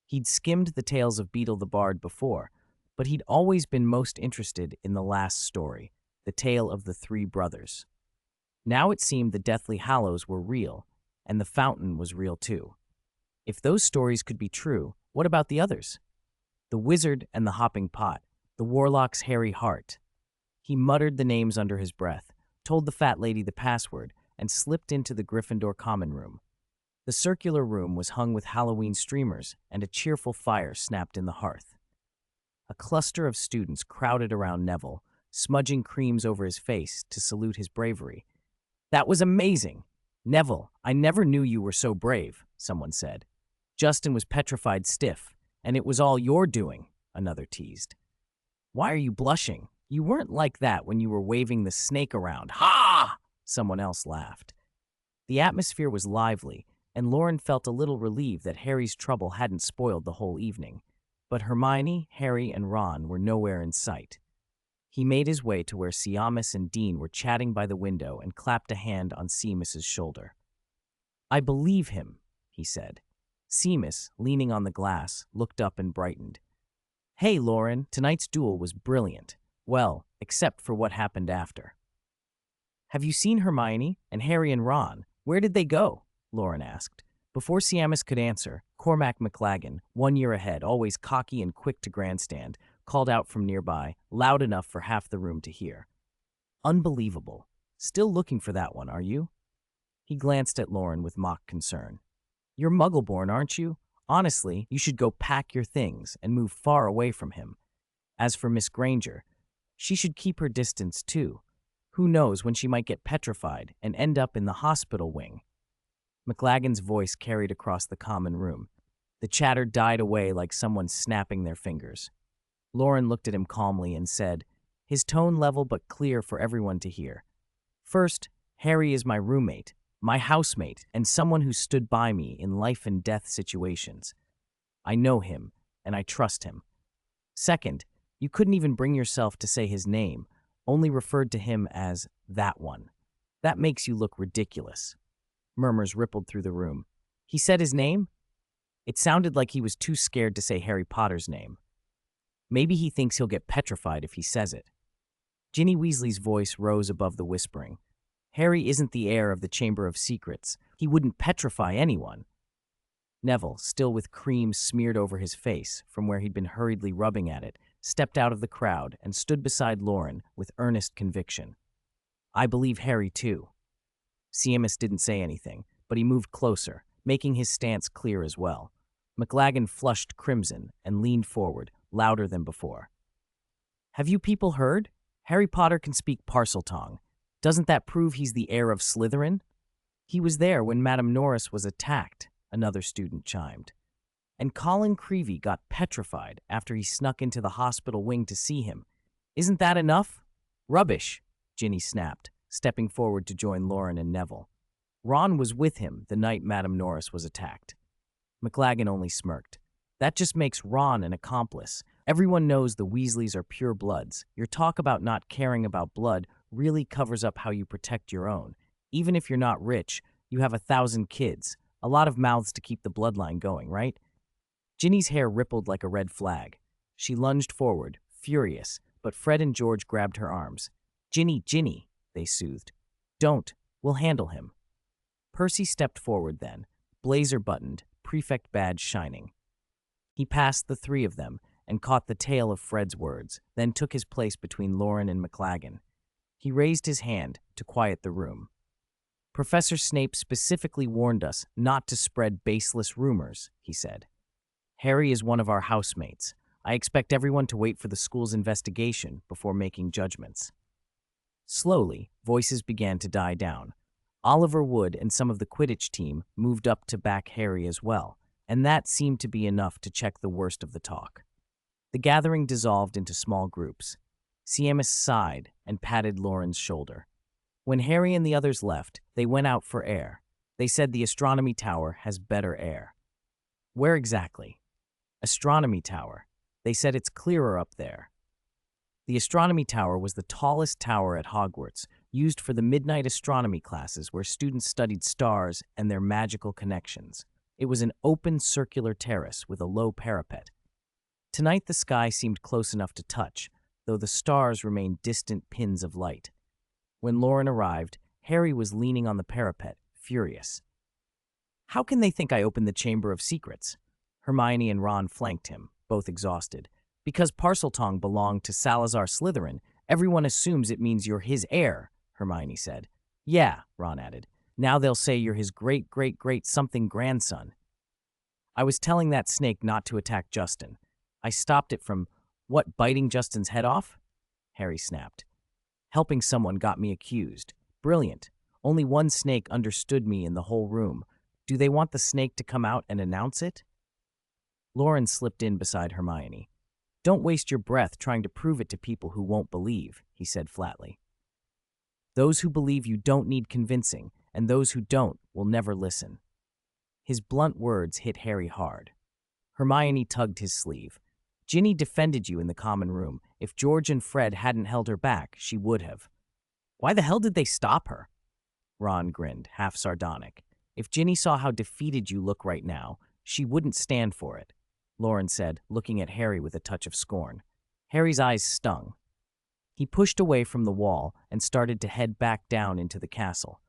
He'd skimmed the tales of Beetle the Bard before, but he'd always been most interested in the last story, the tale of the three brothers. Now it seemed the Deathly Hallows were real, and the fountain was real too. If those stories could be true, what about the others? The wizard and the hopping pot, the warlock's hairy heart. He muttered the names under his breath, told the fat lady the password, and slipped into the Gryffindor common room. The circular room was hung with Halloween streamers, and a cheerful fire snapped in the hearth. A cluster of students crowded around Neville, smudging creams over his face to salute his bravery. "That was amazing! Neville, I never knew you were so brave," someone said. Justin was petrified stiff, "And it was all your doing," another teased. "Why are you blushing? You weren't like that when you were waving the snake around. Ha!" Someone else laughed. The atmosphere was lively, and Loren felt a little relieved that Harry's trouble hadn't spoiled the whole evening. But Hermione, Harry, and Ron were nowhere in sight. He made his way to where Seamus and Dean were chatting by the window and clapped a hand on Seamus's shoulder. "I believe him," he said. Seamus, leaning on the glass, looked up and brightened. "Hey, Loren, tonight's duel was brilliant. Well, except for what happened after." "Have you seen Hermione and Harry and Ron? Where did they go?" Loren asked. Before Seamus could answer, Cormac McLaggen, 1 year ahead, always cocky and quick to grandstand, called out from nearby, loud enough for half the room to hear. "Unbelievable. Still looking for that one, are you?" He glanced at Loren with mock concern. "You're Muggle-born, aren't you? Honestly, you should go pack your things and move far away from him. As for Miss Granger, she should keep her distance too. Who knows when she might get petrified and end up in the hospital wing." McLaggen's voice carried across the common room. The chatter died away like someone snapping their fingers. Loren looked at him calmly and said, his tone level but clear for everyone to hear, "First, Harry is my roommate, my housemate, and someone who stood by me in life and death situations. I know him, and I trust him. Second, you couldn't even bring yourself to say his name, only referred to him as that one. That makes you look ridiculous." Murmurs rippled through the room. "He said his name?" It sounded like he was too scared to say Harry Potter's name. "Maybe he thinks he'll get petrified if he says it." Ginny Weasley's voice rose above the whispering. "Harry isn't the heir of the Chamber of Secrets. He wouldn't petrify anyone." Neville, still with cream smeared over his face from where he'd been hurriedly rubbing at it, stepped out of the crowd and stood beside Loren with earnest conviction. "I believe Harry, too." Seamus didn't say anything, but he moved closer, making his stance clear as well. McLaggen flushed crimson and leaned forward, louder than before. "Have you people heard? Harry Potter can speak Parseltongue. Doesn't that prove he's the heir of Slytherin?" "He was there when Madame Norris was attacked," another student chimed. "And Colin Creevey got petrified after he snuck into the hospital wing to see him. Isn't that enough?" "Rubbish," Ginny snapped, stepping forward to join Loren and Neville. "Ron was with him the night Madame Norris was attacked." McLaggen only smirked. "That just makes Ron an accomplice. Everyone knows the Weasleys are pure bloods. Your talk about not caring about blood really covers up how you protect your own. Even if you're not rich, you have 1,000 kids. A lot of mouths to keep the bloodline going, right?" Ginny's hair rippled like a red flag. She lunged forward, furious, but Fred and George grabbed her arms. Ginny, they soothed. "Don't. We'll handle him." Percy stepped forward then, blazer buttoned, prefect badge shining. He passed the three of them and caught the tail of Fred's words, then took his place between Loren and McLaggen. He raised his hand to quiet the room. "Professor Snape specifically warned us not to spread baseless rumors," he said. "Harry is one of our housemates. I expect everyone to wait for the school's investigation before making judgments." Slowly, voices began to die down. Oliver Wood and some of the Quidditch team moved up to back Harry as well, and that seemed to be enough to check the worst of the talk. The gathering dissolved into small groups. Seamus sighed and patted Loren's shoulder. When Harry and the others left, they went out for air. They said the astronomy tower has better air. "Where exactly?" "Astronomy tower. They said it's clearer up there." The astronomy tower was the tallest tower at Hogwarts, used for the midnight astronomy classes where students studied stars and their magical connections. It was an open circular terrace with a low parapet. Tonight the sky seemed close enough to touch, though the stars remained distant pins of light. When Loren arrived, Harry was leaning on the parapet, furious. How can they think I opened the Chamber of Secrets? Hermione and Ron flanked him, both exhausted. Because Parseltongue belonged to Salazar Slytherin, everyone assumes it means you're his heir, Hermione said. Yeah, Ron added. Now they'll say you're his great-great-great-something grandson. I was telling that snake not to attack Justin. I stopped it from, what, biting Justin's head off? Harry snapped. Helping someone got me accused. Brilliant. Only one snake understood me in the whole room. Do they want the snake to come out and announce it? Loren slipped in beside Hermione. Don't waste your breath trying to prove it to people who won't believe, he said flatly. Those who believe you don't need convincing, and those who don't will never listen. His blunt words hit Harry hard. Hermione tugged his sleeve. Ginny defended you in the common room. If George and Fred hadn't held her back, she would have. Why the hell did they stop her? Ron grinned, half sardonic. If Ginny saw how defeated you look right now, she wouldn't stand for it, Loren said, looking at Harry with a touch of scorn. Harry's eyes stung. He pushed away from the wall and started to head back down into the castle.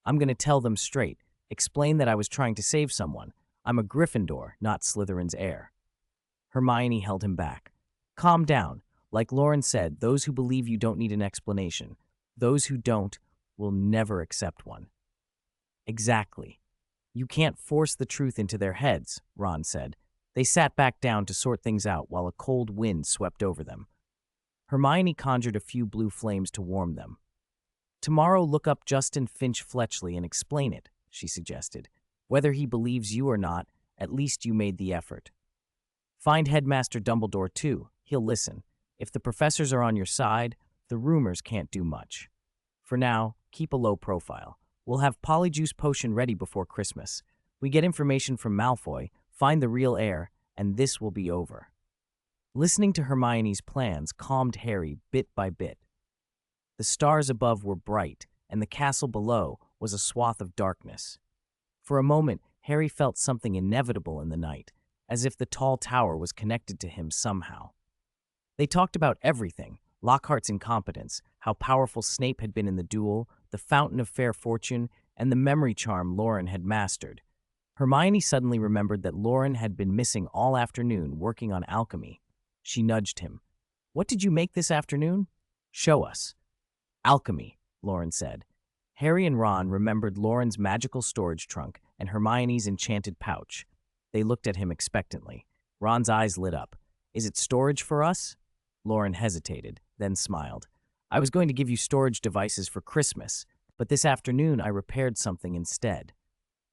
I'm going to tell them straight. Explain that I was trying to save someone. I'm a Gryffindor, not Slytherin's heir. Hermione held him back. Calm down. Like Loren said, those who believe you don't need an explanation. Those who don't will never accept one. Exactly. You can't force the truth into their heads, Ron said. They sat back down to sort things out while a cold wind swept over them. Hermione conjured a few blue flames to warm them. Tomorrow look up Justin Finch Fletchley and explain it, she suggested. Whether he believes you or not, at least you made the effort. Find Headmaster Dumbledore too. He'll listen. If the professors are on your side, the rumors can't do much. For now, keep a low profile. We'll have Polyjuice Potion ready before Christmas. We get information from Malfoy, find the real heir, and this will be over. Listening to Hermione's plans calmed Harry bit by bit. The stars above were bright, and the castle below was a swath of darkness. For a moment, Harry felt something inevitable in the night, as if the tall tower was connected to him somehow. They talked about everything, Lockhart's incompetence, how powerful Snape had been in the duel, the Fountain of Fair Fortune, and the memory charm Loren had mastered. Hermione suddenly remembered that Loren had been missing all afternoon working on alchemy. She nudged him. What did you make this afternoon? Show us. Alchemy, Loren said. Harry and Ron remembered Loren's magical storage trunk and Hermione's enchanted pouch. They looked at him expectantly. Ron's eyes lit up. Is it storage for us? Loren hesitated, then smiled. I was going to give you storage devices for Christmas, but this afternoon I repaired something instead.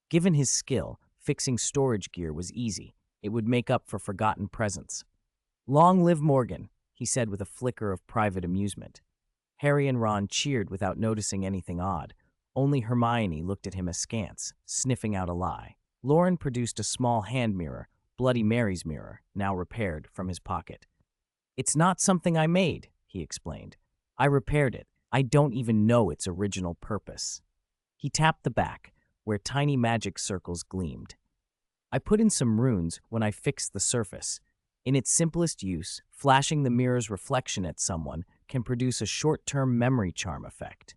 Given his skill, fixing storage gear was easy. It would make up for forgotten presents. Long live Morgan, he said with a flicker of private amusement. Harry and Ron cheered without noticing anything odd. Only Hermione looked at him askance, sniffing out a lie. Loren produced a small hand mirror, Bloody Mary's mirror, now repaired, from his pocket. It's not something I made, he explained. I repaired it. I don't even know its original purpose. He tapped the back, where tiny magic circles gleamed. I put in some runes when I fixed the surface. In its simplest use, flashing the mirror's reflection at someone can produce a short-term memory charm effect.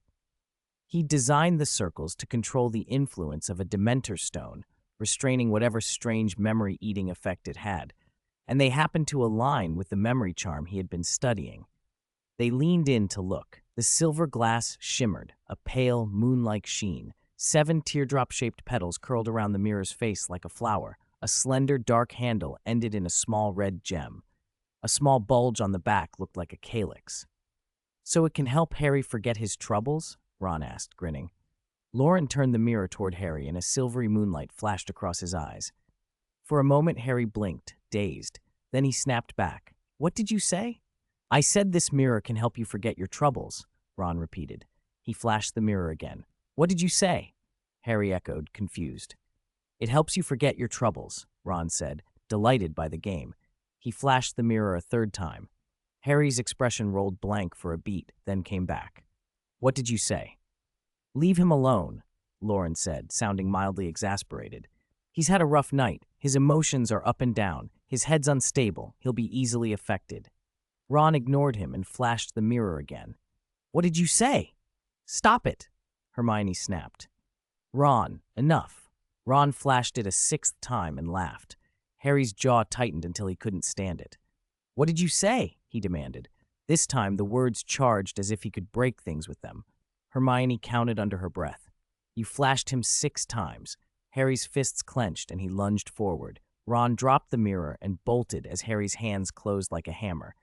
He designed the circles to control the influence of a Dementor stone, restraining whatever strange memory-eating effect it had, and they happened to align with the memory charm he had been studying. They leaned in to look. The silver glass shimmered, a pale, moon-like sheen. 7 teardrop-shaped petals curled around the mirror's face like a flower. A slender, dark handle ended in a small red gem. A small bulge on the back looked like a calyx. So it can help Harry forget his troubles? Ron asked, grinning. Loren turned the mirror toward Harry, and a silvery moonlight flashed across his eyes. For a moment, Harry blinked, dazed. Then he snapped back. What did you say? I said this mirror can help you forget your troubles, Ron repeated. He flashed the mirror again. What did you say? Harry echoed, confused. It helps you forget your troubles, Ron said, delighted by the game. He flashed the mirror a third time. Harry's expression rolled blank for a beat, then came back. What did you say? Leave him alone, Loren said, sounding mildly exasperated. He's had a rough night. His emotions are up and down. His head's unstable. He'll be easily affected. Ron ignored him and flashed the mirror again. What did you say? Stop it, Hermione snapped. Ron, enough. Ron flashed it a sixth time and laughed. Harry's jaw tightened until he couldn't stand it. What did you say? He demanded. This time the words charged as if he could break things with them. Hermione counted under her breath. You flashed him 6 times. Harry's fists clenched and he lunged forward. Ron dropped the mirror and bolted as Harry's hands closed like a hammer.